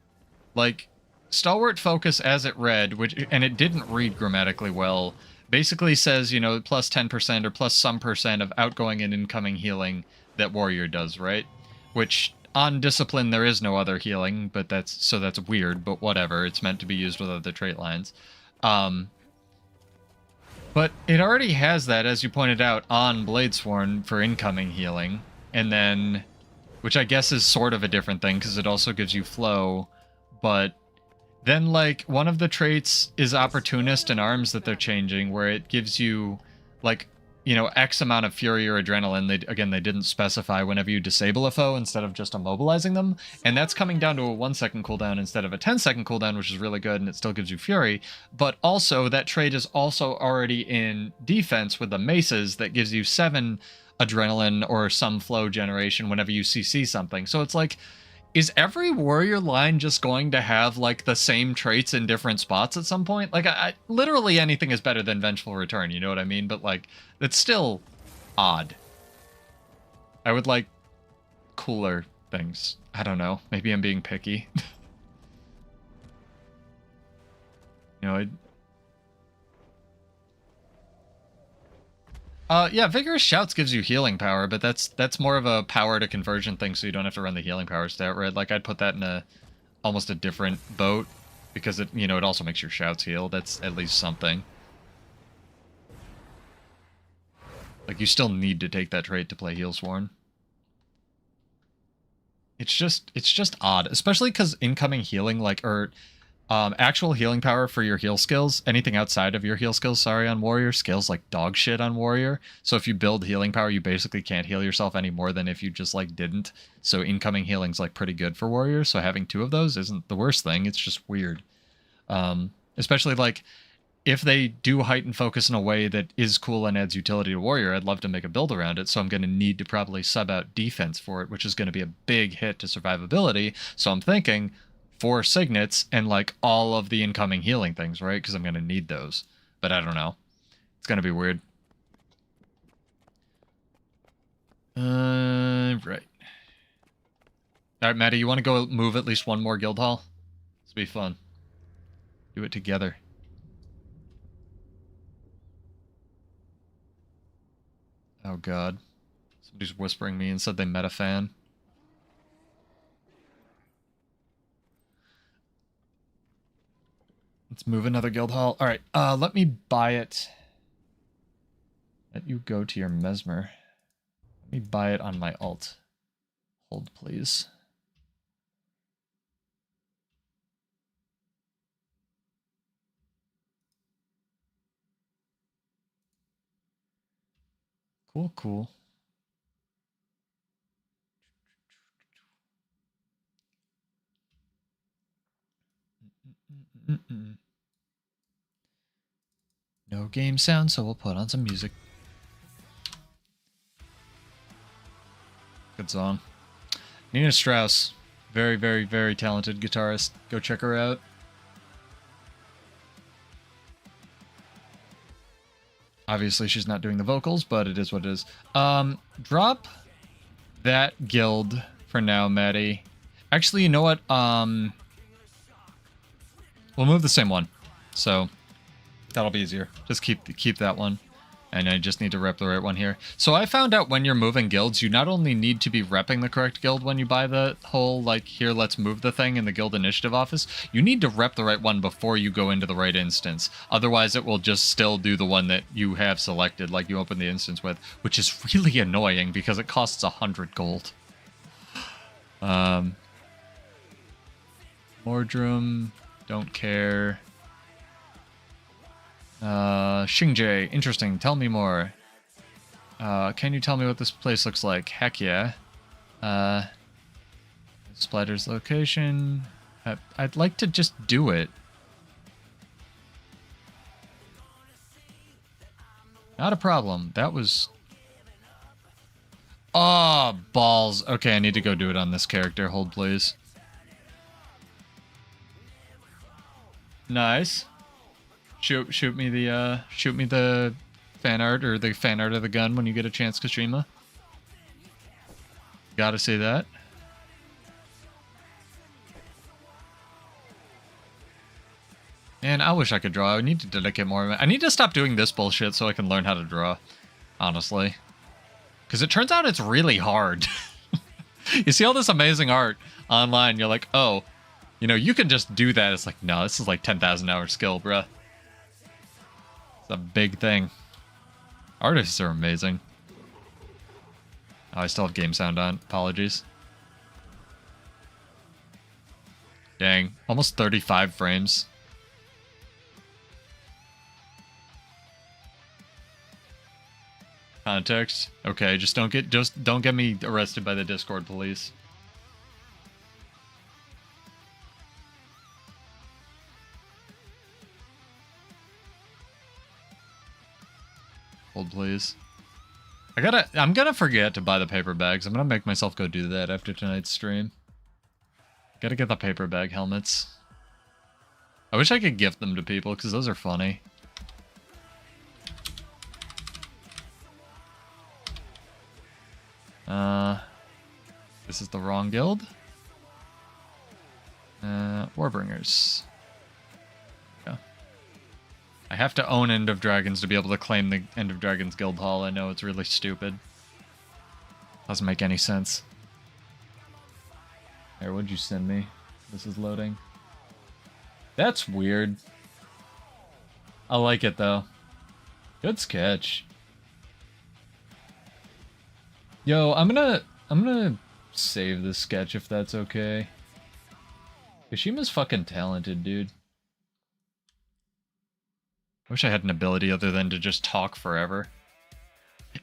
Like, Stalwart Focus, as it read, and it didn't read grammatically well, basically says, you know, plus 10% or plus some percent of outgoing and incoming healing that Warrior does, right? Which, on Discipline, there is no other healing, but that's weird, but whatever. It's meant to be used with other trait lines. But it already has that, as you pointed out, on Bladesworn for incoming healing, and then, which I guess is sort of a different thing, because it also gives you flow, but then, like, one of the traits is Opportunist and Arms that they're changing, where it gives you, like, you know, X amount of Fury or Adrenaline. They didn't specify whenever you disable a foe instead of just immobilizing them. And that's coming down to a 1-second cooldown instead of a 10-second cooldown, which is really good, and it still gives you Fury. But also, that trait is also already in Defense with the Maces that gives you 7 Adrenaline or some flow generation whenever you CC something. So it's like, is every Warrior line just going to have, like, the same traits in different spots at some point? Like, literally anything is better than Vengeful Return, you know what I mean? But, like, it's still odd. I would like cooler things. I don't know. Maybe I'm being picky. You know, yeah, Vigorous Shouts gives you healing power, but that's more of a power to conversion thing, so you don't have to run the healing power stat, right? Like, I'd put that in almost a different boat, because it, you know, it also makes your shouts heal. That's at least something. Like, you still need to take that trait to play Healsworn. It's just odd, especially because incoming healing, like, or actual healing power for your heal skills, anything outside of your heal skills, sorry, on Warrior, scales like dog shit on Warrior. So if you build healing power, you basically can't heal yourself any more than if you just, like, didn't. So incoming healing's, like, pretty good for Warrior, so having 2 of those isn't the worst thing, it's just weird. Especially, like, if they do heighten focus in a way that is cool and adds utility to Warrior, I'd love to make a build around it, so I'm going to need to probably sub out defense for it, which is going to be a big hit to survivability, so I'm thinking 4 signets and, like, all of the incoming healing things, right? Because I'm going to need those. But I don't know. It's going to be weird. Right. Alright, Maddie, you want to go move at least one more guild hall? This will be fun. Do it together. Oh god. Somebody's whispering me and said they met a fan. Let's move another guild hall. Alright, let me buy it. Let you go to your mesmer. Let me buy it on my alt. Hold, please. Cool, cool. No game sound, so we'll put on some music. Good song. Nina Strauss. Very, very, very talented guitarist. Go check her out. Obviously, she's not doing the vocals, but it is what it is. Drop that guild for now, Maddie. Actually, you know what? We'll move the same one. So that'll be easier. Just keep that one. And I just need to rep the right one here. So I found out when you're moving guilds, you not only need to be repping the correct guild when you buy the whole, like, here, let's move the thing in the guild initiative office. You need to rep the right one before you go into the right instance. Otherwise, it will just still do the one that you have selected, like you open the instance with, which is really annoying because it costs 100 gold. Mordrum, don't care. Shing, interesting. Tell me more. Can you tell me what this place looks like? Heck yeah. Splatter's location. I'd like to just do it. Not a problem. That was... Oh, balls. Okay, I need to go do it on this character. Hold, please. Nice. Shoot me the fan art, or the fan art of the gun when you get a chance, Kashima. Gotta see that. Man, I wish I could draw. I need to dedicate more. I need to stop doing this bullshit so I can learn how to draw, honestly. Because it turns out it's really hard. You see all this amazing art online, you're like, oh, you know, you can just do that. It's like, no, this is like 10,000 hour skill, bruh. A big thing. Artists are amazing. Oh, I still have game sound on. Apologies. Dang, almost 35 frames. Context. Okay, just don't get me arrested by the Discord police. Hold, please. I'm gonna forget to buy the paper bags. I'm gonna make myself go do that after tonight's stream. Gotta get the paper bag helmets. I wish I could gift them to people, because those are funny. This is the wrong guild. Warbringers. I have to own End of Dragons to be able to claim the End of Dragons Guild Hall. I know it's really stupid. Doesn't make any sense. Here, what'd you send me? This is loading. That's weird. I like it though. Good sketch. Yo, I'm gonna save this sketch if that's okay. Kashima's fucking talented, dude. I wish I had an ability other than to just talk forever.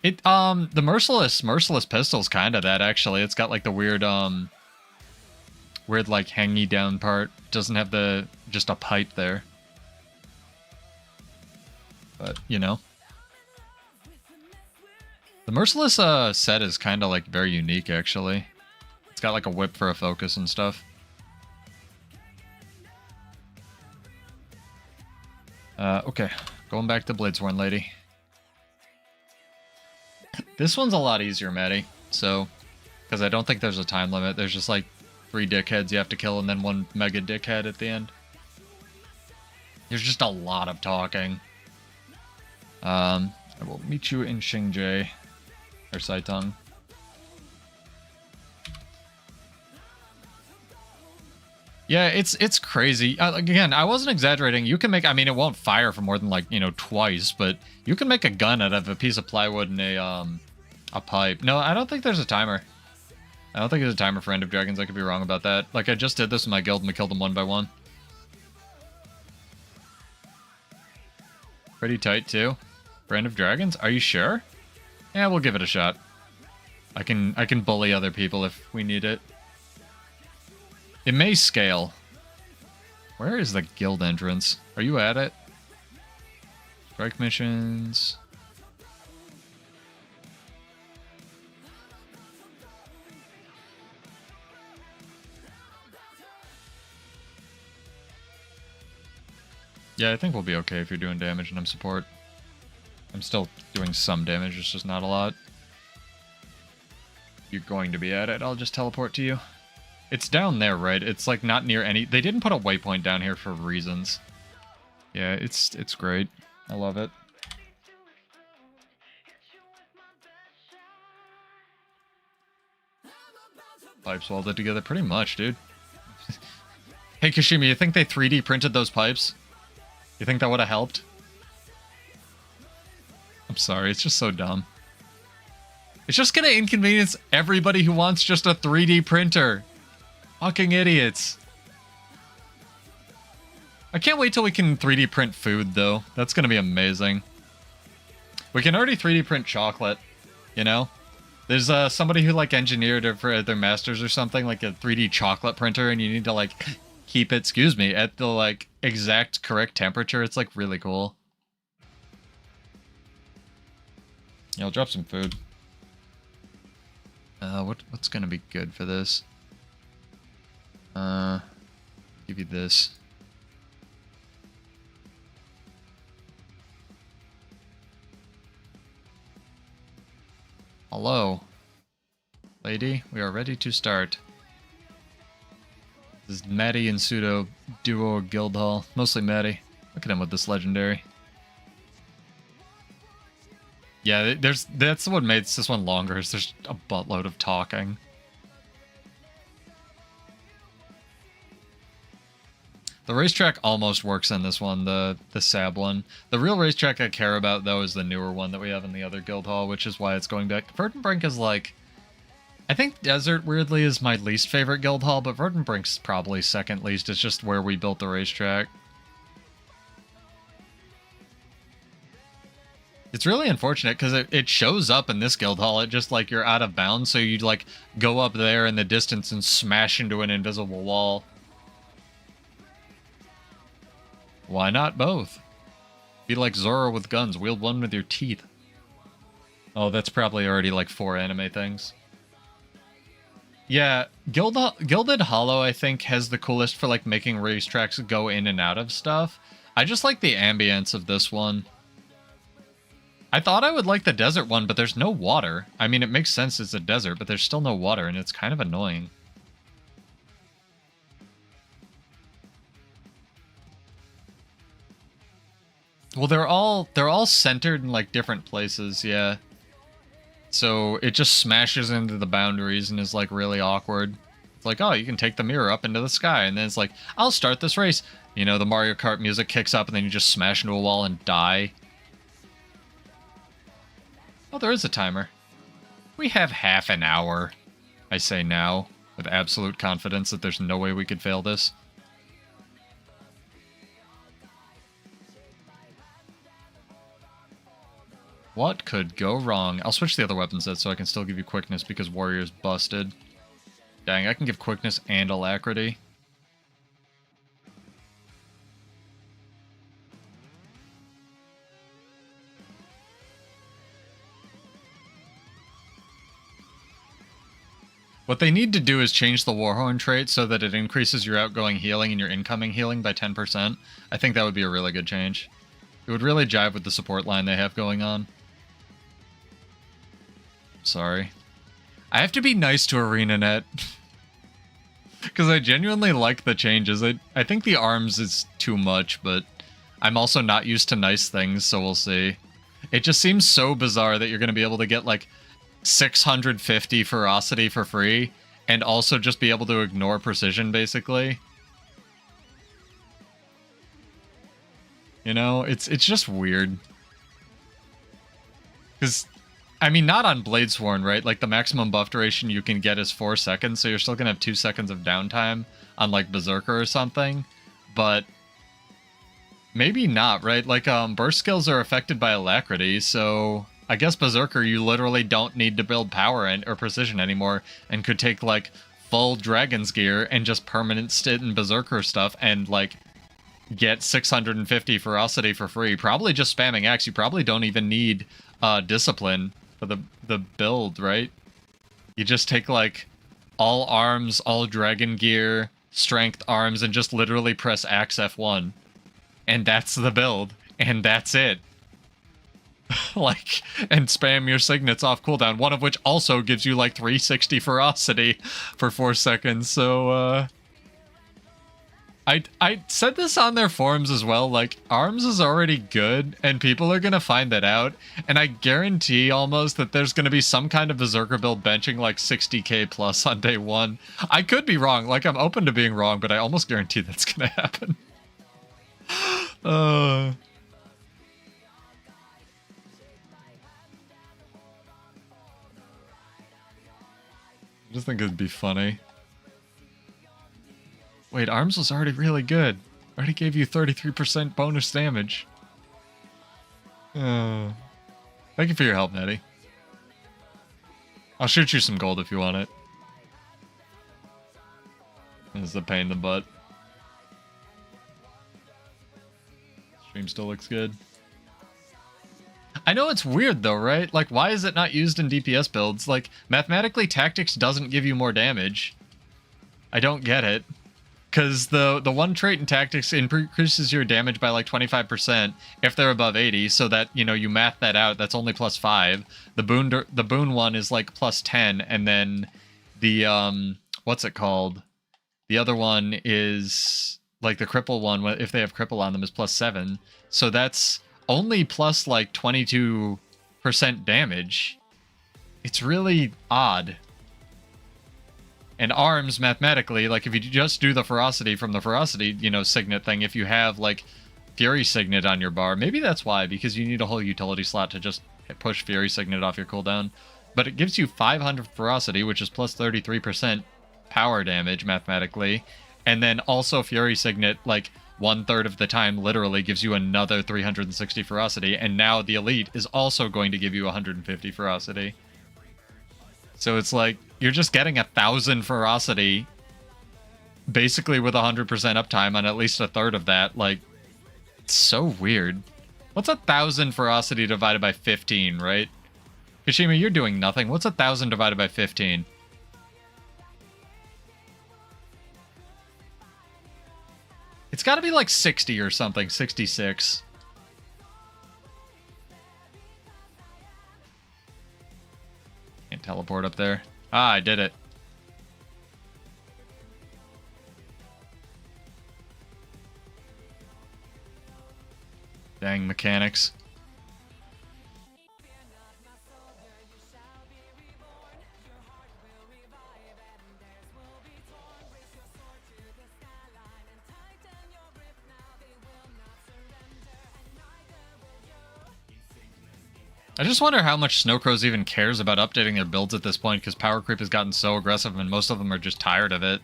The merciless pistol's kind of that, actually. It's got like the weird like hangy down part. Doesn't have just a pipe there. But, you know. The merciless set is kind of like very unique, actually. It's got like a whip for a focus and stuff. Okay, going back to Bladesworn Lady. This one's a lot easier, Maddie. So, because I don't think there's a time limit. There's just like 3 dickheads you have to kill and then 1 mega dickhead at the end. There's just a lot of talking. I will meet you in Xingje, or Saitong. Yeah, it's crazy. Again, I wasn't exaggerating. You can make, I mean, it won't fire for more than like, you know, twice, but you can make a gun out of a piece of plywood and a pipe. No, I don't think there's a timer. I don't think there's a timer for End of Dragons. I could be wrong about that. Like, I just did this in my guild and we killed them one by one. Pretty tight, too. For End of Dragons? Are you sure? Yeah, we'll give it a shot. I can bully other people if we need it. It may scale. Where is the guild entrance? Are you at it? Strike missions. Yeah, I think we'll be okay if you're doing damage and I'm support. I'm still doing some damage, it's just not a lot. You're going to be at it, I'll just teleport to you. It's down there, right? It's like not near any... They didn't put a waypoint down here for reasons. Yeah, it's great. I love it. Pipes welded together pretty much, dude. Hey, Kashimi, you think they 3D printed those pipes? You think that would have helped? I'm sorry, it's just so dumb. It's just gonna inconvenience everybody who wants just a 3D printer. Fucking idiots. I can't wait till we can 3D print food, though. That's gonna be amazing. We can already 3D print chocolate, you know? There's somebody who, like, engineered it for their masters or something, like a 3D chocolate printer, and you need to, like, keep it, excuse me, at the, like, exact correct temperature. It's, like, really cool. Yeah, I'll drop some food. What's gonna be good for this? Give you this. Hello. Lady, we are ready to start. This is Maddie and Pseudo duo guild hall. Mostly Maddie. Look at him with this legendary. Yeah, that's what makes this one longer, is there's a buttload of talking. The racetrack almost works in this one, the Sab one. The real racetrack I care about, though, is the newer one that we have in the other guild hall, which is why it's going back. Verdenbrink is like... I think Desert, weirdly, is my least favorite guild hall, but Verdenbrink's probably second least. It's just where we built the racetrack. It's really unfortunate, because it shows up in this guild hall. It just, like, you're out of bounds, so you'd, like, go up there in the distance and smash into an invisible wall. Why not both? Be like Zoro with guns, wield one with your teeth. Oh, that's probably already like 4 anime things. Yeah, Gilded Hollow, I think, has the coolest for like making racetracks go in and out of stuff. I just like the ambience of this one. I thought I would like the desert one, but there's no water. I mean, it makes sense it's a desert, but there's still no water, and it's kind of annoying. Well, they're all centered in like different places, yeah. So it just smashes into the boundaries and is like really awkward. It's like, oh, you can take the mirror up into the sky, and then it's like, I'll start this race. You know, the Mario Kart music kicks up, and then you just smash into a wall and die. Oh, there is a timer. We have half an hour, I say now, with absolute confidence that there's no way we could fail this. What could go wrong? I'll switch the other weapon set so I can still give you quickness because warrior's busted. Dang, I can give quickness and alacrity. What they need to do is change the Warhorn trait so that it increases your outgoing healing and your incoming healing by 10%. I think that would be a really good change. It would really jive with the support line they have going on. Sorry. I have to be nice to arenanet. Because I genuinely like the changes. I think the arms is too much, but I'm also not used to nice things, so we'll see. It just seems so bizarre that you're going to be able to get like 650 ferocity for free, and also just be able to ignore precision, basically. You know, it's just weird. Because... I mean, not on Bladesworn, right? Like, the maximum buff duration you can get is 4 seconds, so you're still gonna have 2 seconds of downtime on, like, Berserker or something. But maybe not, right? Like, burst skills are affected by alacrity, so I guess Berserker, you literally don't need to build power or precision anymore, and could take, like, full Dragon's Gear and just permanent stint in Berserker stuff and, like, get 650 ferocity for free. Probably just spamming X. You probably don't even need discipline for the build, right? You just take like all arms, all dragon gear, strength arms, and just literally press Axe F1. and that's the build, and that's it. Like, and spam your signets off cooldown, one of which also gives you like 360 ferocity for 4 seconds. So I said this on their forums as well, like, arms is already good, and people are gonna find that out, and I guarantee almost that there's gonna be some kind of berserker build benching like 60k plus on day 1. I could be wrong, like, I'm open to being wrong, but I almost guarantee that's gonna happen. I just think it'd be funny. Wait, arms was already really good. Already gave you 33% bonus damage. Thank you for your help, Nettie. I'll shoot you some gold if you want it. This is a pain in the butt. Stream still looks good. I know it's weird though, right? Like, why is it not used in DPS builds? Like, mathematically, tactics doesn't give you more damage. I don't get it. Because the one trait in tactics increases your damage by like 25% if they're above 80, so that, you know, you math that out, that's only plus 5. The boon one is like plus 10, and then the, what's it called? The other one is, like, the cripple one, if they have cripple on them, is plus 7. So that's only plus like 22% damage. It's really odd. And arms, mathematically, like, if you just do the ferocity from the ferocity, you know, signet thing, if you have, like, fury signet on your bar, maybe that's why, because you need a whole utility slot to just push fury signet off your cooldown. But it gives you 500 ferocity, which is plus 33% power damage, mathematically. And then also fury signet, like, 1/3 of the time, literally gives you another 360 ferocity. And now the elite is also going to give you 150 ferocity. So it's like, you're just getting 1,000 ferocity, basically with 100% uptime on at least 1/3 of that. Like, it's so weird. What's 1,000 ferocity divided by 15, right? Kashima, you're doing nothing. What's 1,000 divided by 15? It's got to be like 60 or something, 66. Can't teleport up there. Ah, I did it. Dang mechanics. I just wonder how much Snowcrows even cares about updating their builds at this point, because power creep has gotten so aggressive and most of them are just tired of it.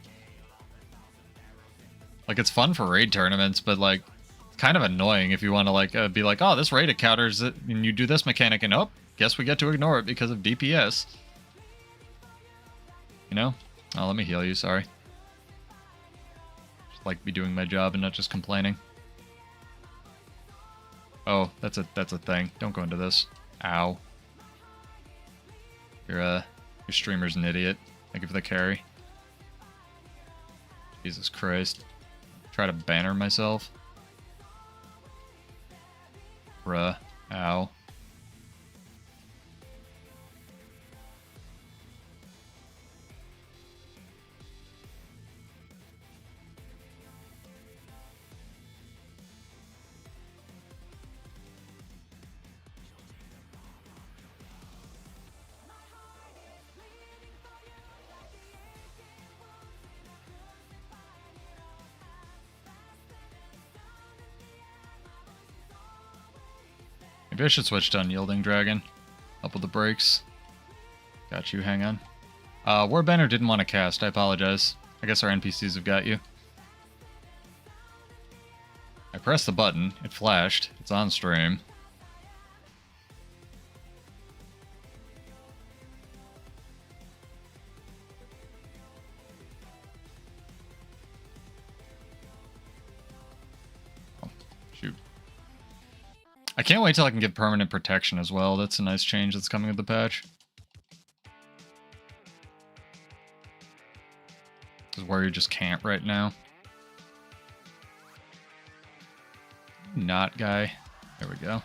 Like, it's fun for raid tournaments, but, like, it's kind of annoying if you want to, like, be like, oh, this raid counters it, and you do this mechanic, and oh, guess we get to ignore it because of DPS. You know? Oh, let me heal you, sorry. Just like be doing my job and not just complaining. Oh, that's a thing. Don't go into this. Ow. Your streamer's an idiot. Thank you for the carry. Jesus Christ. Try to banner myself. Bruh. Ow. Maybe I should switch to Unyielding Dragon. Up with the brakes. Got you, hang on. Warbanner didn't want to cast, I apologize. I guess our NPCs have got you. I pressed the button, it flashed, it's on stream. Oh, shoot. I can't wait till I can get permanent protection as well. That's a nice change that's coming with the patch. This is where you just can't right now. not guy. There we go.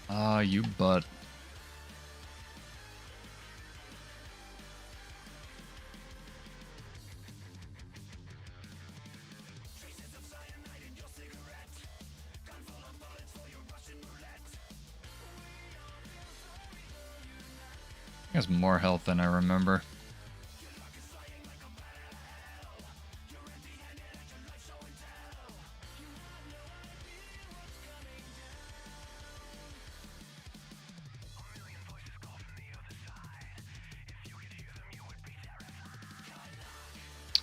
Ah, you butt. He has more health than I remember.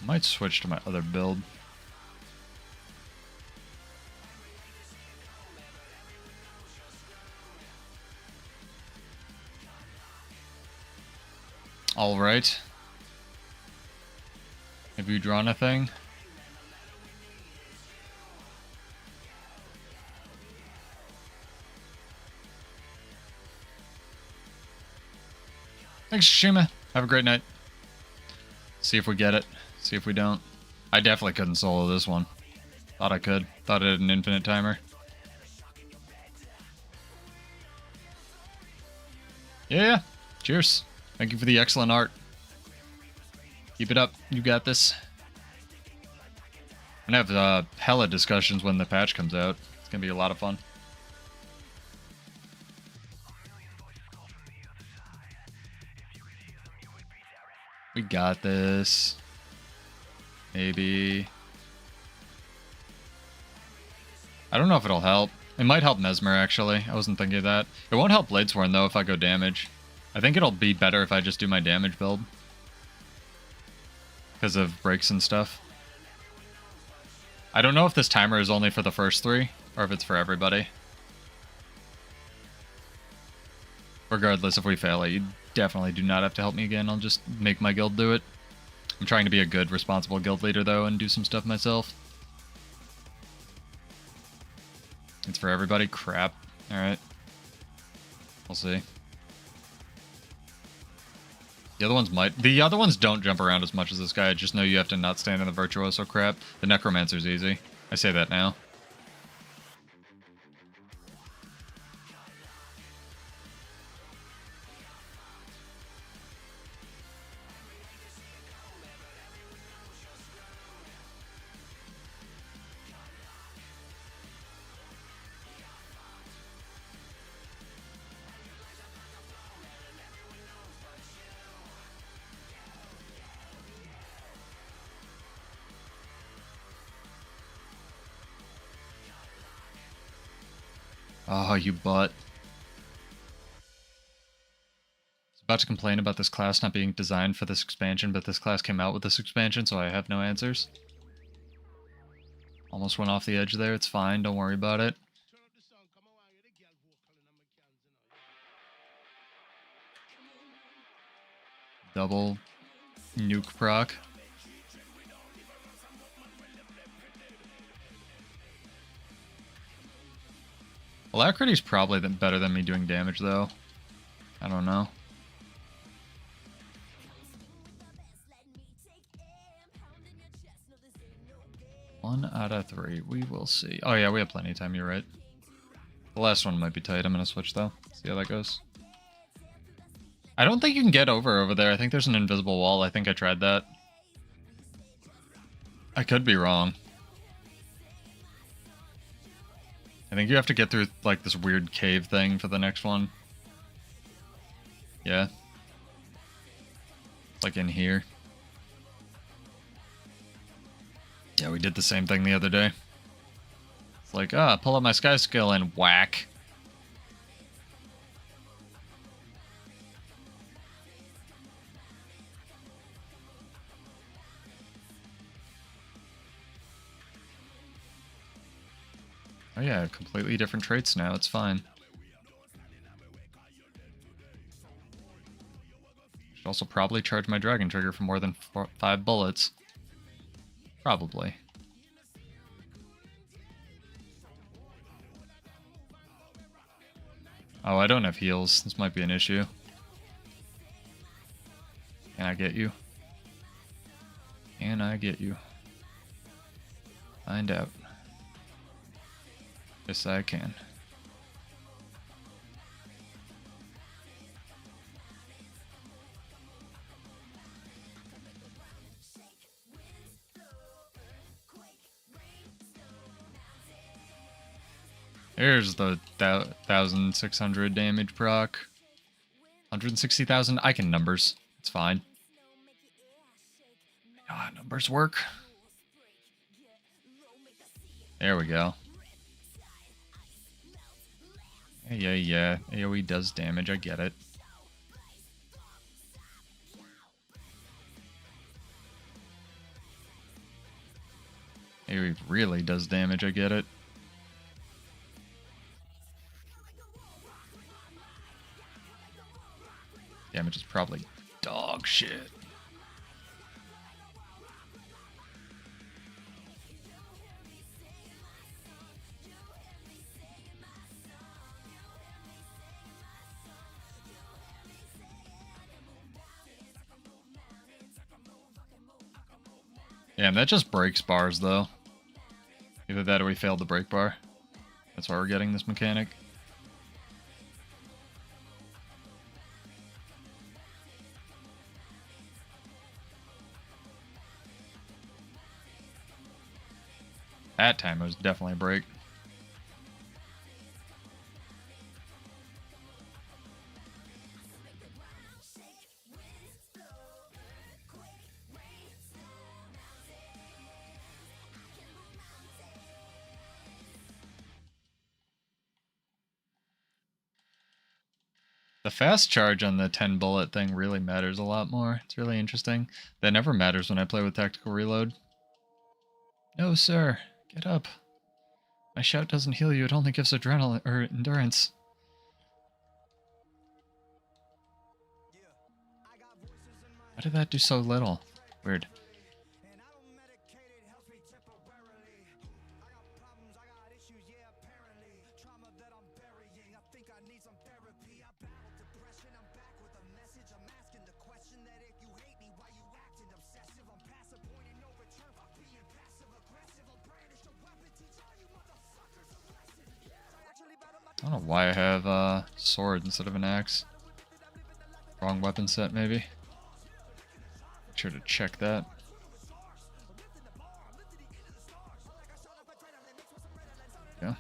I might switch to my other build. All right. Have you drawn a thing? Thanks, Shima. Have a great night. See if we get it. See if we don't. I definitely couldn't solo this one. Thought I could. Thought it had an infinite timer. Yeah. Cheers. Thank you for the excellent art. Keep it up. You got this. I'm gonna have hella discussions when the patch comes out. It's gonna be a lot of fun. We got this. Maybe. I don't know if it'll help. It might help Mesmer, actually. I wasn't thinking of that. It won't help Bladesworn, though, if I go damage. I think it'll be better if I just do my damage build. Because of breaks and stuff. I don't know if this timer is only for the first 3, or if it's for everybody. Regardless, if we fail it, you definitely do not have to help me again. I'll just make my guild do it. I'm trying to be a good, responsible guild leader, though, and do some stuff myself. It's for everybody? Crap. Alright. We'll see. The other ones might. The other ones don't jump around as much as this guy. I just know you have to not stand in the virtuoso crap. The necromancer's easy. I say that now. Oh, you butt. I was about to complain about this class not being designed for this expansion, but this class came out with this expansion, so I have no answers. Almost went off the edge there. It's fine. Don't worry about it. Double nuke proc. Alacrity's probably better than me doing damage, though. I don't know. One out of 3. We will see. Oh, yeah, we have plenty of time. You're right. The last one might be tight. I'm going to switch, though. See how that goes. I don't think you can get over there. I think there's an invisible wall. I think I tried that. I could be wrong. I think you have to get through, like, this weird cave thing for the next one. Yeah. Like in here. Yeah, we did the same thing the other day. It's like, pull up my sky skill and whack. Oh yeah, completely different traits now, it's fine. Should also probably charge my dragon trigger for more than 5 bullets. Probably. Oh, I don't have heals. This might be an issue. Can I get you? Can I get you? Find out. Yes, I can. There's the 1,600 damage proc. 160,000. I can numbers. It's fine. Ah, numbers work. There we go. Yeah. AoE does damage. I get it. AoE really does damage. I get it. Damage is probably dog shit. Damn, that just breaks bars, though. Either that or we failed the break bar. That's why we're getting this mechanic. That time it was definitely a break. The fast charge on the 10 bullet thing really matters a lot more. It's really interesting. That never matters when I play with tactical reload. No, sir. Get up. My shout doesn't heal you, it only gives adrenaline or endurance. Why did that do so little? Weird. I don't know why I have a sword instead of an axe. Wrong weapon set, maybe. Make sure to check that. Yeah.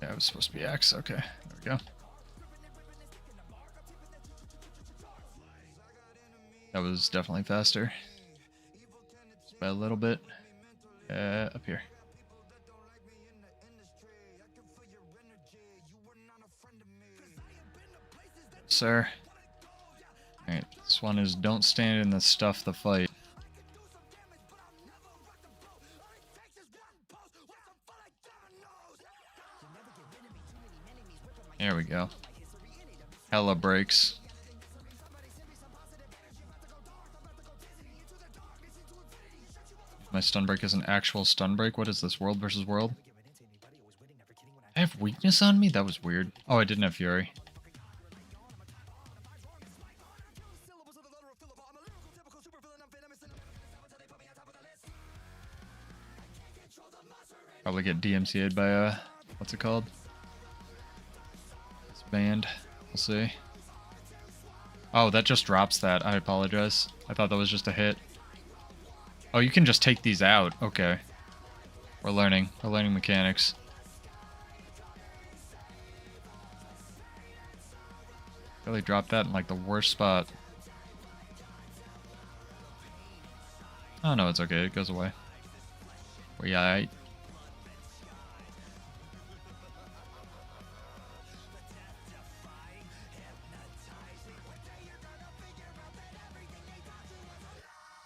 Yeah, it was supposed to be axe. Okay, there we go. That was definitely faster. Just by a little bit. Up here. Sir. Alright, this one is don't stand in the stuff the fight. There we go. Hella breaks. My stun break is an actual stun break? What is this, world versus world? I have weakness on me? That was weird. Oh, I didn't have fury. Probably get DMCA'd by what's it called? It's banned. We'll see. Oh, that just drops that. I apologize. I thought that was just a hit. Oh, you can just take these out. Okay. We're learning. We're learning mechanics. Really dropped that in like the worst spot. Oh no, it's okay. It goes away. We aight.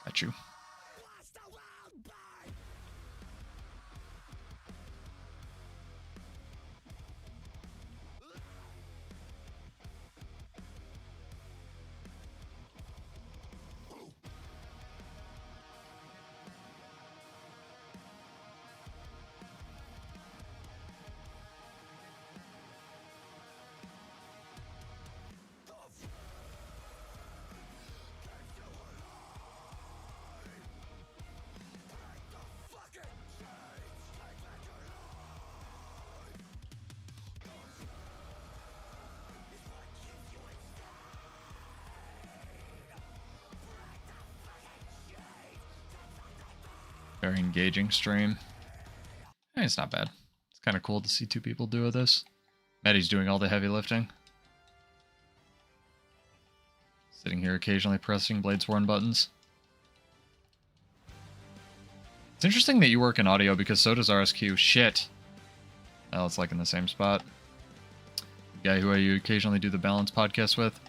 Got you. Very engaging stream. It's not bad. It's kind of cool to see two people do this. Maddie's doing all the heavy lifting. Sitting here occasionally pressing Bladesworn buttons. It's interesting that you work in audio because so does RSQ. Shit. Well, it's like in the same spot. The guy who you occasionally do the balance podcast with.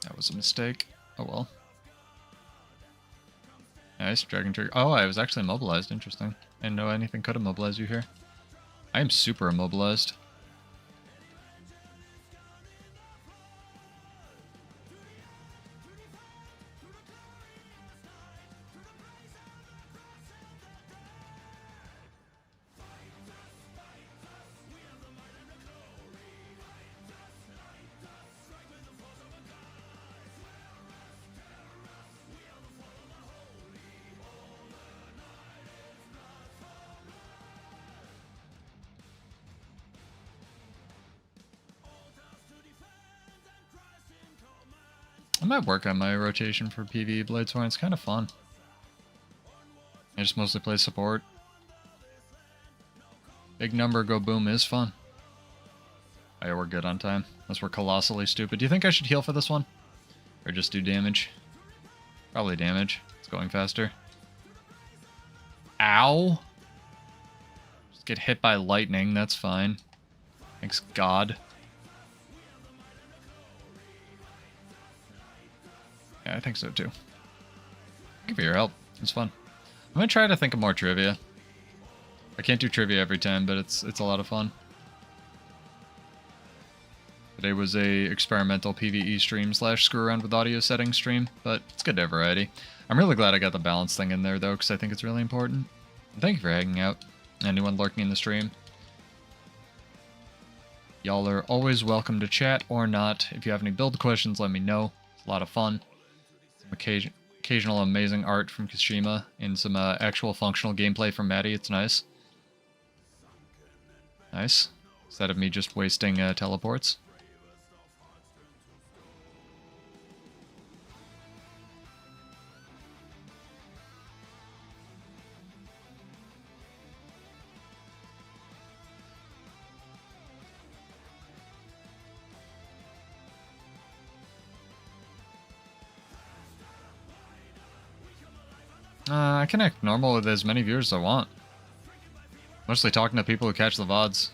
That was a mistake. Oh well. Nice, Dragon Trigger. Oh, I was actually immobilized. Interesting. I didn't know anything could immobilize you here. I am super immobilized. I might work on my rotation for PvE Bladesworn. It's kind of fun. I just mostly play support. Big number go boom is fun. Oh yeah, we're good on time. Unless we're colossally stupid. Do you think I should heal for this one? Or just do damage? Probably damage. It's going faster. Ow! Just get hit by lightning, that's fine. Thanks God. Yeah, I think so too. Thank you for your help. It's fun. I'm gonna try to think of more trivia. I can't do trivia every time, but it's a lot of fun. Today was a experimental PvE stream / screw around with audio settings stream, but it's good to have variety. I'm really glad I got the balance thing in there though, because I think it's really important. And thank you for hanging out. Anyone lurking in the stream. Y'all are always welcome to chat or not. If you have any build questions, let me know. It's a lot of fun. Occasional amazing art from Kashima and some actual functional gameplay from Maddie. It's nice. Nice. Instead of me just wasting teleports. I can act normal with as many viewers as I want. Mostly talking to people who catch the VODs.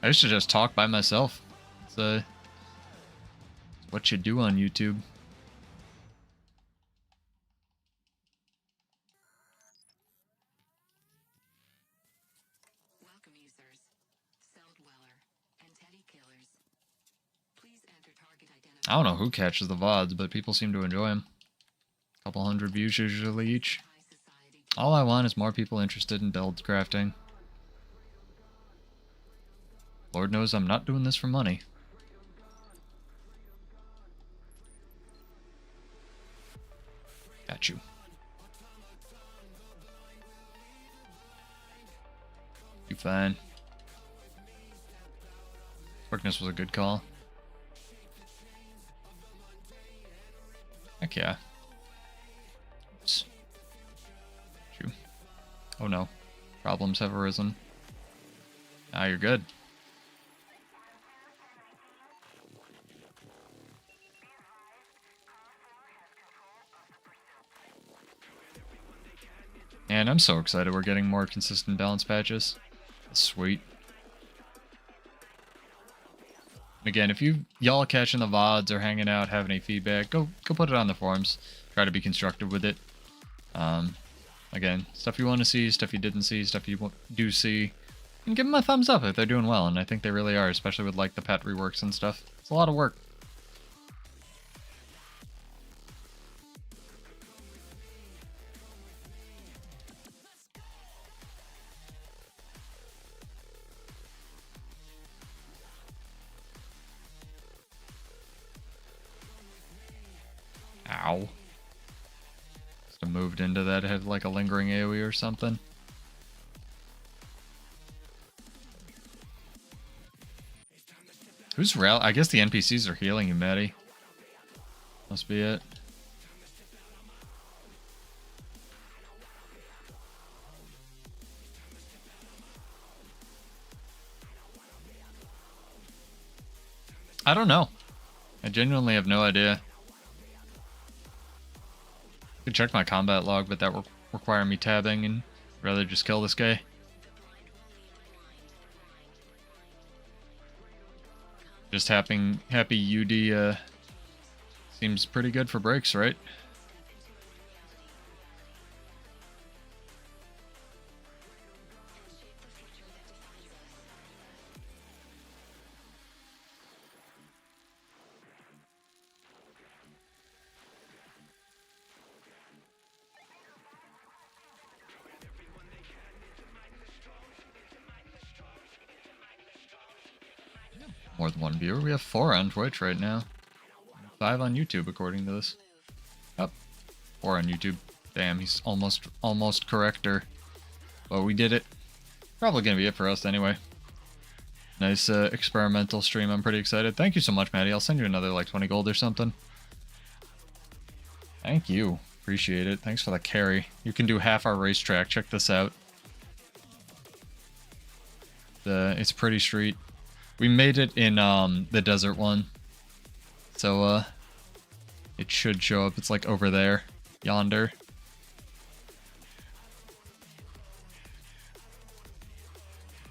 I used to just talk by myself. It's what you do on YouTube. Welcome users, Cell Dweller, and Teddy Killers. Please enter target identifier. I don't know who catches the VODs, but people seem to enjoy them. A couple hundred views usually each. All I want is more people interested in build crafting. Lord knows I'm not doing this for money. Got you. You fine. Quickness was a good call. Heck yeah. Oops. Shoo. Oh no. Problems have arisen. Now you're good. And I'm so excited we're getting more consistent balance patches. That's sweet. And again, if y'all catching the VODs or hanging out, have any feedback, go put it on the forums. Try to be constructive with it. Again, stuff you want to see, stuff you didn't see, stuff you do see. And give them a thumbs up if they're doing well, and I think they really are, especially with like the pet reworks and stuff. It's a lot of work. Ow. Must have moved into that. It had like a lingering AoE or something. Who's rel? I guess the NPCs are healing you, Maddie. Must be it. I don't know. I genuinely have no idea. I could check my combat log, but that would require me tabbing, and I'd rather just kill this guy. Just happy UD seems pretty good for breaks, right? More than one viewer. We have 4 on Twitch right now. 5 on YouTube, according to this. Up. 4 on YouTube. Damn, he's almost corrector. But we did it. Probably gonna be it for us anyway. Nice experimental stream. I'm pretty excited. Thank you so much, Maddie. I'll send you another like 20 gold or something. Thank you. Appreciate it. Thanks for the carry. You can do half our racetrack. Check this out. It's pretty street. We made it in the desert one. So it should show up. It's like over there. Yonder.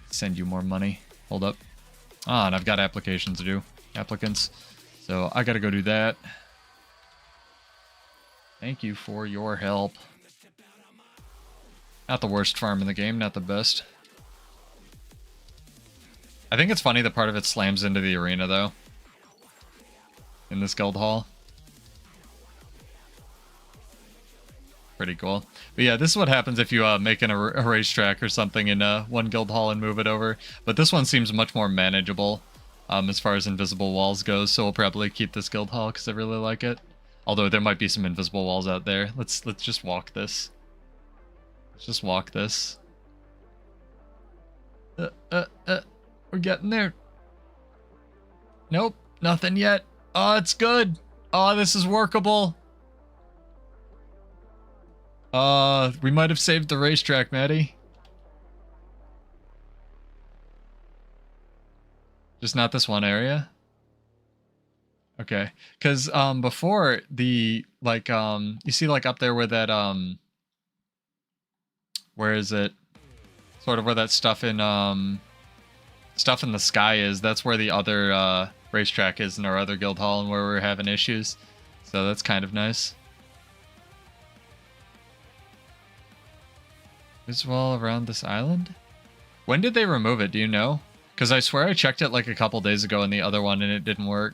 Send you more money. Hold up. Ah, and I've got applications to do. Applicants. So I gotta go do that. Thank you for your help. Not the worst farm in the game, not the best. I think it's funny that part of it slams into the arena, though. In this guild hall. Pretty cool. But yeah, this is what happens if you make a racetrack or something in one guild hall and move it over. But this one seems much more manageable as far as invisible walls goes, so we'll probably keep this guild hall because I really like it. Although there might be some invisible walls out there. Let's just walk this. Let's just walk this. We're getting there. Nope, nothing yet. Oh, it's good. Oh, this is workable. We might have saved the racetrack, Maddie. Just not this one area. Okay, because before the you see like up there where that where is it? Sort of where that stuff in the sky is. That's where the other racetrack is in our other guild hall and where we're having issues. So that's kind of nice. Is wall around this island? When did they remove it? Do you know? Because I swear I checked it like a couple days ago in the other one and it didn't work.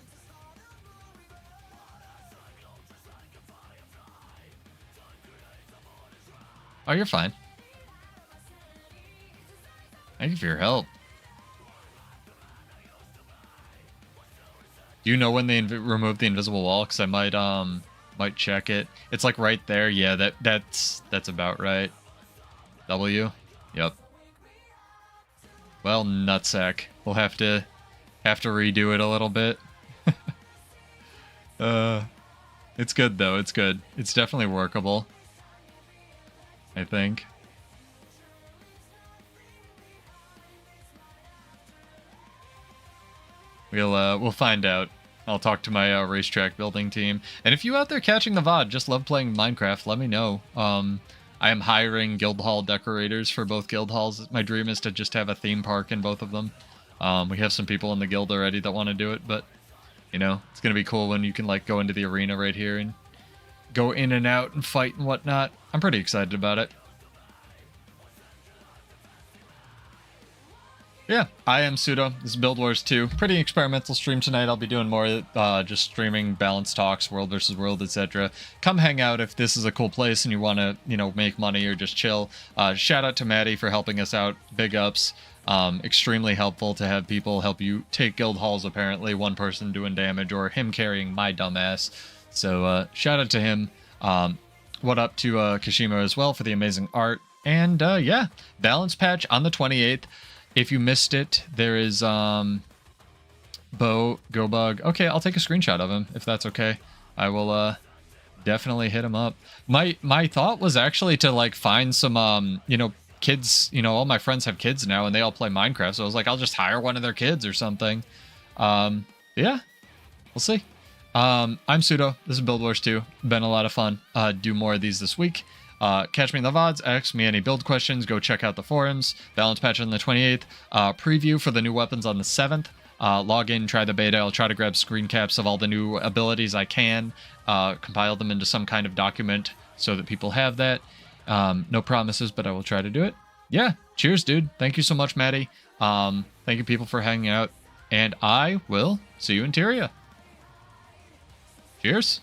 Oh, you're fine. Thank you for your help. Do you know when they removed the invisible wall? Because I might check it. It's like right there. Yeah, that's about right. W. Yep. Well, nutsack. We'll have to redo it a little bit. It's good though. It's good. It's definitely workable. I think. We'll find out. I'll talk to my racetrack building team. And if you out there catching the VOD just love playing Minecraft, let me know. I am hiring guild hall decorators for both guild halls. My dream is to just have a theme park in both of them. We have some people in the guild already that want to do it, but you know, it's gonna be cool when you can like go into the arena right here and go in and out and fight and whatnot. I'm pretty excited about it. Yeah, I am Pseudo. This is Build Wars 2. Pretty experimental stream tonight. I'll be doing more just streaming balance talks, world versus world, etc. Come hang out if this is a cool place and you want to, you know, make money or just chill. Shout out to Maddie for helping us out. Big ups. Extremely helpful to have people help you take guild halls, apparently. One person doing damage or him carrying my dumb ass. So shout out to him. what up to Kashimo as well for the amazing art. And yeah, balance patch on the 28th. If you missed it, there is Bo Go Bug. Okay, I'll take a screenshot of him if that's okay. I will definitely hit him up. My thought was actually to like find some you know, kids, you know, all my friends have kids now and they all play Minecraft, so I was like, I'll just hire one of their kids or something. Yeah, we'll see. I'm Pseudo. This is Build Wars 2. Been a lot of fun. Do more of these this week. Catch me in the VODs. Ask me any build questions. Go check out the forums. Balance patch on the 28th. Preview for the new weapons on the 7th. Log in, try the beta. I'll try to grab screen caps of all the new abilities I can. Compile them into some kind of document so that people have that. No promises, but I will try to do it. Yeah, cheers, dude. Thank you so much, Maddie. Thank you, people, for hanging out. And I will see you in Tyria. Cheers.